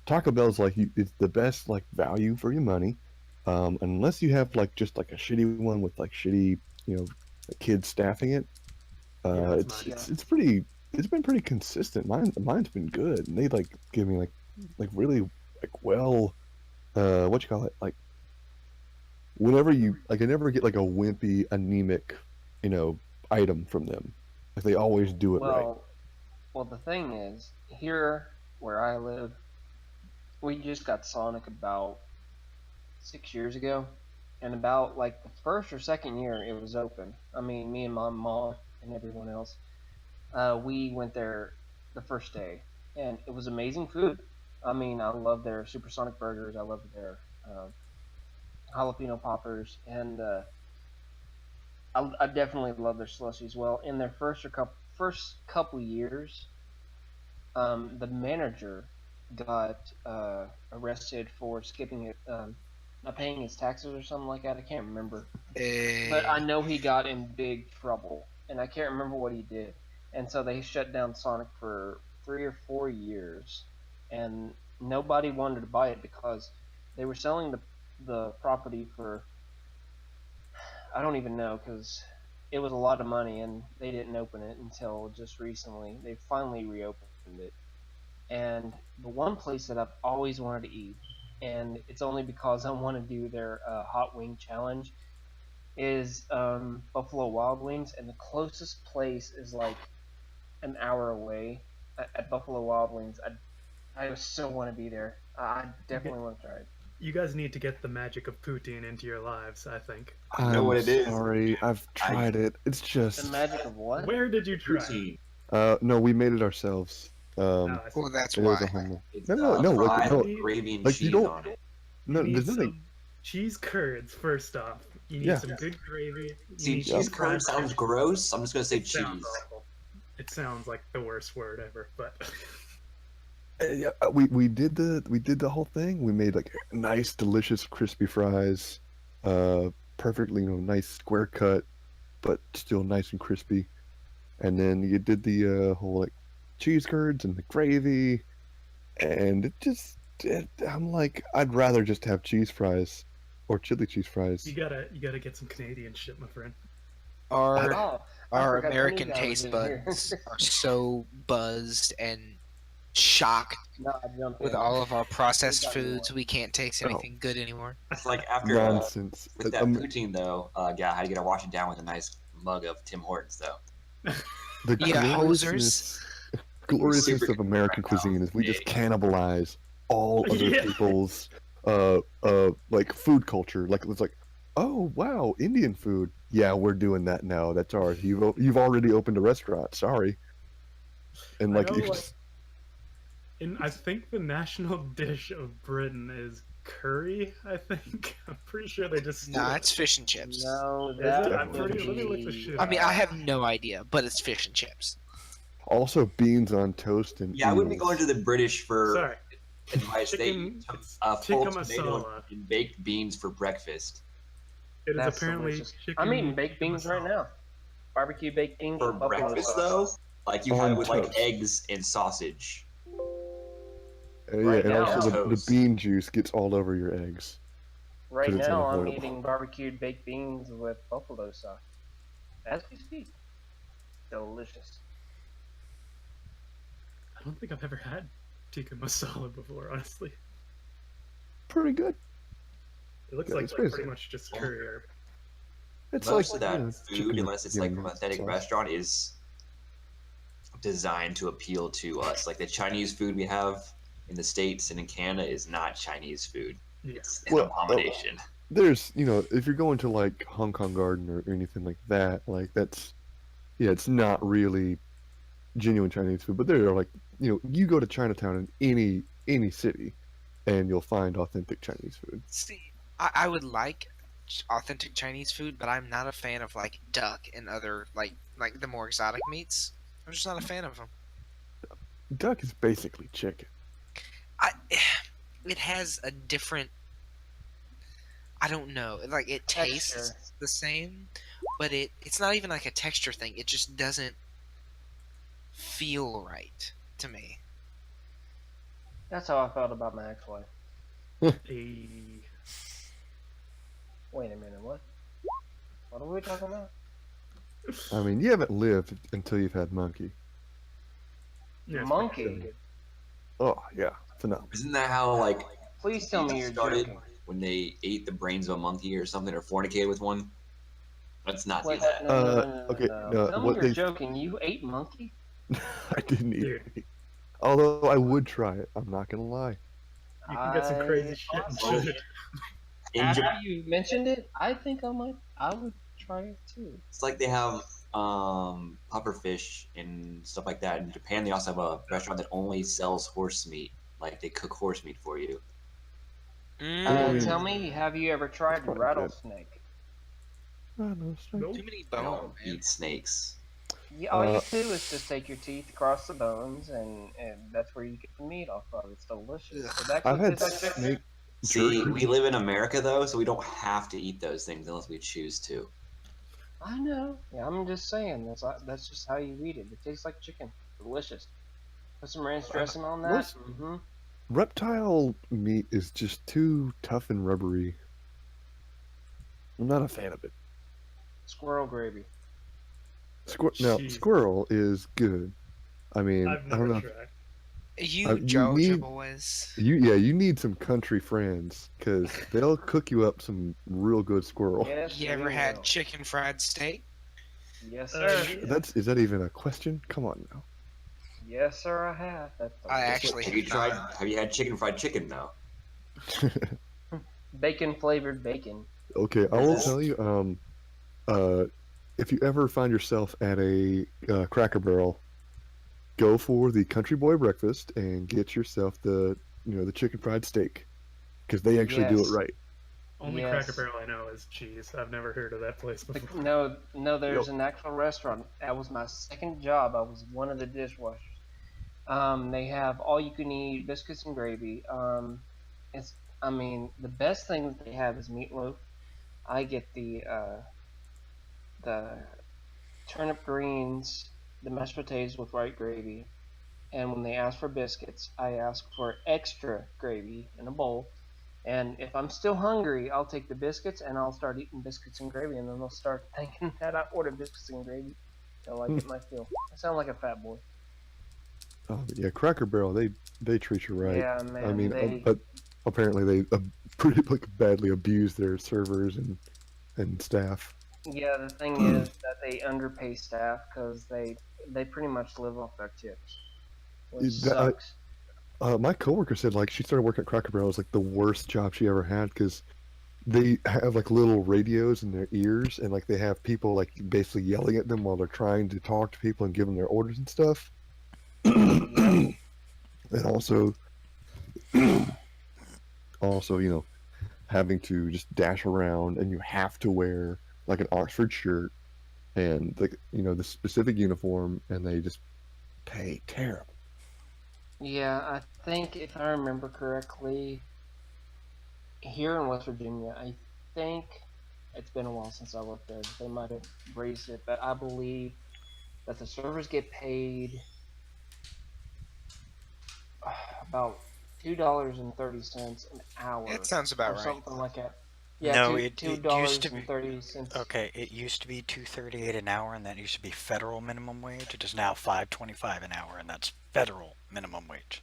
Taco Bell's like it's the best like value for your money, unless you have like just like a shitty one with like shitty kids staffing it. Yeah, that's It's mine. it's pretty. It's been pretty consistent. Mine's been good, and they like give me like really like well, what you call it, like whenever you like I never get like a wimpy anemic, item from them. Like they always do it right. Well, the thing is, here where I live, we just got Sonic about 6 years ago, and about like the first or second year it was open. I mean, me and my mom and everyone else, we went there the first day, and it was amazing food. I mean, I love their supersonic burgers. I love their jalapeno poppers, and I definitely love their slushy as well. In their first couple years, the manager got arrested for skipping it, not paying his taxes or something like that. I can't remember, but I know he got in big trouble, and I can't remember what he did. And so they shut down Sonic for 3 or 4 years, and nobody wanted to buy it because they were selling the property for, I don't even know, because it was a lot of money, and they didn't open it until just recently. They finally reopened it, and the one place that I've always wanted to eat, and it's only because I want to do their hot wing challenge, is Buffalo Wild Wings, and the closest place is like an hour away at Buffalo Wild Wings. I so want to be there. I definitely want to try it. You guys need to get the magic of poutine into your lives, I think. I know what it is. Sorry, I've tried it. It's The just magic of what? Where did you try? Poutine. no, we made it ourselves. Oh, I see. Well, that's It was why. a home. It's No, like, fried no, with gravy and like, you cheese don't- on it. no, You need there's nothing. some cheese curds first off. You need Yeah. some good gravy. You See, need cheese curd sounds gross. I'm just gonna say It sounds cheese. awful. It sounds like the worst word ever, but Yeah, we did the whole thing. We made like nice, delicious, crispy fries, perfectly nice square cut, but still nice and crispy. And then you did the whole like cheese curds and the gravy, and I'm like, I'd rather just have cheese fries or chili cheese fries. you gotta get some Canadian shit, my friend. Our Oh, I our forgot the American new guy was taste in here. buds are so buzzed and shocked No, I jumped with in. all of our processed We got foods, more. we can't taste Oh. anything good anymore. It's like after Nonsense. with that poutine though, yeah, I had to get to wash it down with a nice mug of Tim Hortons though. The Yeah, gloriousness, hosers. gloriousness Super of American good right now. cuisine is we just Big. cannibalize all other Yeah. people's like food culture. Like it's like, oh wow, Indian food. Yeah, we're doing that now. That's ours. You've already opened a restaurant. Sorry. And I like, know, it's like- just- I think the national dish of Britain is curry. I think I'm pretty sure they just Nah, it's fish and chips. No, Is that it? I'm would pretty. Let me look be, this shit. I mean, up. I have no idea, but it's fish and chips. also beans on toast and Yeah, I wouldn't be eels. going to the British for Sorry, advice. chicken. They took It's full tikka tomato masala. and baked beans for breakfast. It is That's apparently delicious. chicken. I'm eating baked tikka beans right masala. now. Barbecue baked beans For with buffalo breakfast sauce. though, like you have On it with like toast. eggs and sausage. Yeah, Right and now, also the toast. bean juice gets all over your eggs. Right 'Cause it's now, I'm unavoidable. eating barbecued baked beans with buffalo sauce. As we speak. Delicious. I don't think I've ever had tikka masala before. Honestly, Pretty good. it looks Yeah, like it's pretty basically- much just curry herb. It's Most like of that you know, food, chicken unless it's with like yum from an authentic sauce. restaurant, is designed to appeal to us. Like the Chinese food we have in the States and in Canada is not Chinese food. Yeah. It's an Well, abomination. There's, if you're going to like Hong Kong Garden or anything like that, like that's, yeah, it's not really genuine Chinese food. But there are like, you go to Chinatown in any city, and you'll find authentic Chinese food. See, I would like authentic Chinese food, but I'm not a fan of like duck and other like the more exotic meats. I'm just not a fan of them. Duck is basically chicken. It has a different. I don't know. Like it tastes Texture. the same, but it's not even like a texture thing. It just doesn't feel right to me. That's how I felt about my ex-wife. A Wait a minute, what? What are we talking about? I mean, you haven't lived until you've had monkey. yeah, it's Monkey. pretty good. Oh yeah, it's enough. Isn't that how like Please tell me you're started joking. when they ate the brains of a monkey or something or fornicated with one? Let's not do Wait, that. Okay, Tell me what you're they- joking. You ate monkey? I didn't eat Dude. any. Although I would try it. I'm not gonna lie. You can get some crazy I shit and thought so. shit. In After you mentioned it, I think I would try it too. It's like they have pufferfish and stuff like that. In Japan, they also have a restaurant that only sells horse meat. Like they cook horse meat for you. Mm, Tell me, have you ever tried Probably good. rattlesnake? I don't know, it's like- Nope. too many I bones. don't eat snakes. Yeah, all you Uh, do is just take your teeth across the bones, and that's where you get the meat off of. It's delicious. Ugh. It actually I've had tastes like chicken. snake See, jerky. we live in America though, so we don't have to eat those things unless we choose to. I know. Yeah, I'm just saying. That's just how you eat it. It tastes like chicken. Delicious. Put some ranch dressing on that. most- Mm-hmm. Reptile meat is just too tough and rubbery. I'm not a fan of it. Squirrel gravy. Now, Jeez. squirrel is good. I mean, I've I don't never know. tried. You you Georgia need- boys. You need some country friends because they'll cook you up some real good squirrel. Yes. You ever we had will. chicken fried steak? Yes, Uh, sir. yeah. Is that even a question? Come on now. Yes, sir. I have. That's I delicious. actually Have you have tried? not. Have you had chicken fried chicken though? Bacon flavored bacon. Okay, I will tell you. If you ever find yourself at a Cracker Barrel, go for the Country Boy breakfast and get yourself the chicken fried steak because they actually do Yes. it right. Only Yes. Cracker Barrel I know is cheese. I've never heard of that place before. No, there's an actual restaurant. That was my second job. I was one of the dishwashers. They have all you can eat biscuits and gravy. It's, I mean, the best thing that they have is meatloaf. I get the turnip greens, the mashed potatoes with white gravy, and when they ask for biscuits, I ask for extra gravy in a bowl. And if I'm still hungry, I'll take the biscuits and I'll start eating biscuits and gravy, and then they'll start thinking that I ordered biscuits and gravy until I get my fill. I sound like a fat boy. Yeah, Cracker Barrel, they treat you right. Yeah, man. I mean, they, but apparently they pretty like badly abuse their servers and staff. yeah, the thing is that they underpay staff because they pretty much live off their tips, which That- I- sucks. My coworker said like she started working at Cracker Barrel. It was like the worst job she ever had because they have like little radios in their ears and like they have people like basically yelling at them while they're trying to talk to people and give them their orders and stuff. Yep. And also, you know, having to just dash around and you have to wear like an Oxford shirt and like the specific uniform and they just pay terrible. Yeah, I think if I remember correctly, here in West Virginia, I think it's been a while since I worked there. They might have raised it, but I believe that the servers get paid about $2.30 an hour. That sounds about or right. something like that. Yeah, No, two, it two used dollars to be. and 30 cents. Okay, it used to be $2.38 an hour, and that used to be federal minimum wage. It is now $5.25 an hour, and that's federal minimum wage.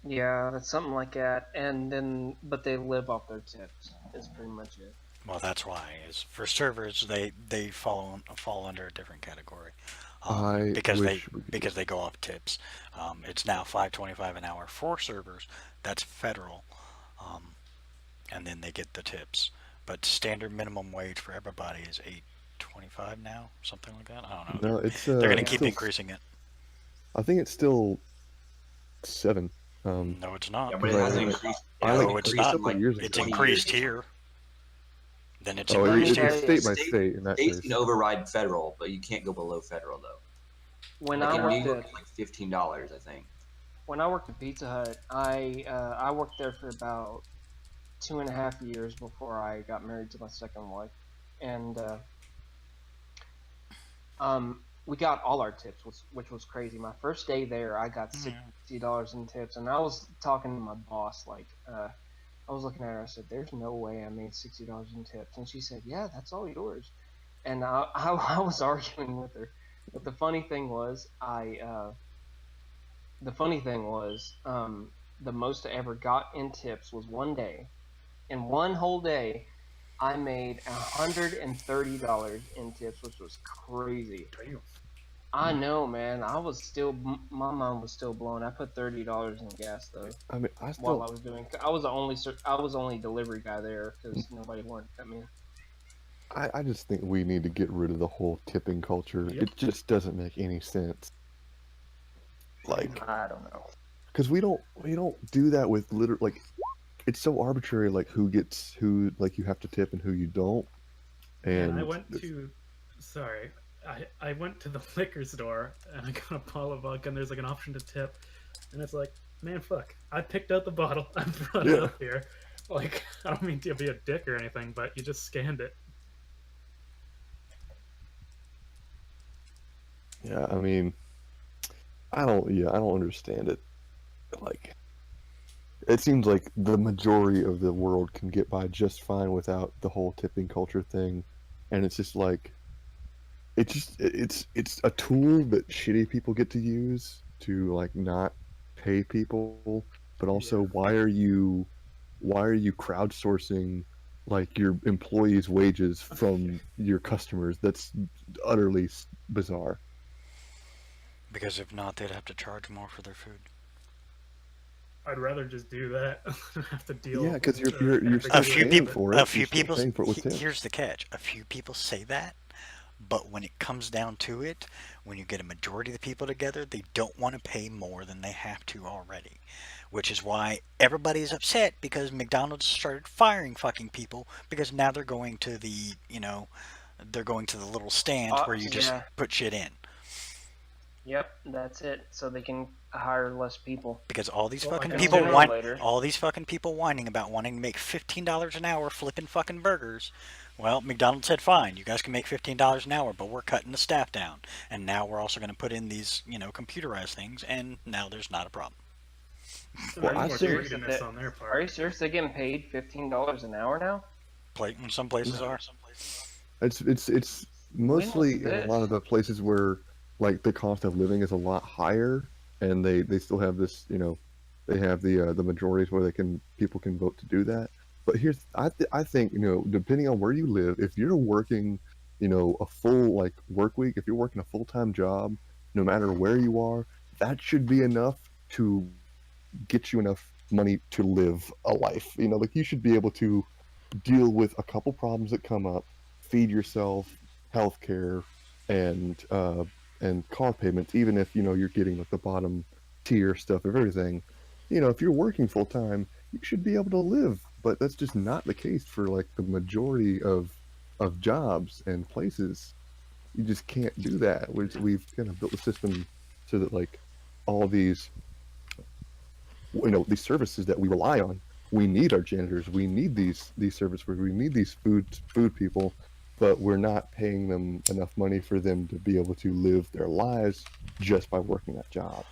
Yeah, that's something like that. And then, but they live off their tips. Is pretty much it. Well, that's why. Is for servers, they fall under a different category. I because wish we could because they go off tips. It's now $5.25 an hour for servers. That's federal, and then they get the tips. But standard minimum wage for everybody is $8.25 now, something like that. I don't know. No, it's They're going to it's keep still- increasing it. I think it's still 7. No, it's not. Yeah, but it Right. hasn't increased. I It like hasn't it's increased not. in, like, years It's 20 increased years. here. Then it's Oh, Let me it's increased tell here. you, state by State- state in that States case. can override federal, but you can't go below federal though. When Like I in worked New York, at it's like $15, I think. when I worked at Pizza Hut, I worked there for about 2.5 years before I got married to my second wife, and we got all our tips, which was crazy. My first day there, I got $60 in tips, and I was talking to my boss like, I was looking at her. I said, "There's no way I made $60 in tips," and she said, "Yeah, that's all yours." And I was arguing with her, but the funny thing was, the most I ever got in tips was one day. In one whole day, I made $130 in tips, which was crazy. Damn. I know, man. I was still, my mind was still blown. I put $30 in gas though I mean, I while still I was doing. I was the only delivery guy there because nobody wanted to come in. I just think we need to get rid of the whole tipping culture. Yep. It just doesn't make any sense. Like, I don't know. because we don't do that with like, it's so arbitrary. Like who gets who, like you have to tip and who you don't. And I went to, sorry, I went to the liquor store and I got a bottle of vodka and there's like an option to tip, and it's like, man, fuck, I picked out the bottle, I brought it Yeah. up here. Like, I don't mean to be a dick or anything, but you just scanned it. yeah, I mean, I don't understand it. Like, it seems like the majority of the world can get by just fine without the whole tipping culture thing, and it's just like, it's a tool that shitty people get to use to like not pay people, but also Yeah. why are you crowdsourcing like your employees' wages from your customers? That's utterly bizarre. Because if not, they'd have to charge more for their food. I'd rather just do that than have to deal. Yeah, 'cause with, you're A few paying people. for it, A you're few still people. paying for it with tips. Here's the catch: a few people say that, But when it comes down to it, when you get a majority of the people together, they don't want to pay more than they have to already. Which is why everybody's upset because McDonald's started firing fucking people because now they're going to they're going to the little stands where you just Yeah. put shit in. Yep, that's it. So they can hire less people. Because all these Well, fucking like, people sooner or whine, later. all these fucking people whining about wanting to make $15 an hour flipping fucking burgers. Well, McDonald's said, fine, you guys can make $15 an hour, but we're cutting the staff down. And now we're also going to put in these, computerized things, and now there's not a problem. Well, I more think- greediness on their part. Are you serious? They're getting paid $15 an hour now? Some places are. It's mostly was in a lot this? of the places where like the cost of living is a lot higher, and they still have this, they have the majorities where people can vote to do that. But I think, depending on where you live, if you're working, a full like work week, if you're working a full-time job, no matter where you are, that should be enough to get you enough money to live a life. Like you should be able to deal with a couple problems that come up, feed yourself, healthcare, and car payments. Even if you're getting like the bottom tier stuff of everything, if you're working full time, you should be able to live. But that's just not the case for like the majority of jobs and places. You just can't do that. We've kind of built a system so that like all these these services that we rely on, we need our janitors, we need these service workers, we need these food people, but we're not paying them enough money for them to be able to live their lives just by working that job.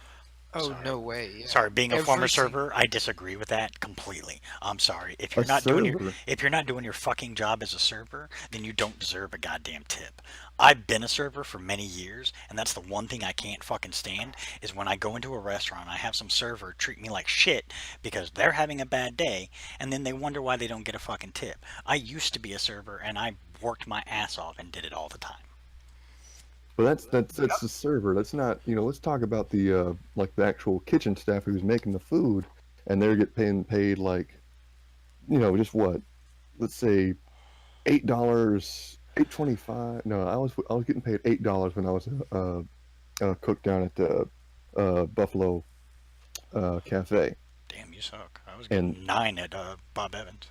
Oh, Sorry. no way. Yeah. Sorry, being a former Every sing- server, I disagree with that completely. I'm sorry. If A you're not doing server? if you're not doing your fucking job as a server, then you don't deserve a goddamn tip. I've been a server for many years, and that's the one thing I can't fucking stand is when I go into a restaurant, I have some server treat me like shit because they're having a bad day, and then they wonder why they don't get a fucking tip. I used to be a server, and I worked my ass off and did it all the time. But that's the server. That's not, let's talk about the like the actual kitchen staff who's making the food, and they're paid like, just what, let's say $8, $8.25. No, I was getting paid $8 when I was a cook down at the Buffalo Cafe. Damn, you suck. I was getting And 9 at Bob Evans.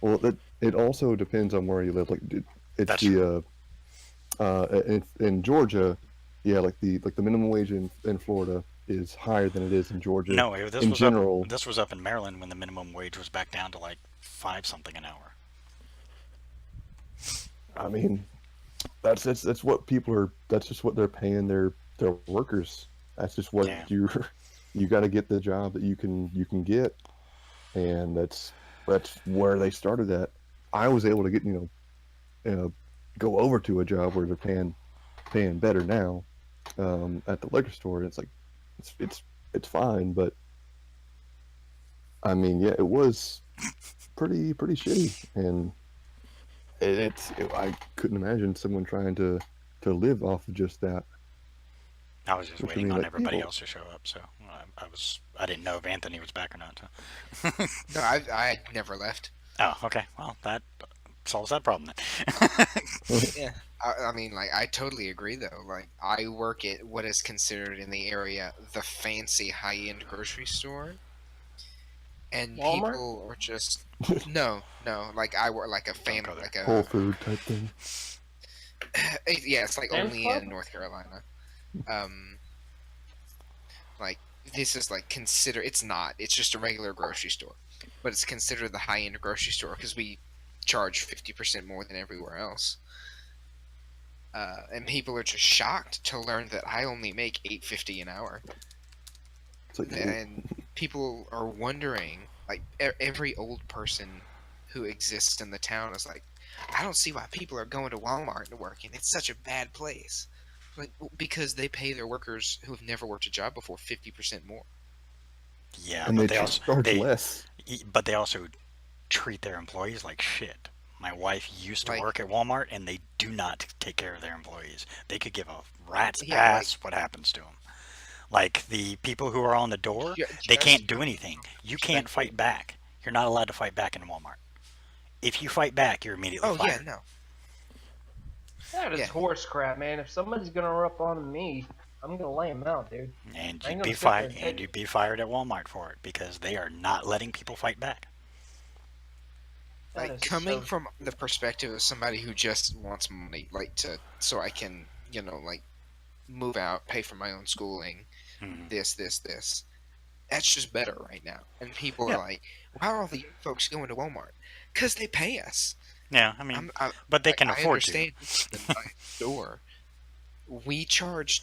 well, it also depends on where you live. Like it's That's in Georgia, yeah, like the minimum wage in Florida is higher than it is in Georgia. No, this in was general, up. This was up in Maryland when the minimum wage was back down to like 5 something an hour. I mean, that's what people are. That's just what they're paying their workers. That's just what Yeah. you got to get the job that you can get, and that's where they started at. I was able to get go over to a job where they're paying better now at the liquor store. And it's like it's fine, but I mean, yeah, it was pretty shitty, and I couldn't imagine someone trying to live off of just that. I was just Which, I waiting mean, on like, everybody people- else to show up, so I didn't know if Anthony was back or not. So. No, I never left. Oh, okay. Well, that solves that problem then. Yeah. I mean, like, I totally agree, though. Like, I work at what is considered in the area the fancy high-end grocery store. And Walmart? people are just... No. Like, I work like a Don't family, go there. like a... Whole food type thing. Yeah, it's like Sam's only Club? in North Carolina. Like, this is like it's not. It's just a regular grocery store, but it's considered the high-end grocery store because we charge 50% more than everywhere else. And people are just shocked to learn that I only make $8.50 an hour, It's like, and people are wondering. Like every old person who exists in the town is like, I don't see why people are going to Walmart and working. It's such a bad place. Like, because they pay their workers who have never worked a job before 50% more. Yeah, and but they they also charge less. but they also treat their employees like shit. My wife used to Like- work at Walmart, and they do not take care of their employees. They could give a rat's Yeah, ass what happens to them. Like the people who are on the door, they can't do anything. You can't fight back. You're not allowed to fight back in Walmart. If you fight back, you're immediately Oh fired. yeah, no. That is Yeah. horse crap, man. If somebody's gonna rip on me, I'm gonna lay him out, dude. And I ain't you'd gonna be sit there fired. and And take you'd be fired at Walmart for it because they are not letting people fight back. That Like is coming so- from the perspective of somebody who just wants money, like so I can, like move out, pay for my own schooling, Mhm. this. That's just better right now. And people Yeah. are like, why are all the folks going to Walmart? Because they pay us. Yeah, I mean, I, but they can I afford to. understand the store. We charge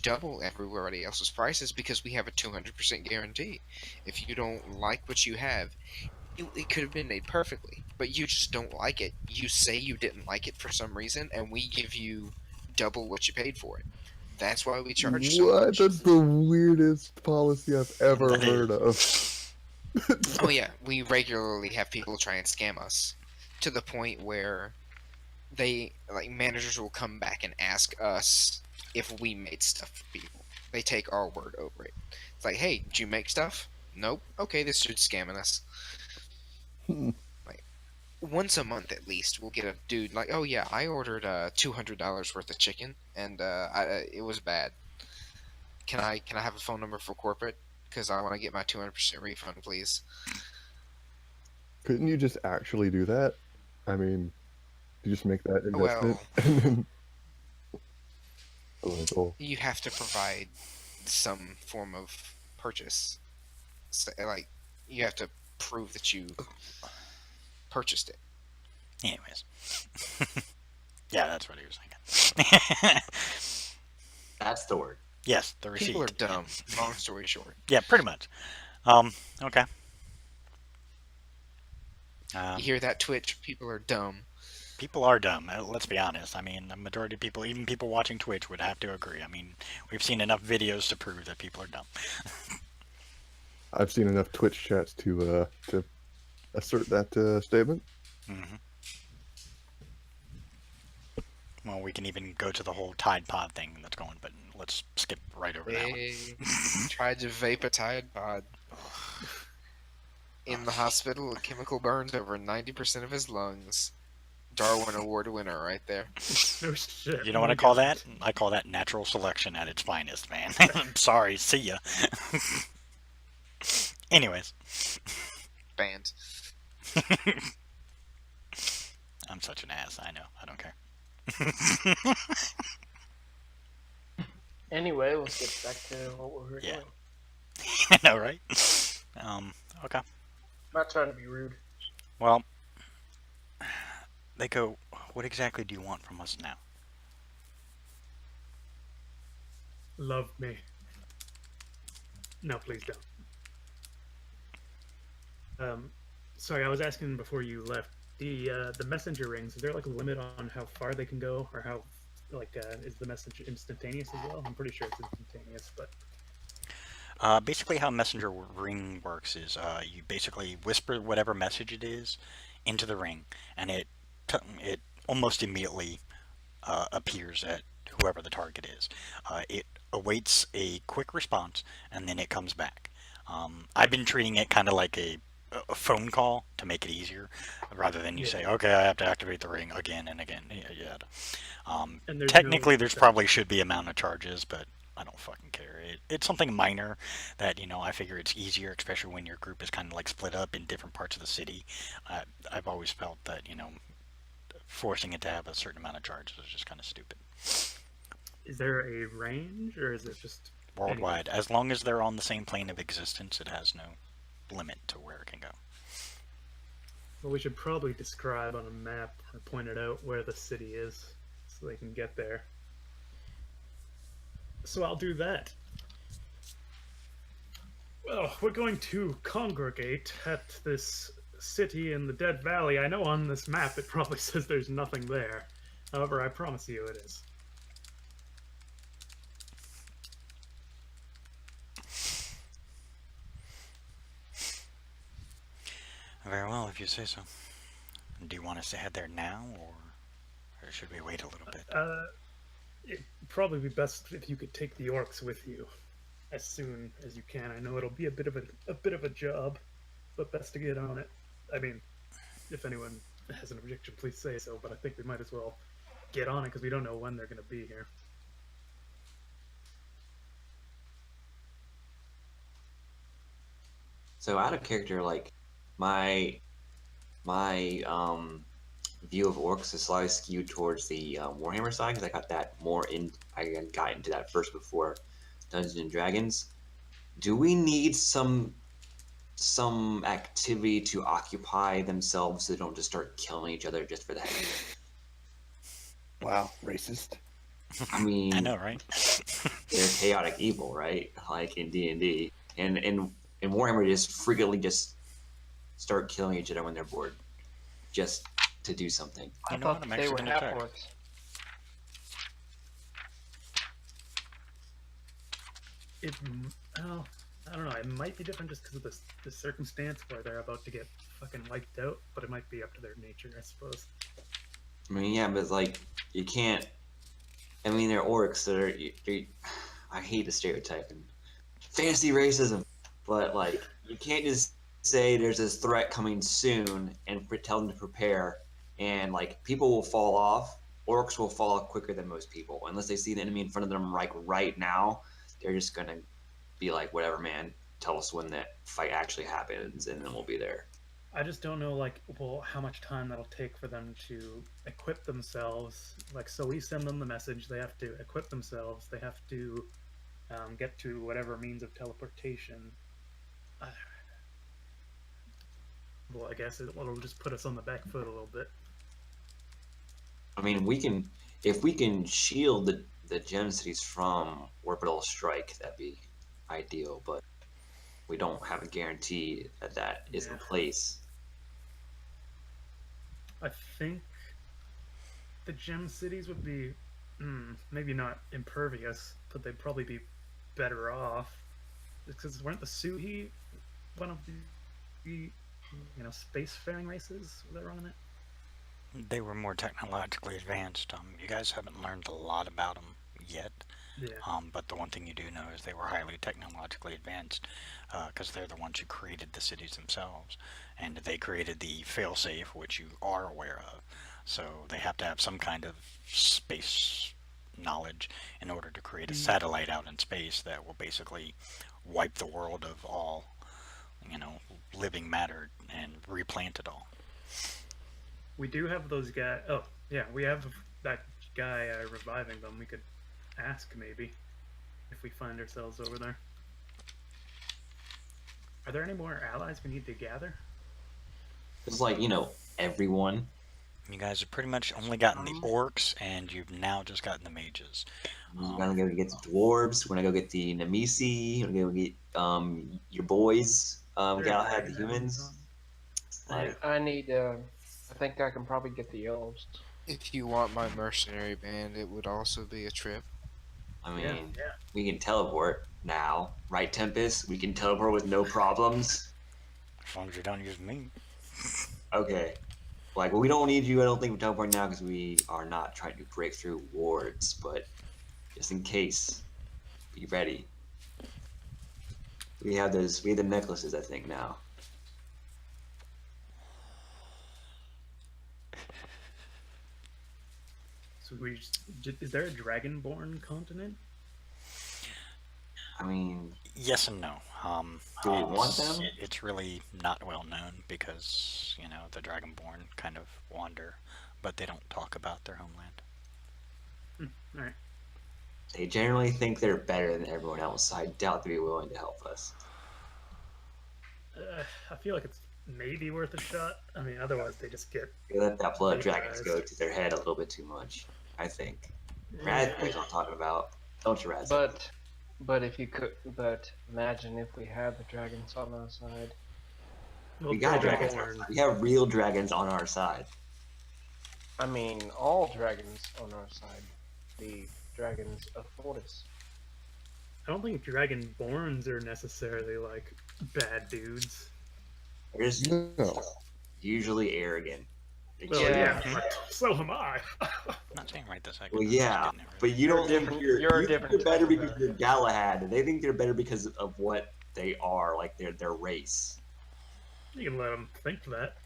double everybody else's prices because we have a 200% guarantee. If you don't like what you have, it could have been made perfectly, but you just don't like it. You say you didn't like it for some reason, and we give you double what you paid for it. That's why we charge so What? much. That's the weirdest policy I've ever That heard is. of. Oh yeah, we regularly have people try and scam us to the point where managers will come back and ask us if we made stuff for people. They take our word over it. It's like, hey, did you make stuff? Nope. Okay, this dude's scamming us. Once a month at least, we'll get a dude like, oh yeah, I ordered $200 worth of chicken, and it was bad. Can I have a phone number for corporate? Because I want to get my 200% refund, please. Couldn't you just actually do that? I mean, you just make that investment Well, and then. Oh, you have to provide some form of purchase. So, like, you have to prove that you purchased it. Anyways. Yeah, that's what he was thinking. That's the word. Yes, the receipt. People are dumb. Long story short. Yeah, pretty much. Okay. You hear that, Twitch? People are dumb. People are dumb. Let's be honest. I mean, the majority of people, even people watching Twitch, would have to agree. I mean, we've seen enough videos to prove that people are dumb. I've seen enough Twitch chats to assert that statement. Hmm. Well, we can even go to the whole Tide Pod thing that's going, but let's skip right over that one. They tried to vape a Tide Pod. In the hospital, a chemical burns over 90% of his lungs. Darwin Award winner right there. No shit. You know what I call that? I call that natural selection at its finest, man. I'm sorry. See ya. Anyways. Banned. I'm such an ass. I know. I don't care. Anyway, let's get back to what we were Yeah. doing. I know, right? Okay. I'm not trying to be rude. Well, they go, what exactly do you want from us now? Love me. No, please don't. Sorry, I was asking before you left. The messenger rings. Is there like a limit on how far they can go, or how is the message instantaneous as well? I'm pretty sure it's instantaneous, but Basically, how messenger ring works is you basically whisper whatever message it is into the ring, and it almost immediately appears at whoever the target is. It awaits a quick response, and then it comes back. I've been treating it kind of like a phone call to make it easier, rather than you say, okay, I have to activate the ring again and again. Yeah. and there's Technically, no there's probably should be amount of charges, but I don't fucking care. It's something minor that, I figure it's easier, especially when your group is kind of like split up in different parts of the city. I've always felt that, forcing it to have a certain amount of charges is just kind of stupid. Is there a range, or is it just Worldwide, as long as they're on the same plane of existence, it has no limit to where it can go. Well, we should probably describe on a map or point it out where the city is so they can get there. So I'll do that. Well, we're going to congregate at this city in the Dead Valley. I know on this map it probably says there's nothing there. However, I promise you it is. Very well, if you say so. Do you want us to head there now, or should we wait a little bit? It'd probably be best if you could take the orcs with you as soon as you can. I know it'll be a bit of a job, but best to get on it. I mean, if anyone has an objection, please say so. But I think we might as well get on it because we don't know when they're going to be here. So out of character, like my view of orcs is slightly skewed towards the Warhammer side because I got that more in. I got into that first before Dungeons and Dragons. Do we need some activity to occupy themselves so they don't just start killing each other just for the heck of it? Wow, racist. I mean, I know, right? they're chaotic evil, right? Like in D&D, and in Warhammer, they just frequently just start killing each other when they're bored, just to do something. I You know what? thought I'm they actually were gonna half check. orcs. Oh, I don't know. It might be different just because of the circumstance where they're about to get fucking wiped out, but it might be up to their nature, I suppose. I mean, yeah, but like you can't. I mean, they're orcs. I hate the stereotype and fantasy racism, but like you can't just say there's this threat coming soon and tell them to prepare, and like people will fall off. Orcs will fall off quicker than most people unless they see the enemy in front of them like right now. They're just gonna be like, whatever, man. Tell us when that fight actually happens, and then we'll be there. I just don't know, like, well, how much time that'll take for them to equip themselves. Like, so we send them the message, they have to equip themselves, they have to get to whatever means of teleportation. Well, I guess it'll just put us on the back foot a little bit. I mean, if we can shield the gem cities from orbital strike, that'd be ideal. But we don't have a guarantee that is in place. I think the gem cities would be maybe not impervious, but they'd probably be better off. Because weren't the Suhi one of the spacefaring races? Was that wrong on that? They were more technologically advanced. You guys haven't learned a lot about them yet. Yeah. But the one thing you do know is they were highly technologically advanced because they're the ones who created the cities themselves. And they created the failsafe, which you are aware of. So they have to have some kind of space knowledge in order to create a satellite out in space that will basically wipe the world of all, living matter and replant it all. We do have those guys. Oh, yeah, we have that guy reviving them. We could ask maybe if we find ourselves over there. Are there any more allies we need to gather? It's like, everyone. You guys have pretty much only gotten the orcs, and you've now just gotten the mages. We're gonna go get the dwarves. We're gonna go get the Nemesi. We're gonna go get your boys. Galahad, the humans. I need. I think I can probably get the elves. If you want my mercenary band, it would also be a trip. I mean, we can teleport now, right, Tempest? We can teleport with no problems. As long as you don't use me. Okay. Like, well, we don't need you, I don't think, for teleport now because we are not trying to break through wards, but just in case, be ready. We have the necklaces, I think, now. So is there a dragonborn continent? I mean, yes and no. Do we want them? It's really not well known because, the Dragonborn kind of wander, but they don't talk about their homeland. Alright. They generally think they're better than everyone else, so I doubt they'd be willing to help us. I feel like it's maybe worth a shot. I mean, otherwise they just get... They let that blood dragons go to their head a little bit too much, I think. Raz knows what I'm talking about. Don't you, Raz? But imagine if we had the dragons on our side. Well, we got dragonborn. dragons. We have real dragons on our side. I mean, all dragons on our side. The dragons of Fortis. I don't think dragonborns are necessarily, like, bad dudes. They're just No. usually arrogant. Well, Yeah. So am I. I'm not saying right this second. Well, I'm just yeah, getting it right. but you don't think You're a you think different you're better type of because you're Galahad. They think they're better because of what they are, like their race. You can let them think that.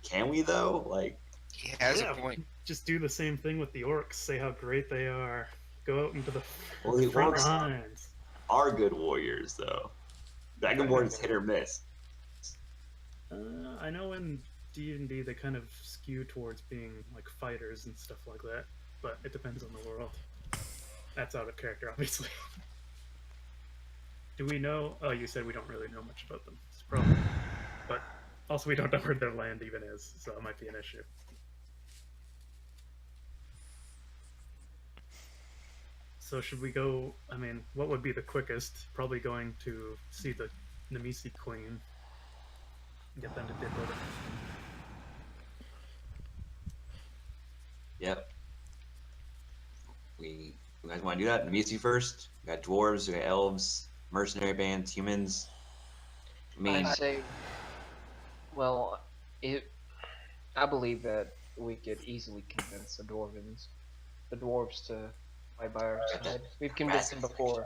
Can we though? Like, He has Yeah. a point. Just do the same thing with the orcs. Say how great they are. Go out into the Well, the front orcs lines. are good warriors, though. Dragonborn is hit or miss. I know in D&D they kind of skew towards being like fighters and stuff like that, but it depends on the world. That's out of character, obviously. Do we know? Oh, you said we don't really know much about them. It's probably, but also we don't know where their land even is, so it might be an issue. So should we go? I mean, what would be the quickest? Probably going to see the Nemesi Queen. Get them to dip over. Yep. You guys want to do that? Nemesi first. We got dwarves, we got elves, mercenary bands, humans. I mean, I say, well, I believe that we could easily convince the dwarves to fight by our side. We've convinced them before.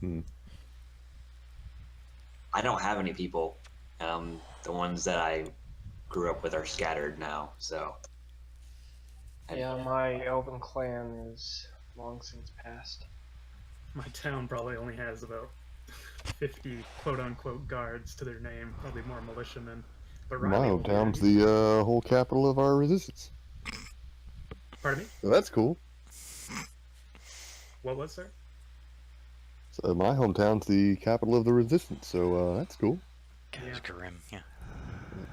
Hmm. I don't have any people. The ones that I grew up with are scattered now, so. Yeah, my elven clan is long since passed. My town probably only has about 50 quote-unquote guards to their name. Probably more militiamen. But My Riley will hometown's be- the whole capital of our resistance. Pardon me? So that's cool. What was there? So my hometown's the capital of the resistance, so that's cool. Guys, Yeah. grim. Yeah.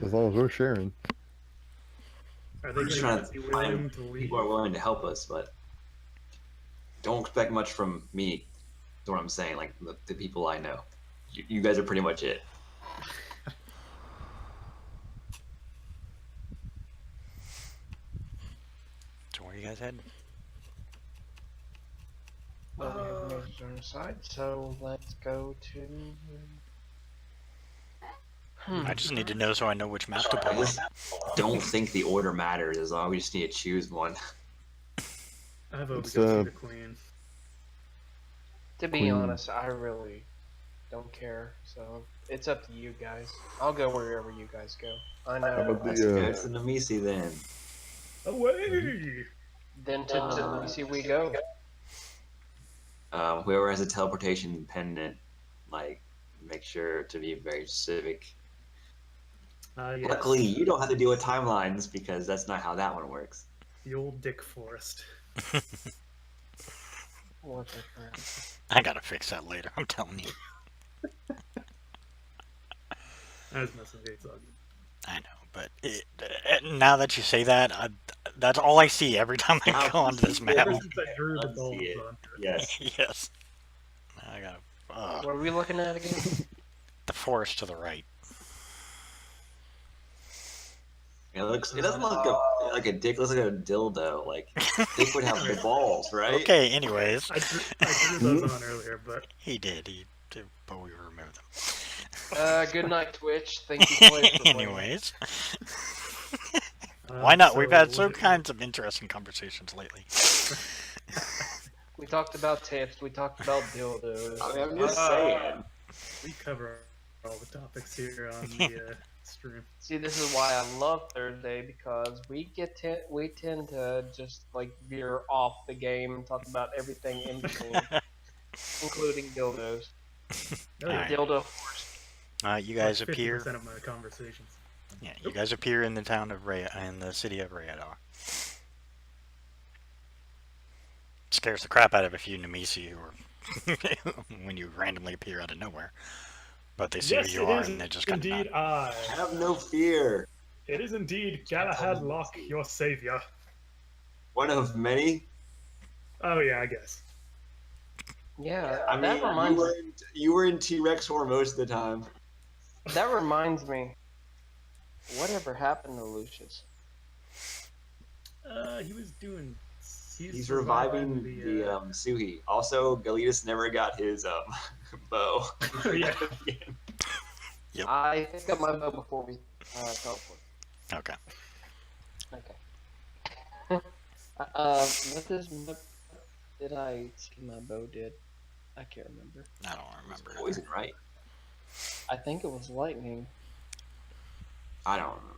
As long as we're sharing. Are they We're just going trying to to be willing find to leave? people are willing to help us, but don't expect much from me. Is what I'm saying. Like the people I know, you guys are pretty much it. So where you guys heading? Well, we have measures on our side, so let's go to. I just need to know so I know which map to I pull. just don't think the order matters as long as we just need to choose one. I vote we It's, go see uh, the Queen. To be Queen. honest, I really don't care. So it's up to you guys. I'll go wherever you guys go. I How know. about Let's the go to Nemesi then. Away! Then to Nemesi we go. Whoever has a teleportation pendant, like, make sure to be very specific. Yes. Luckily, you don't have to deal with timelines because that's not how that one works. The old Dick Forest. What the crap? I gotta fix that later. I'm telling you. I was messing with you, it's all good. I know, but now that you say that, that's all I see every time I go onto this map. Ever since I drew the Let's balls see it. onto it. Yes. Yes. I gotta. What are we looking at again? The forest to the right. It doesn't look like a dick. It looks like a dildo. Like dick would have the balls, right? Okay. Anyways, I drew those on earlier, but he did. He did, but we removed them. Good night, Twitch. Thank you for playing. Anyways, why not? We've had so kinds of interesting conversations lately. We talked about tips. We talked about dildos. I mean, I'm just saying. we cover all the topics here on the stream. See, this is why I love Thursday because we tend to just like veer off the game and talk about everything in between, including dildos. Oh, Alright. Dildo force. You guys Like appear. 50% of my conversations. Yeah, you guys appear in the town of in the city of Rayadar. Scares the crap out of a few Nemesi who are when you randomly appear out of nowhere. But they see Yes, who you it are is and they just kind indeed of I. Have no fear. It is indeed Galahad Locke, your savior. One of many. Oh yeah, I guess. Yeah, I mean, that reminds you were in T-Rex form most of the time. that reminds me. Whatever happened to Lucius? He was doing. He's reviving the Suhi. Also, Galitas never got his bow. Yeah. I picked up my bow before we teleport. okay. Okay. What did I see my bow did? I can't remember. I don't remember. Poison, right? I think it was lightning. I don't know.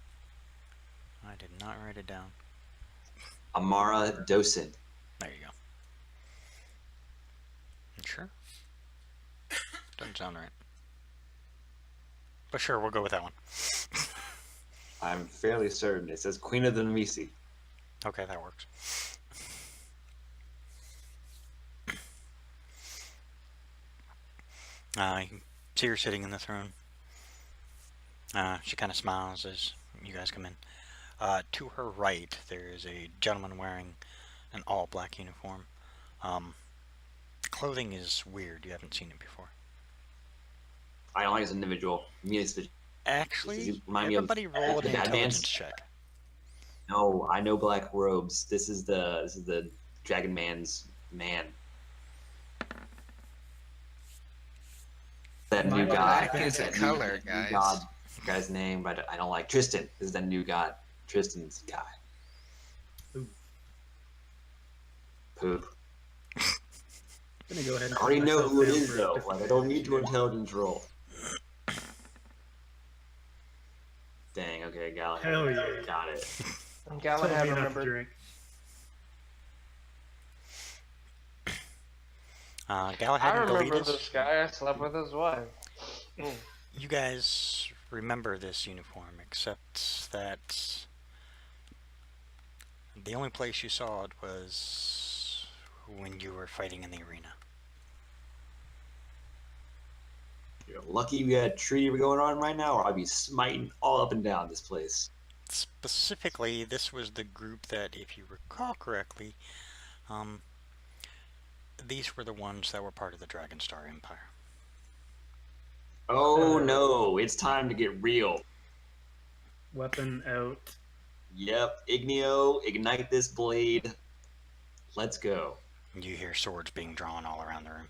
I did not write it down. Amara Docent. There you go. You sure? Doesn't sound right. But sure, we'll go with that one. I'm fairly certain. It says Queen of the Nemesi. Okay, that works. You can see her sitting in the throne. She kind of smiles as you guys come in. To her right, there is a gentleman wearing an all-black uniform. Clothing is weird. You haven't seen it before. I don't like this individual. Me, it's the Actually, remind me of everybody roll an the Bad intelligence Man's. check. No, I know black robes. This is the Dragon Man's man. That new My guy. black is a That color, new guys. guy's name, but I don't like Tristan. This is that new god. Tristan's guy. Ooh. Poop. I'm gonna go ahead and I already put know myself who it down is for a though. different Like I don't need to advantage. intelligence roll. Dang. Okay, Galahad. Hell yeah. Got it. And Tell Galahad me not to remembered. drink. Galahad I and remember Galitas, this guy. I slept with his wife. Ooh. you guys remember this uniform, except that the only place you saw it was when you were fighting in the arena. You're lucky we had a tree going on right now, or I'd be smiting all up and down this place. Specifically, this was the group that, if you recall correctly, these were the ones that were part of the Dragonstar Empire. Oh no, it's time to get real. Weapon out. Yep, Igneo, ignite this blade. Let's go. You hear swords being drawn all around the room.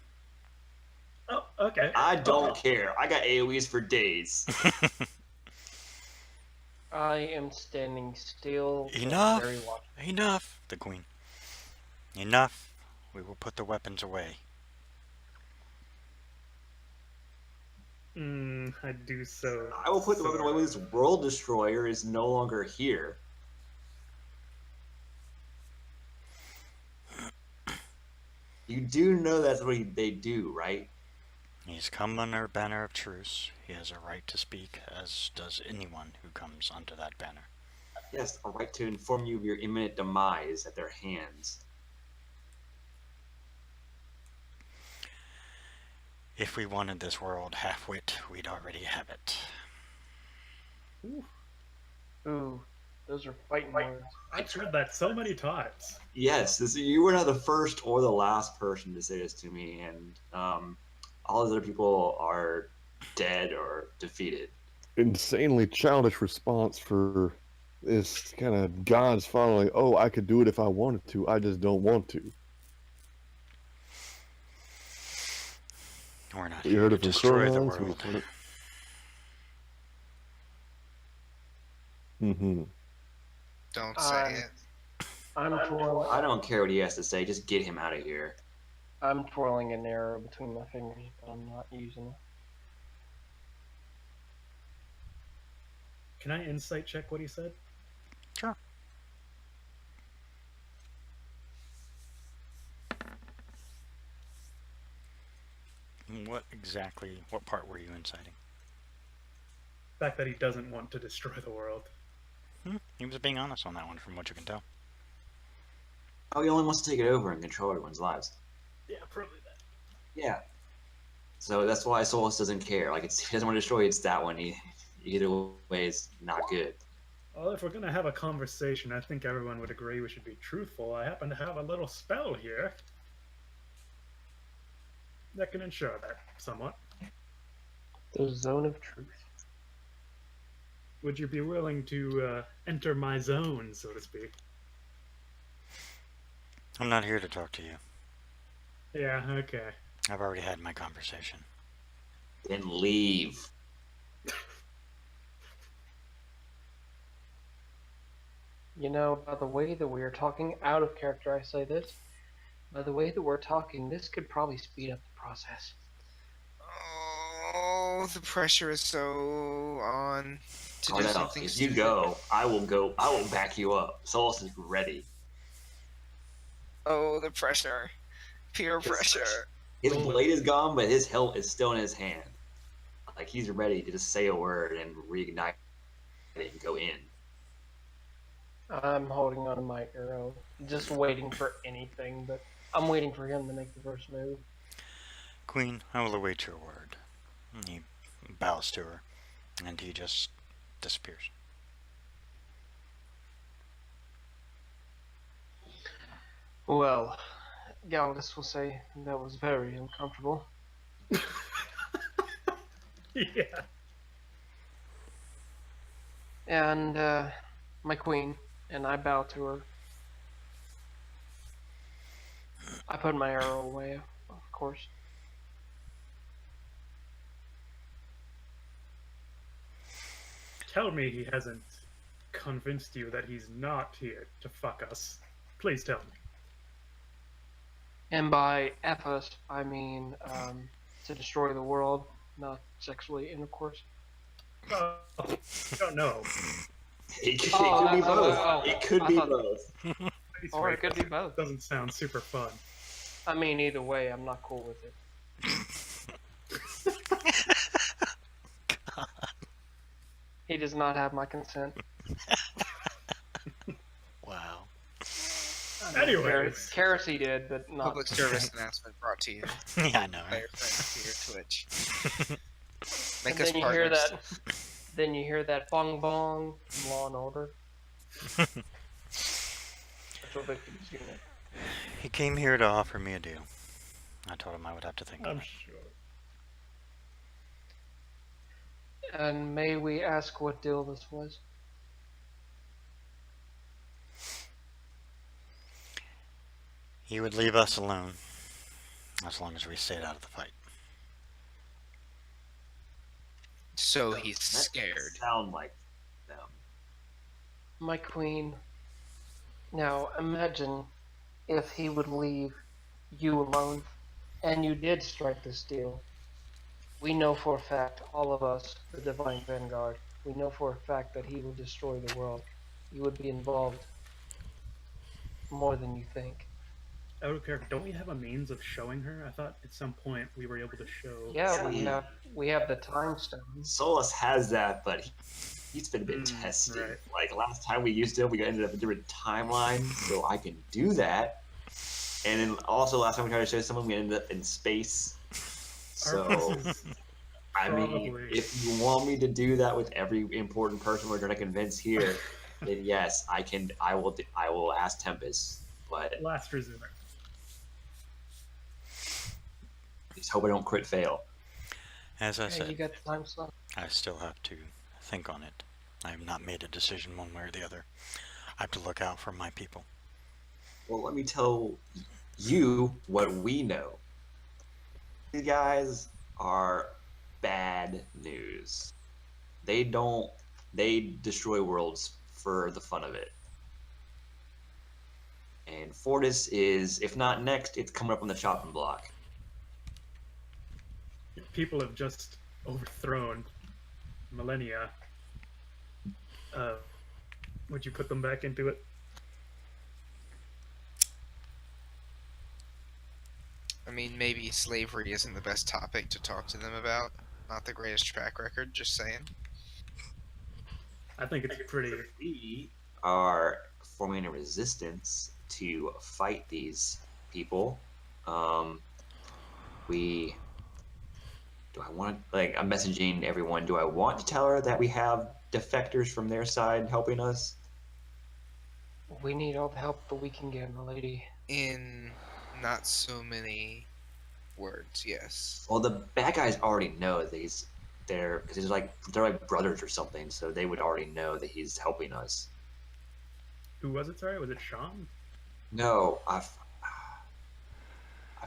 Oh, okay. I don't care. I got AoEs for days. I am standing still. Enough! Very watchful. Enough! The queen. Enough. We will put the weapons away. I do so. I will put the weapon away when this world destroyer is no longer here. You do know that's what they do, right? He's come under a banner of truce. He has a right to speak, as does anyone who comes under that banner. Yes, a right to inform you of your imminent demise at their hands. If we wanted this world half-wit, we'd already have it. Ooh, those are fighting words. I've heard that so many times. Yes, you were not the first or the last person to say this to me, and all those other people are dead or defeated. Insanely childish response for this kind of God's following. Oh, I could do it if I wanted to. I just don't want to. We're not You here heard to it from destroy the Cronons? world. Mm-hmm. Don't say it. I'm twirling. I don't care what he has to say. Just get him out of here. I'm twirling an arrow between my fingers, but I'm not using it. Can I insight check what he said? Sure. What part were you inciting? The fact that he doesn't want to destroy the world. He was being honest on that one, from what you can tell. Oh, he only wants to take it over and control everyone's lives. Yeah, probably that. Yeah. So that's why Solus doesn't care. Like, he doesn't want to destroy. It's that one. Either way, it's not good. Well, if we're gonna have a conversation, I think everyone would agree we should be truthful. I happen to have a little spell here that can ensure that somewhat. The zone of truth. Would you be willing to enter my zone, so to speak? I'm not here to talk to you. Yeah, okay. I've already had my conversation. Then leave. You know, by the way that we are talking, out of character I say this, by the way that we're talking, this could probably speed up the process. Oh, the pressure is so on. to Oh do no, something if you stupid. go, I will go. I will back you up. Solus is ready. Oh, the pressure. Peer His, pressure. his blade is gone, but his hilt is still in his hand. Like he's ready to just say a word and reignite it and go in. I'm holding on to my arrow, just waiting for anything, but I'm waiting for him to make the first move. Queen, I will await your word. He bows to her, and he just disappears. Well, Galdus will say that was very uncomfortable. Yeah. And my queen, and I bow to her. I put my arrow away, of course. Tell me he hasn't convinced you that he's not here to fuck us. Please tell me. And by epos, I mean to destroy the world, not sexually intercourse. Oh, I don't know. It could Oh, be that's- both. oh, It could I be thought- both. Please Or wait, it could be both. doesn't sound super fun. I mean, either way, I'm not cool with it. He does not have my consent. Wow. Anyways, Kersey did, but not. Public service announcement brought to you Yeah, I know. by Right? your friends here, Twitch. And Make us then you hear partners. that. Then you hear that bong bong from Law and Order. Special Victims Unit. He came here to offer me a deal. I told him I would have to think on I'm it. sure. And may we ask what deal this was? He would leave us alone as long as we stayed out of the fight. So he's That scared. Sound like them. My queen. Now imagine if he would leave you alone and you did strike this deal. We know for a fact, all of us, the Divine Vanguard, we know for a fact that he will destroy the world. You would be involved more than you think. Out of character, don't we have a means of showing her? I thought at some point we were able to show. Yeah, we have the time stone. Solus has that, but he's been a bit Mm, tested. right. Like last time we used it, we ended up in a different timeline, so I can do that. And then also last time we tried to show someone, we ended up in space. So Arpus is I mean, probably- if you want me to do that with every important person we're trying to convince here, then yes, I can. I will ask Tempest, but last resort. just hope I don't crit fail. As I Yeah, you said, got the time stone. I still have to think on it. I have not made a decision one way or the other. I have to look out for my people. Well, let me tell you what we know. These guys are bad news. They destroy worlds for the fun of it. And Fortis is, if not next, it's coming up on the chopping block. People have just overthrown millennia. Would you put them back into it? I mean, maybe slavery isn't the best topic to talk to them about. Not the greatest track record, just saying. I think it's pretty. We are forming a resistance to fight these people. Do I want like I'm messaging everyone? Do I want to tell her that we have defectors from their side helping us? We need all the help that we can get, my lady. In not so many words, yes. Well, the bad guys already know that they're like brothers or something, so they would already know that he's helping us. Who was it? Sorry, was it Sean? No, I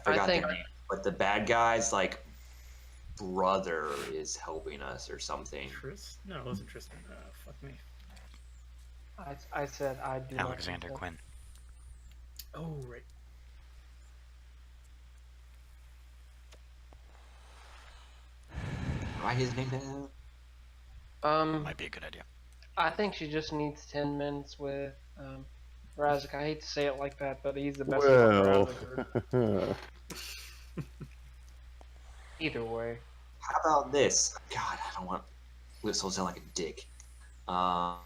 forgot think- their name, but the bad guys like brother is helping us or something. No, it wasn't Tristan. Fuck me. I said I do not Alexander consent. Quinn. Oh right. Write his name down. Might be a good idea. I think she just needs 10 minutes with Razik. I hate to say it like that, but he's the best fucker out of the group. Either way. How about this? God, I don't want Whistle to sound like a dick. Um,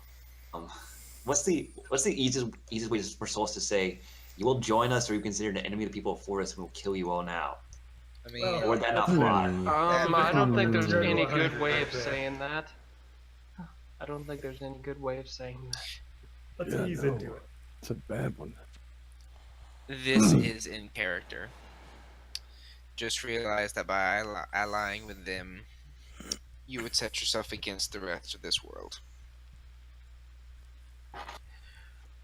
what's the easiest way for Souls to say, you will join us or you consider an enemy of the people before us and we'll kill you all now? I mean, Well, Or would that not that's fly? I don't think there's Zero to any 100 good way right of there. saying that. I don't think there's any good way of saying that. Let's Yeah, ease no. into it. It's a bad one. this is in character. Just realize that by allying with them, you would set yourself against the rest of this world.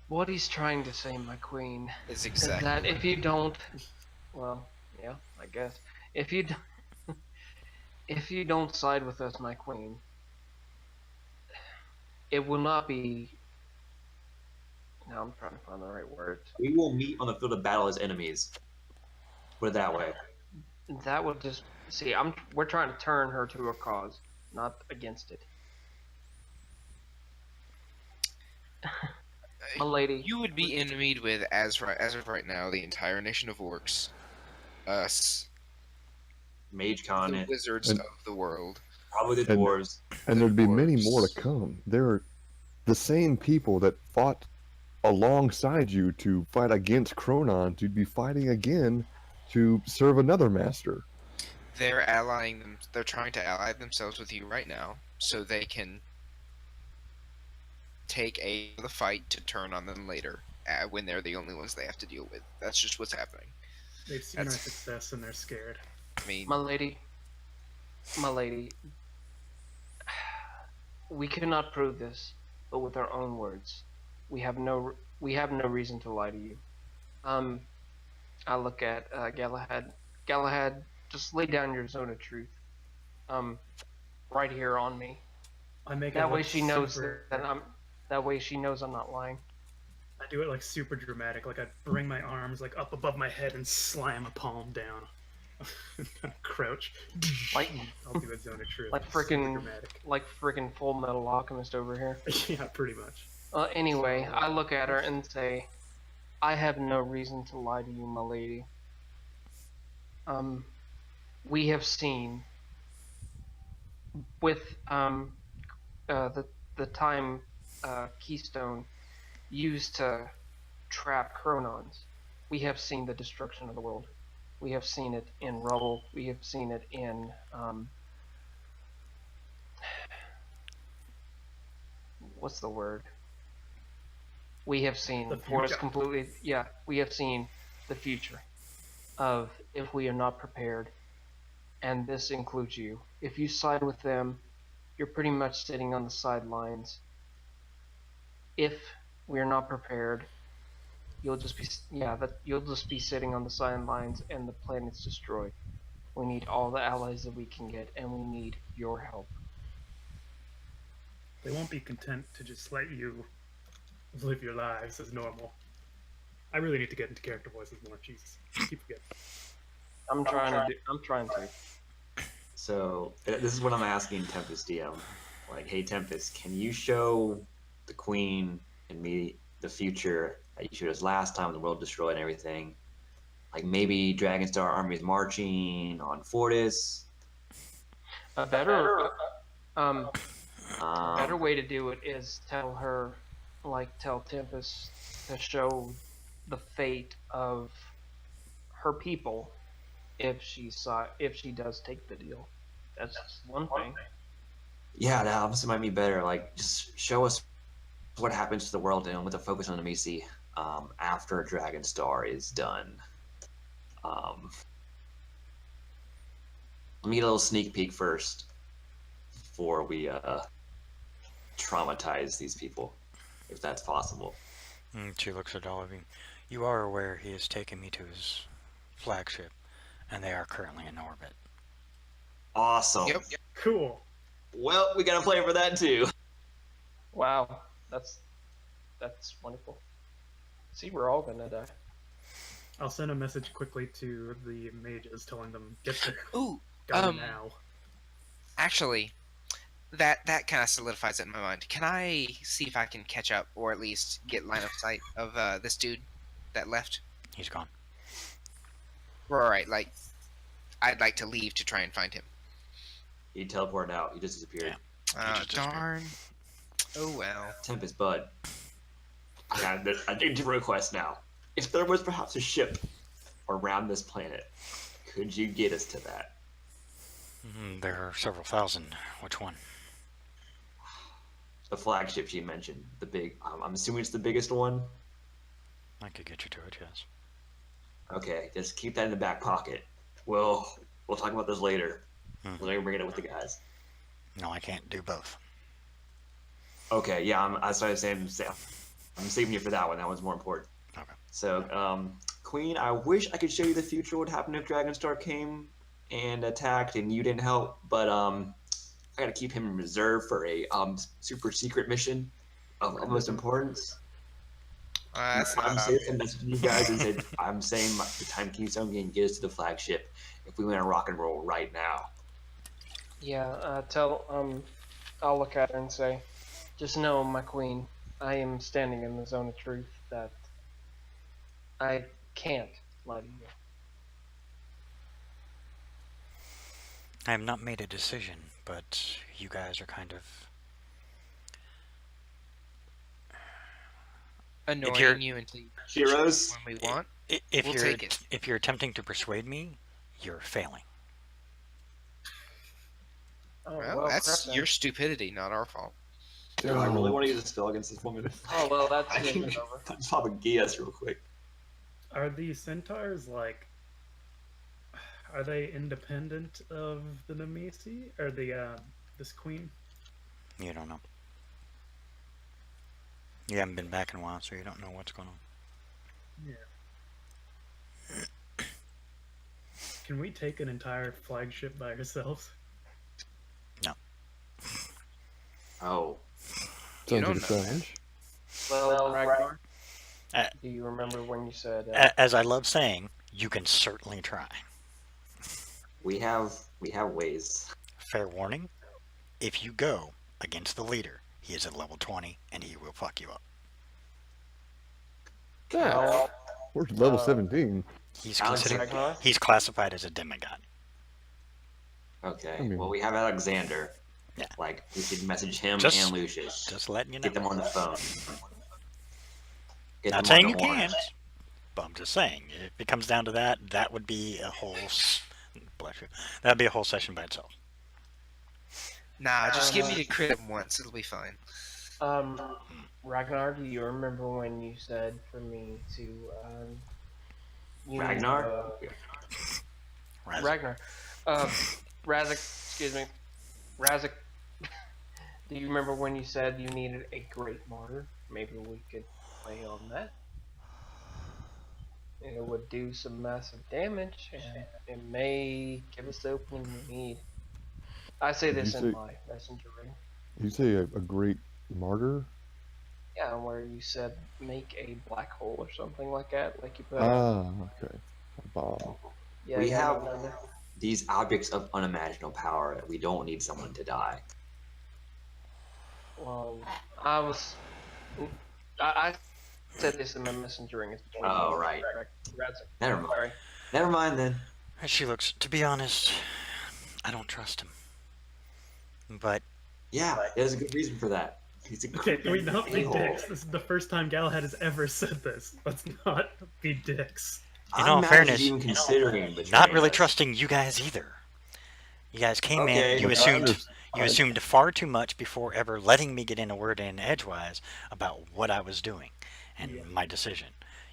What he's trying to say, my queen, Is is exactly that if you don't, well, yeah, I guess, if you if you don't side with us, my queen, it will not be. Now I'm trying to find the right words. We will meet on the field of battle as enemies. Put it that way. That would just see. We're trying to turn her to a cause, not against it. My lady, You would be enemied with, as of right now, the entire nation of orcs, us, Mage the Con, wizards And- of the world. probably the and- dwarves. And there'd be many more to dwarves. come. There are the same people that fought alongside you to fight against Cronon to be fighting again to serve another master. They're allying them. They're trying to ally themselves with you right now, so they can take the fight to turn on them later, when they're the only ones they have to deal with. That's just what's happening. They've seen our That's- success and they're scared. I mean, my lady, we cannot prove this, but with our own words, we have no reason to lie to you. I look at Galahad. Galahad, just lay down your zone of truth. Right here on me. I make That it way look she knows super, that I'm. That way she knows I'm not lying. I do it like super dramatic. Like I bring my arms like up above my head and slam a palm down. Crouch. Like- I'll do a zone of truth. like It's super frickin' dramatic. Like freaking Full Metal Alchemist over here. Yeah, pretty much. Anyway, I look at her and say, I have no reason to lie to you, my lady. We have seen with the time keystone used to trap Chronons. We have seen the destruction of the world. We have seen it in rubble. We have seen it in what's the word? We have seen The forests future. completely. Yeah, we have seen the future of if we are not prepared, and this includes you. If you side with them, you're pretty much sitting on the sidelines. If we're not prepared, you'll just be you'll just be sitting on the sidelines, and the planet's destroyed. We need all the allies that we can get, and we need your help. They won't be content to just let you live your lives as normal. I really need to get into character voices more. Jesus, keep forgetting. I'm trying to. So this is what I'm asking Tempest DM. Like, hey Tempest, can you show the Queen and me the future that you showed us last time when the world destroyed and everything? Like maybe Dragonstar armies marching on Fortis. A better way to do it is tell Tempest to show the fate of her people if she does take the deal. That's one thing. Yeah, that obviously might be better. Like, just show us what happens to the world and with a focus on Amici after Dragonstar is done. Let me get a little sneak peek first before we traumatize these people, if that's possible. She looks at all of you. You are aware he has taken me to his flagship, and they are currently in orbit. Awesome. Yep. Cool. Well, we gotta play for that too. Wow, that's wonderful. See, we're all gonna die. I'll send a message quickly to the mages telling them get there Ooh, gun now. actually, that kind of solidifies it in my mind. Can I see if I can catch up, or at least get line of sight of this dude that left? He's gone. Right, like I'd like to leave to try and find him. He teleported out. He just disappeared. Yeah. just disappeared. Darn. Oh well. Tempest Bud. I got a different request now. If there was perhaps a ship around this planet, could you get us to that? There are several thousand. Which one? The flagship she mentioned, the big. I'm assuming it's the biggest one. I could get you to it, yes. Okay, just keep that in the back pocket. We'll talk about this later. Hmm. We'll bring it up with the guys. No, I can't do both. Okay, yeah, that's what I was saying. I'm saving you for that one. That one's more important. Okay. So, Queen, I wish I could show you the future. What happened if Dragonstar came and attacked and you didn't help? But I gotta keep him in reserve for a super secret mission of utmost importance. That's I'm not saying that's what you guys and said. I'm saying the time keystone can get us to the flagship if we want to rock and roll right now. Yeah, I'll look at her and say, just know, my queen, I am standing in the zone of truth that I can't lie to you. I have not made a decision, but you guys are kind of... annoying you until you Heroes? when we want. If We'll you're take it. if you're attempting to persuade me, you're failing. Oh, Well, that's crap then. your stupidity, not our fault. I really want to use a spell against this woman. Oh, well, that's I can it. Over. just pop a Gias real quick. Are these centaurs like? Are they independent of the Nemesi or the this queen? You don't know. You haven't been back in a while, so you don't know what's going on. Yeah. Can we take an entire flagship by ourselves? Oh, You Sounds don't like a know challenge. Well, Ragnar, Uh, do you remember when you said... As I love saying, you can certainly try. we have ways. Fair warning, if you go against the leader, he is at level 20 and he will fuck you up. Well, We're at level 17. He's Alex considered, Ragnar? he's classified as a demigod. Okay. I mean- Well, we have Alexander. Yeah. Like we could message him Just- and Lucius. Just letting you know. Get them on the phone. Get Not them on saying the you horn. can't, but I'm just saying, if it comes down to that, that would be a whole... Bless you. That'd be a whole session by itself. Nah, just give me to crit him once. It'll be fine. Ragnar, do you remember when you said for me to, Ragnar? Ragnar. Razik, excuse me. Razik, do you remember when you said you needed a great martyr? Maybe we could play on that. It would do some massive damage, and it may give us the opening we need. I say Did this you in say- my messenger ring. You say a great martyr? Yeah, where you said make a black hole or something like that, like you put. Ah, okay. A bomb. Yeah, We yeah, have these objects of unimaginable power that we don't need someone to die. Well, I said this in my messenger ring. It's between Oh, you and right. Razik. Never mind. Sorry. Never mind then. And she looks, to be honest, I don't trust him. But Yeah, there's a good reason for that. He's a okay, can we not be a-hole. dicks? This is the first time Galahad has ever said this. Let's not be dicks. In I'm all mad fairness, he's even considering not really us. trusting you guys either. You guys came Okay, in, you but assumed far too much before ever letting me get in a word in edgewise about what I was doing and my decision.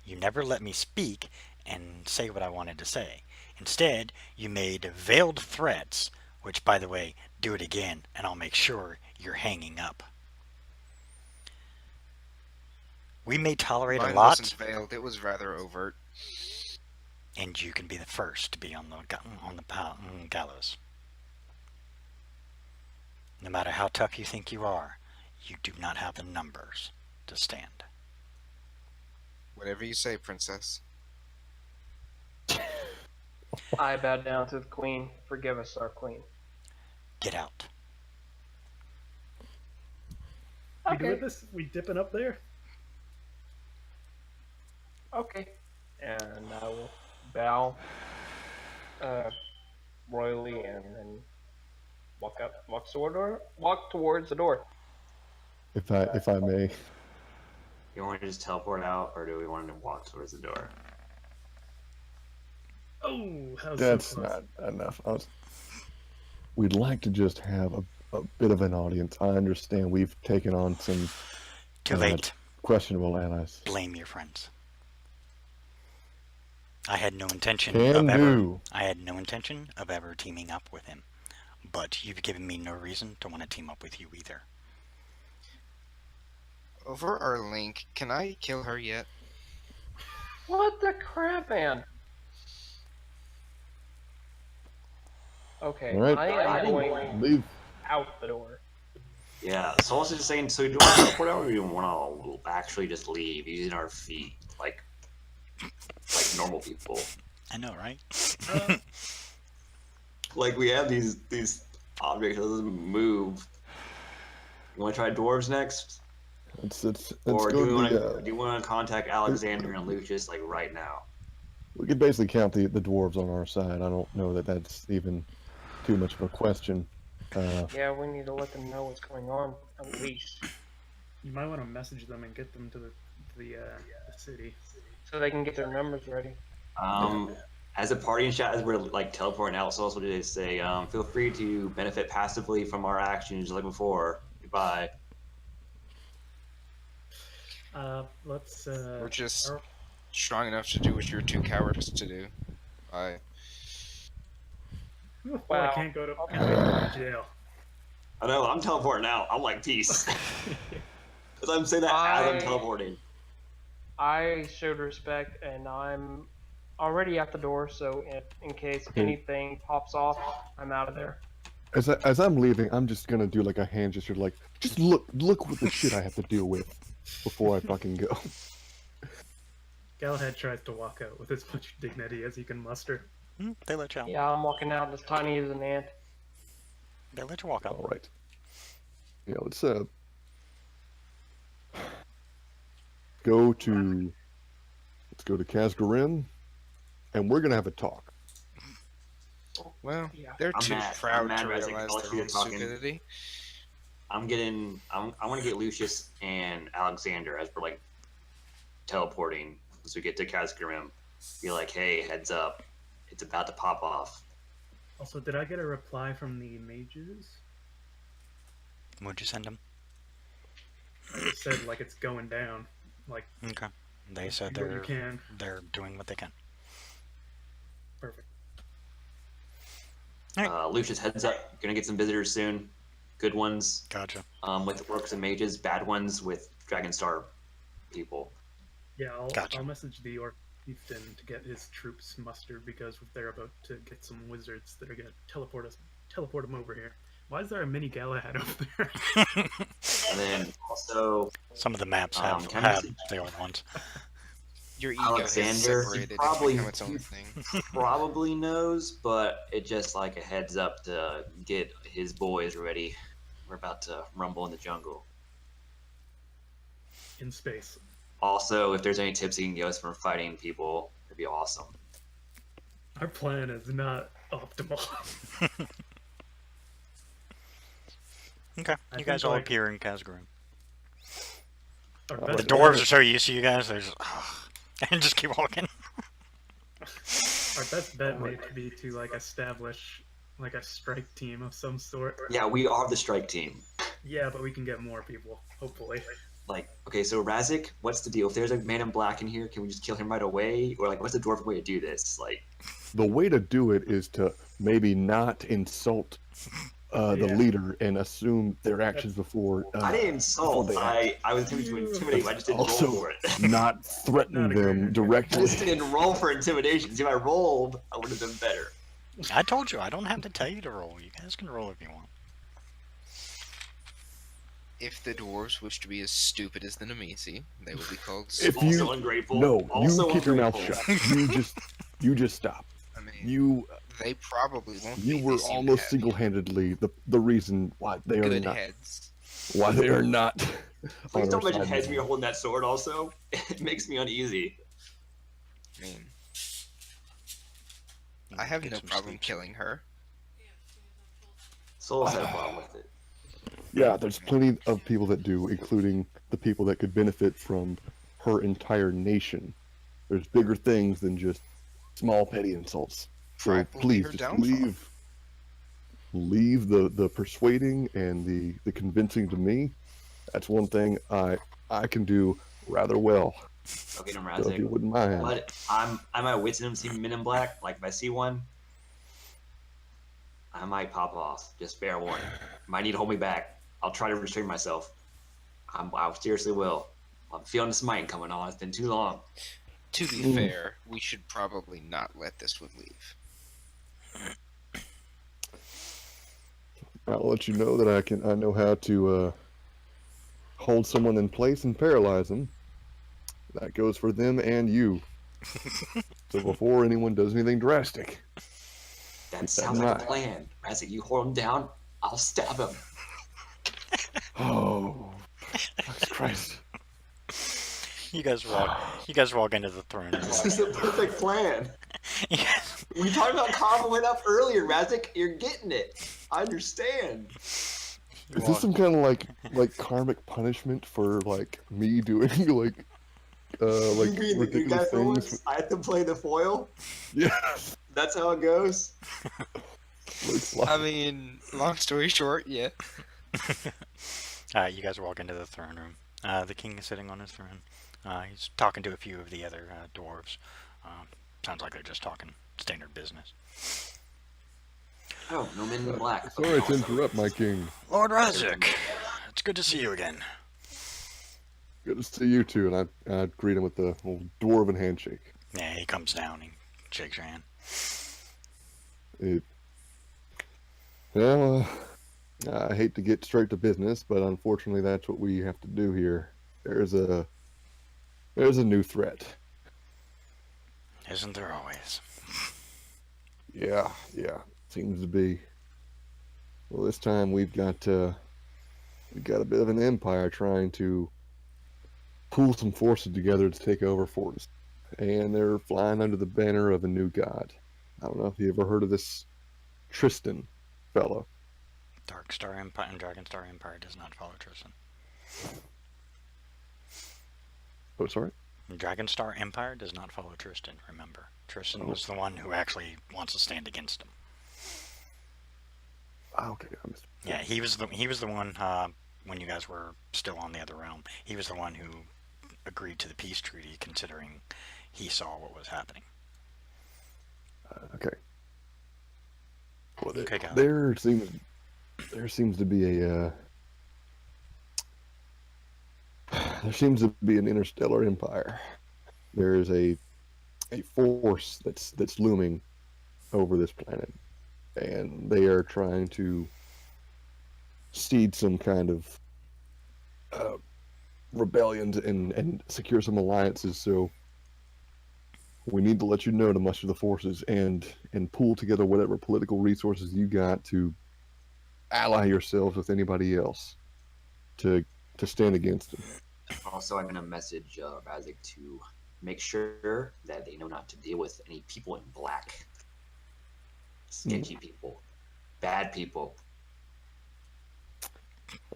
You never let me speak and say what I wanted to say. Instead, you made veiled threats, which, by the way, do it again and I'll make sure you're hanging up. We may tolerate Mine a lot, wasn't veiled. It was rather overt. and you can be the first to be on the gallows. No matter how tough you think you are, you do not have the numbers to stand. Whatever you say, princess. I bow down to the queen. Forgive us, our queen. Get out. We doing this? We dipping up there? Okay. And I will bow royally and then walk towards the door. If I may. You want to just teleport out, or do we want to walk towards the door? Oh, how's That's so close? not enough. We'd like to just have a bit of an audience. I understand we've taken on some Too late. questionable allies. Blame your friends. I had no intention Can of ever. do. I had no intention of ever teaming up with him, but you've given me no reason to want to team up with you either. Over our link, can I kill her yet? What the crap, man? Okay, All right. I am going Leave. out the door. Yeah, so I was just saying, so do you want to teleport out, or do you want to actually just leave using our feet, like normal people? I know, right? Like, we have these objects that doesn't move. You want to try dwarves next? Let's Or go do to you want to contact Alexander and Lucius, like, right now? we could basically count the dwarves on our side. I don't know that that's even too much of a question. Yeah, we need to let them know what's going on, at least. You might want to message them and get them to the city. So they can get their numbers ready. As a party in chat, as we're like teleporting out, so also they say, feel free to benefit passively from our actions like before. Goodbye. Let's. We're just strong enough to do what you're too cowards to do. Bye. Well, Wow. I can't go to jail. I know, I'm teleporting out. I'm like, peace. As I'm saying that as I'm teleporting. I showed respect, and I'm already at the door, so in case anything pops off, I'm out of there. As I'm leaving, I'm just gonna do like a hand gesture, like just look what the shit I have to deal with before I fucking go. Galahad tries to walk out with as much dignity as he can muster. They let you out. Yeah, I'm walking out as tiny as an ant. They let you walk out. All right. Yeah, let's go to Kazgarim, and we're gonna have a talk. Well, Yeah. they're I'm too mad. proud I'm mad, to Rezek. realize I'll let their you own get talking. stupidity. I want to get Lucius and Alexander as we're like teleporting as we get to Kazgarim. Be like, hey, heads up, it's about to pop off. Also, did I get a reply from the mages? Would you send them? It said like it's going down. Like Okay. They said do what you can. they're doing what they can. Perfect. Lucius, heads up, gonna get some visitors soon. Good ones, Gotcha. with orcs and mages. Bad ones with Dragonstar people. Yeah, Gotcha. I'll message the orc chieftain to get his troops mustered because they're about to get some wizards that are gonna teleport them over here. Why is there a mini Galahad over there? And then also Some of the maps have can I had see- the old ones. Your ego Alexander, has he separated probably- and become its own thing. probably knows, but it just like a heads up to get his boys ready. We're about to rumble in the jungle. In space. Also, if there's any tips he can give us for fighting people, it'd be awesome. Our plan is not optimal. Okay. I You guys think, all like, appear in Kazgarim. Our The best dwarves bet- are so used to you guys, they're just, and just keep walking. Our best bet may be to like establish like a strike team of some sort. Yeah, we are the strike team. Yeah, but we can get more people, hopefully. Like, okay, so Razik, what's the deal? If there's a man in black in here, can we just kill him right away? Or like, what's the dwarf way to do this? Like, The way to do it is to maybe not insult the Yeah. leader and assume their actions before. I didn't insult. before they I was attempting to intimidate. I just didn't Also- roll for it. not threaten Not a them great- I directly. just didn't roll for intimidation. See, if I rolled, I would have been better. I told you, I don't have to tell you to roll. You guys can roll if you want. If the dwarves wish to be as stupid as the Nemesi, they will be called. If Also you ungrateful. no, Also you keep your mouth ungrateful. shut. You just stop. I mean, You they probably won't. you be. were They seem to almost have single-handedly the reason why they are good not. heads. why they are not. Please on don't our mention side heads when now. you're holding that sword. Also, it makes me uneasy. I mean, You I need to have get no some problem sleep. killing her. Souls had a problem with it. Yeah, there's plenty of people that do, including the people that could benefit from her entire nation. There's bigger things than just small petty insults. So Pride will be please her just downfall. leave the persuading and the convincing to me. That's one thing I can do rather well. Okay, no, So if you Razik. wouldn't mind. But I'm at wits end see Men in Black. Like if I see one, I might pop off. Just fair warning. Might need to hold me back. I'll try to restrain myself. I seriously will. I'm feeling the smite coming on. It's been too long. To be Mm. fair, we should probably not let this one leave. I'll let you know that I know how to hold someone in place and paralyze them. That goes for them and you. So before anyone does anything drastic. That Keep that sounds in like a mind. plan. Razik, you hold him down. I'll stab him. Oh, Jesus Christ. You guys walk into the throne room. This is a perfect plan. Yes. We talked about karma up earlier, Razik. You're getting it. I understand. You Is this walk- some kind of like karmic punishment for like me doing like You being the good guy ridiculous for things? once, I have to play the foil. Yeah. That's how it goes. Looks like I mean, long story short, yeah. You guys walk into the throne room. The king is sitting on his throne. He's talking to a few of the other dwarves. Sounds like they're just talking standard business. Oh, no Men in Black. Sorry to interrupt, my king. Lord Razik, it's good to see you again. Good to see you too, and I greet him with the old dwarven handshake. Yeah, he comes down and shakes your hand. Well, I hate to get straight to business, but unfortunately, that's what we have to do here. There's a new threat. Isn't there always? Yeah, seems to be. Well, this time we've got a bit of an empire trying to pull some forces together to take over Fortis, and they're flying under the banner of a new god. I don't know if you ever heard of this Tristan fellow. Dark Star Empire and Dragon Star Empire does not follow Tristan. Oh, sorry. Dragon Star Empire does not follow Tristan, remember. Tristan Oh. was the one who actually wants to stand against him. Okay, I missed. Yeah, he was the one when you guys were still on the other realm. He was the one who agreed to the peace treaty, considering he saw what was happening. Okay. Well, Okay, got it. there seems to be a there seems to be an interstellar empire. There is a force that's looming over this planet, and they are trying to seed some kind of rebellions and secure some alliances. So we need to let you know to muster the forces and pool together whatever political resources you got to ally yourselves with anybody else to stand against them. Also, I'm gonna message Razik to make sure that they know not to deal with any people in black. Sketchy people, bad people.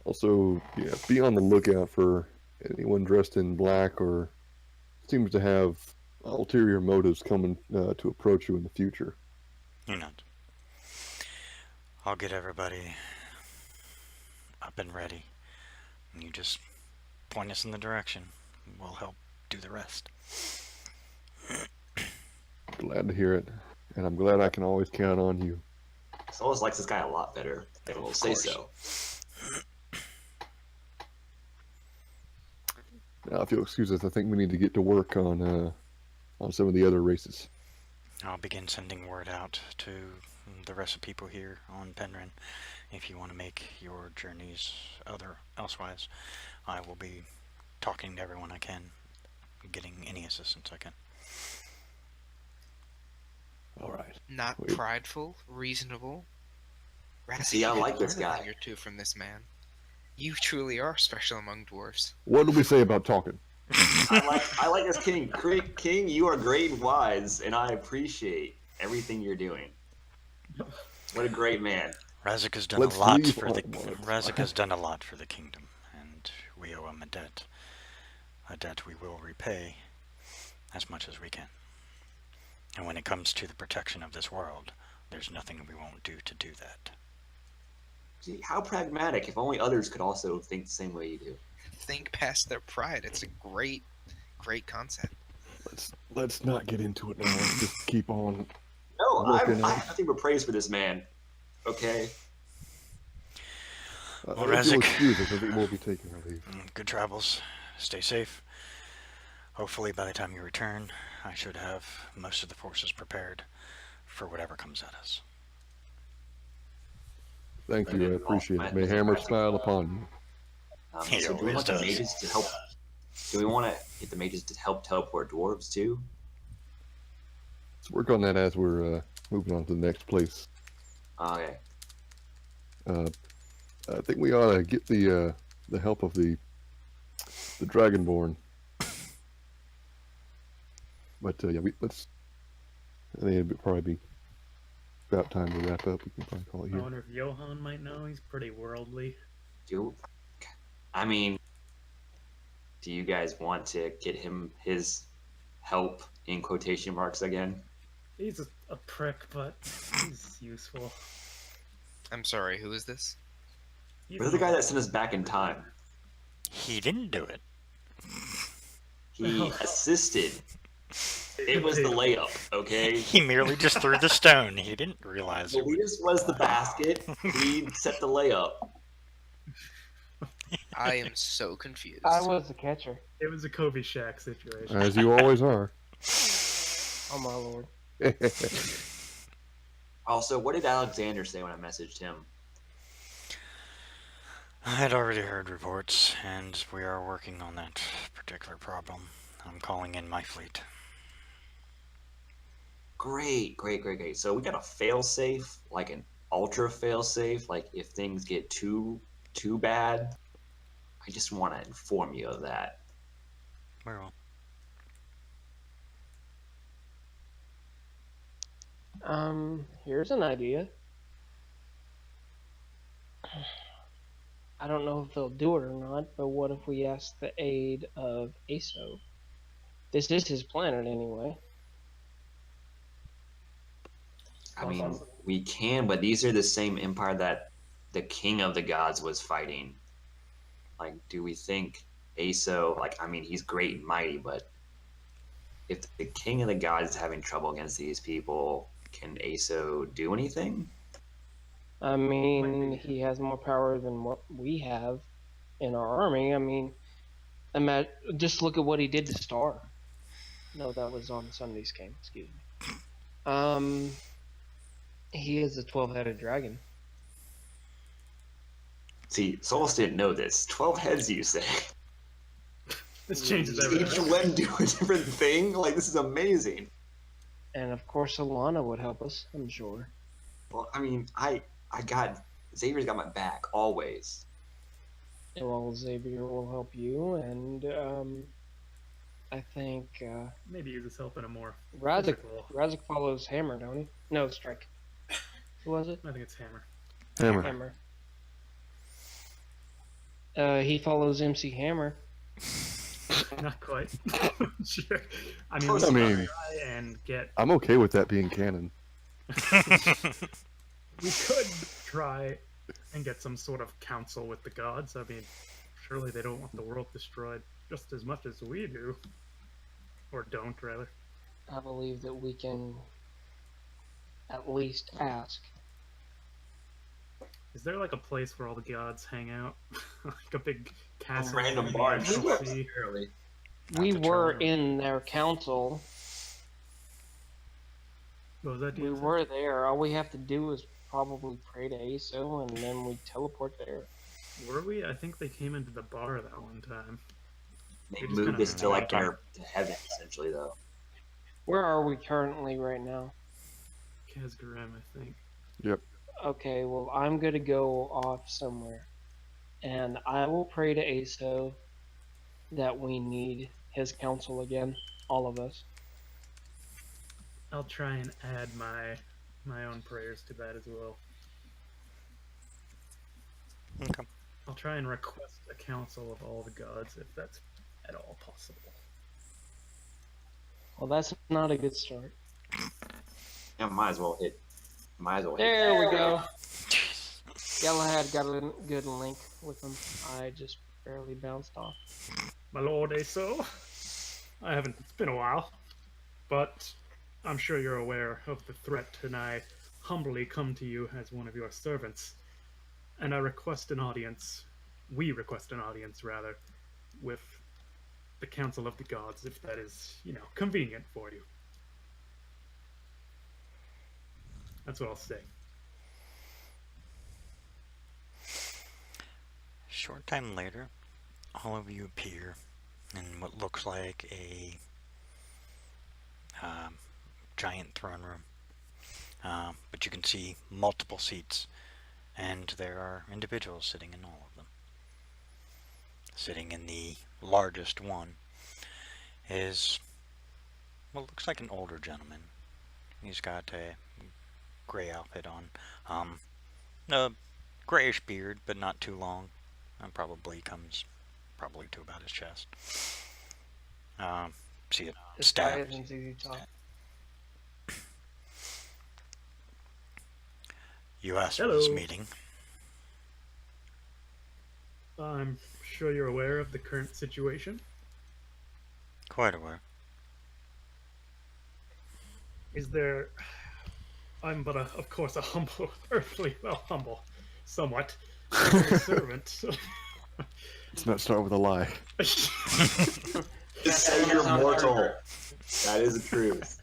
Also, yeah, be on the lookout for anyone dressed in black or seems to have ulterior motives coming to approach you in the future. You're not. I'll get everybody up and ready. And you just point us in the direction. We'll help do the rest. Glad to hear it, and I'm glad I can always count on you. Solus likes this guy a lot better. They will say course. so. Now, if you'll excuse us, I think we need to get to work on some of the other races. I'll begin sending word out to the rest of the people here on Penryn. If you want to make your journeys elsewise, I will be talking to everyone I can, getting any assistance I can. All right. Not Wait. prideful, reasonable. See, I Razik, like this learn a guy. thing or two from this man. You truly are special among dwarves. What did we say about talking? I like this king. King, you are great and wise, and I appreciate everything you're doing. What a great man. Razik has done Let's a lot leave for the Hogwarts. Razik has done a lot for the kingdom, and we owe him a debt we will repay as much as we can. And when it comes to the protection of this world, there's nothing we won't do to do that. Gee, how pragmatic! If only others could also think the same way you do. Think past their pride. It's a great concept. Let's not get into it now. Let's just keep on. No, I Looking at- have nothing but praise for this man. Okay. Well, If you'll Razik- excuse us, I think we'll be taking our leave. Good travels. Stay safe. Hopefully by the time you return, I should have most of the forces prepared for whatever comes at us. Thank you, I appreciate it. May Hammer smile upon you. He So do we always want the does. mages to help? Do we want to get the mages to help teleport dwarves too? Let's work on that as we're moving on to the next place. Okay. I think we ought to get the help of the Dragonborn. But yeah, let's. I think it'd probably be about time to wrap up. We can probably call it I here. wonder if Johan might know. He's pretty worldly. I mean, do you guys want to get him his help in quotation marks again? He's a prick, but he's useful. I'm sorry, who is this? He's Where's the guy that sent us back in time? He didn't do it. He assisted. It was the layup, okay? He merely just threw the stone. He didn't realize it. Elias was the basket. He set the layup. I am so confused. I was the catcher. It was a Kobe Shack situation. As you always are. Oh my lord. Also, what did Alexander say when I messaged him? I had already heard reports, and we are working on that particular problem. I'm calling in my fleet. Great. So we got a fail-safe, like an ultra fail-safe. Like if things get too bad, I just want to inform you of that. Very well. Here's an idea. I don't know if they'll do it or not, but what if we ask the aid of ASO? This is his planet anyway. I mean, we can, but these are the same empire that the king of the gods was fighting. Like, do we think ASO, like, I mean, he's great and mighty, but if the king of the gods is having trouble against these people, can ASO do anything? I mean, he has more power than what we have in our army. I mean, just look at what he did to Star. No, that was on Sunday's game. Excuse me. He is a 12-headed dragon. See, Solus didn't know this. 12 heads, you say? This changes Each everything. one do a different thing? Like, this is amazing. And of course, Alana would help us, I'm sure. Well, I mean, Xavier's got my back, always. Well, Xavier will help you, and I think Maybe use his help in a more Razik physical. follows Hammer, don't he? No, Strike. Who was it? I think it's Hammer. Hammer. He follows MC Hammer. Not quite. Sure. I mean, Close we enough. could try and get. I'm okay with that being canon. We could try and get some sort of council with the gods. I mean, surely they don't want the world destroyed just as much as we do, or don't rather. I believe that we can at least ask. Is there like a place where all the gods hang out, like a big castle? Random in the bar. Central Sea? We Not to were try. in their council. What was that? We Dean? were there. All we have to do is probably pray to ASO, and then we teleport there. Were we? I think they came into the bar that one time. They We just moved kinda us to, like, walked to heaven, essentially, though. Where are we currently right now? Kazgrim, I think. Okay, well, I'm gonna go off somewhere. and I will pray to Aso that we need his counsel again, all of us. I'll try and add my own prayers to that as well. Okay. I'll try and request a council of all the gods if that's at all possible. Well, that's not a good start. Yeah, might as well hit. There we go. Galahad got a good link with him. I just barely bounced off. My lord Aso, I haven't. It's been a while, but I'm sure you're aware of the threat, and I humbly come to you as one of your servants, and I request an audience. We request an audience, rather, with the Council of the Gods, if that is, convenient for you. That's what I'll say. Short time later, all of you appear in what looks like a giant throne room. But you can see multiple seats, and there are individuals sitting in all of them. Sitting in the largest one is what looks like an older gentleman. He's got a gray outfit on. A grayish beard, but not too long. Probably comes to about his chest. See it This guy stabbed. isn't easy to talk. You asked for this Hello. meeting. I'm sure you're aware of the current situation. Quite aware. Is there... I'm but, of course, a humble, humble, somewhat, earthly servant. Let's not start with a lie. Just say you're mortal. That is the truth.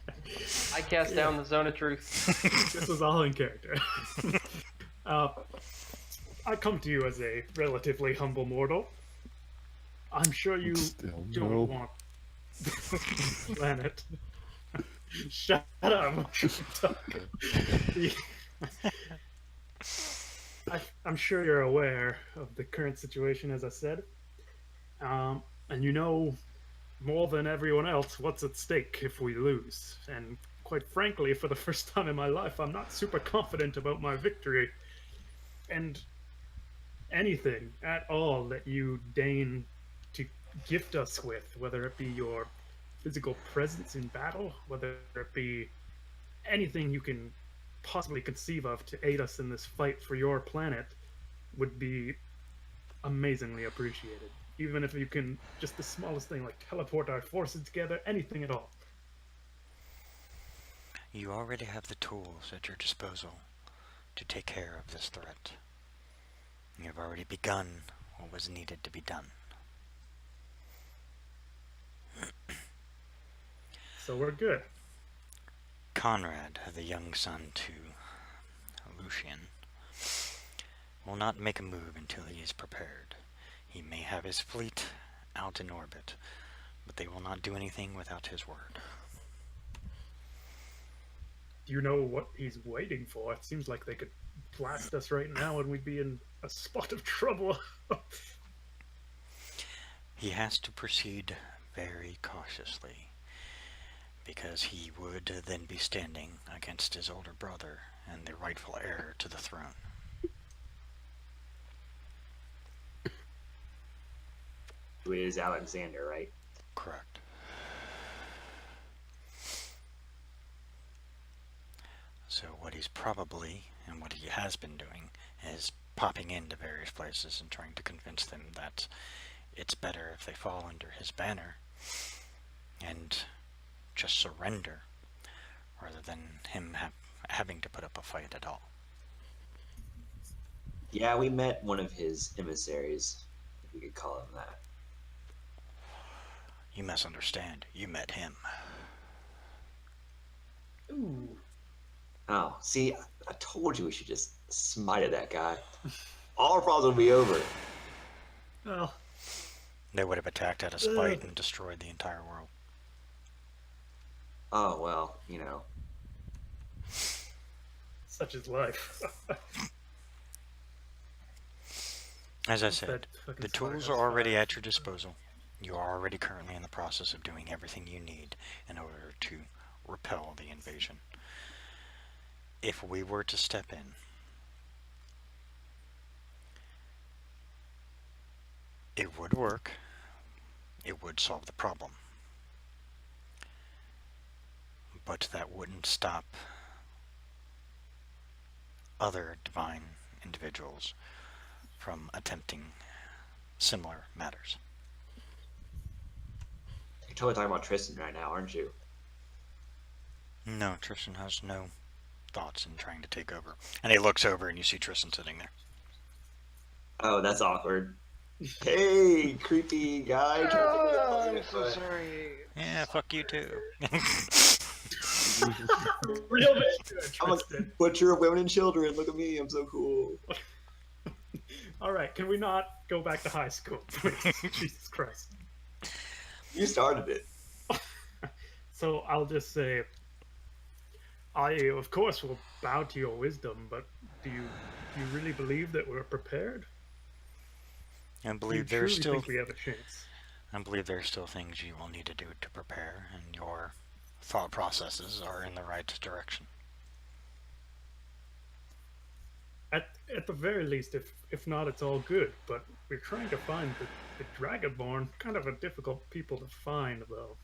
I cast down the zone of truth. This was all in character. I come to you as a relatively humble mortal. I'm sure you Still don't no. want planet. Shut up. I'm sure you're aware of the current situation, as I said. And you know more than everyone else what's at stake if we lose. And quite frankly, for the first time in my life, I'm not super confident about my victory. And anything at all that you deign to gift us with, whether it be your physical presence in battle, whether it be anything you can possibly conceive of to aid us in this fight for your planet, would be amazingly appreciated. Even if you can, just the smallest thing, like teleport our forces together, anything at all. You already have the tools at your disposal to take care of this threat. You've already begun what was needed to be done. So we're good. Conrad, the young son to Lucian, will not make a move until he is prepared. He may have his fleet out in orbit, but they will not do anything without his word. Do you know what he's waiting for? It seems like they could blast us right now and we'd be in a spot of trouble. He has to proceed very cautiously, because he would then be standing against his older brother and the rightful heir to the throne. Who is Alexander, right? Correct. So what he's probably, and what he has been doing, is popping into various places and trying to convince them that it's better if they fall under his banner and just surrender, rather than him having to put up a fight at all. Yeah, we met one of his emissaries, if we could call him that. You misunderstand. You met him. Ooh. Oh, see, I told you we should just smite at that guy. All our problems will be over. Well, They would have attacked out of spite and destroyed the entire world. Oh, well, you know. such is life. As I What's said, that fucking the tools slaughterhouse are already five? at your disposal. You are already currently in the process of doing everything you need in order to repel the invasion. If we were to step in, it would work. It would solve the problem. But that wouldn't stop other divine individuals from attempting similar matters. You're totally talking about Tristan right now, aren't you? No, Tristan has no thoughts in trying to take over. And he looks over and you see Tristan sitting there. Oh, that's awkward. Hey, creepy guy. Oh, I'm so sorry. Yeah, fuck you too. Real bad, I'm a Tristan. butcher of women and children. Look at me, I'm so cool. All right, can we not go back to high school, please? Jesus Christ. You started it. So I'll just say, I of course will bow to your wisdom, but do you really believe that we're prepared? I Do you believe truly there's still think we have a chance? I believe there's still things you will need to do to prepare, and your thought processes are in the right direction. At the very least, if not, it's all good. But we're trying to find the Dragonborn. Kind of a difficult people to find, though.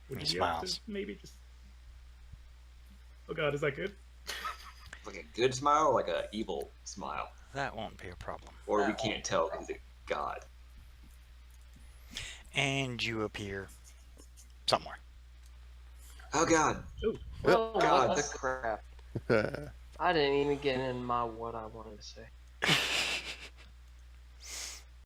Would He you be able to smiles. maybe just? Oh God, is that good? Like a good smile or like a evil smile? That won't be a problem. Or we can't tell because it's God. And you appear somewhere. Oh God. Oh, God. what the crap. I didn't even get in my what I wanted to say.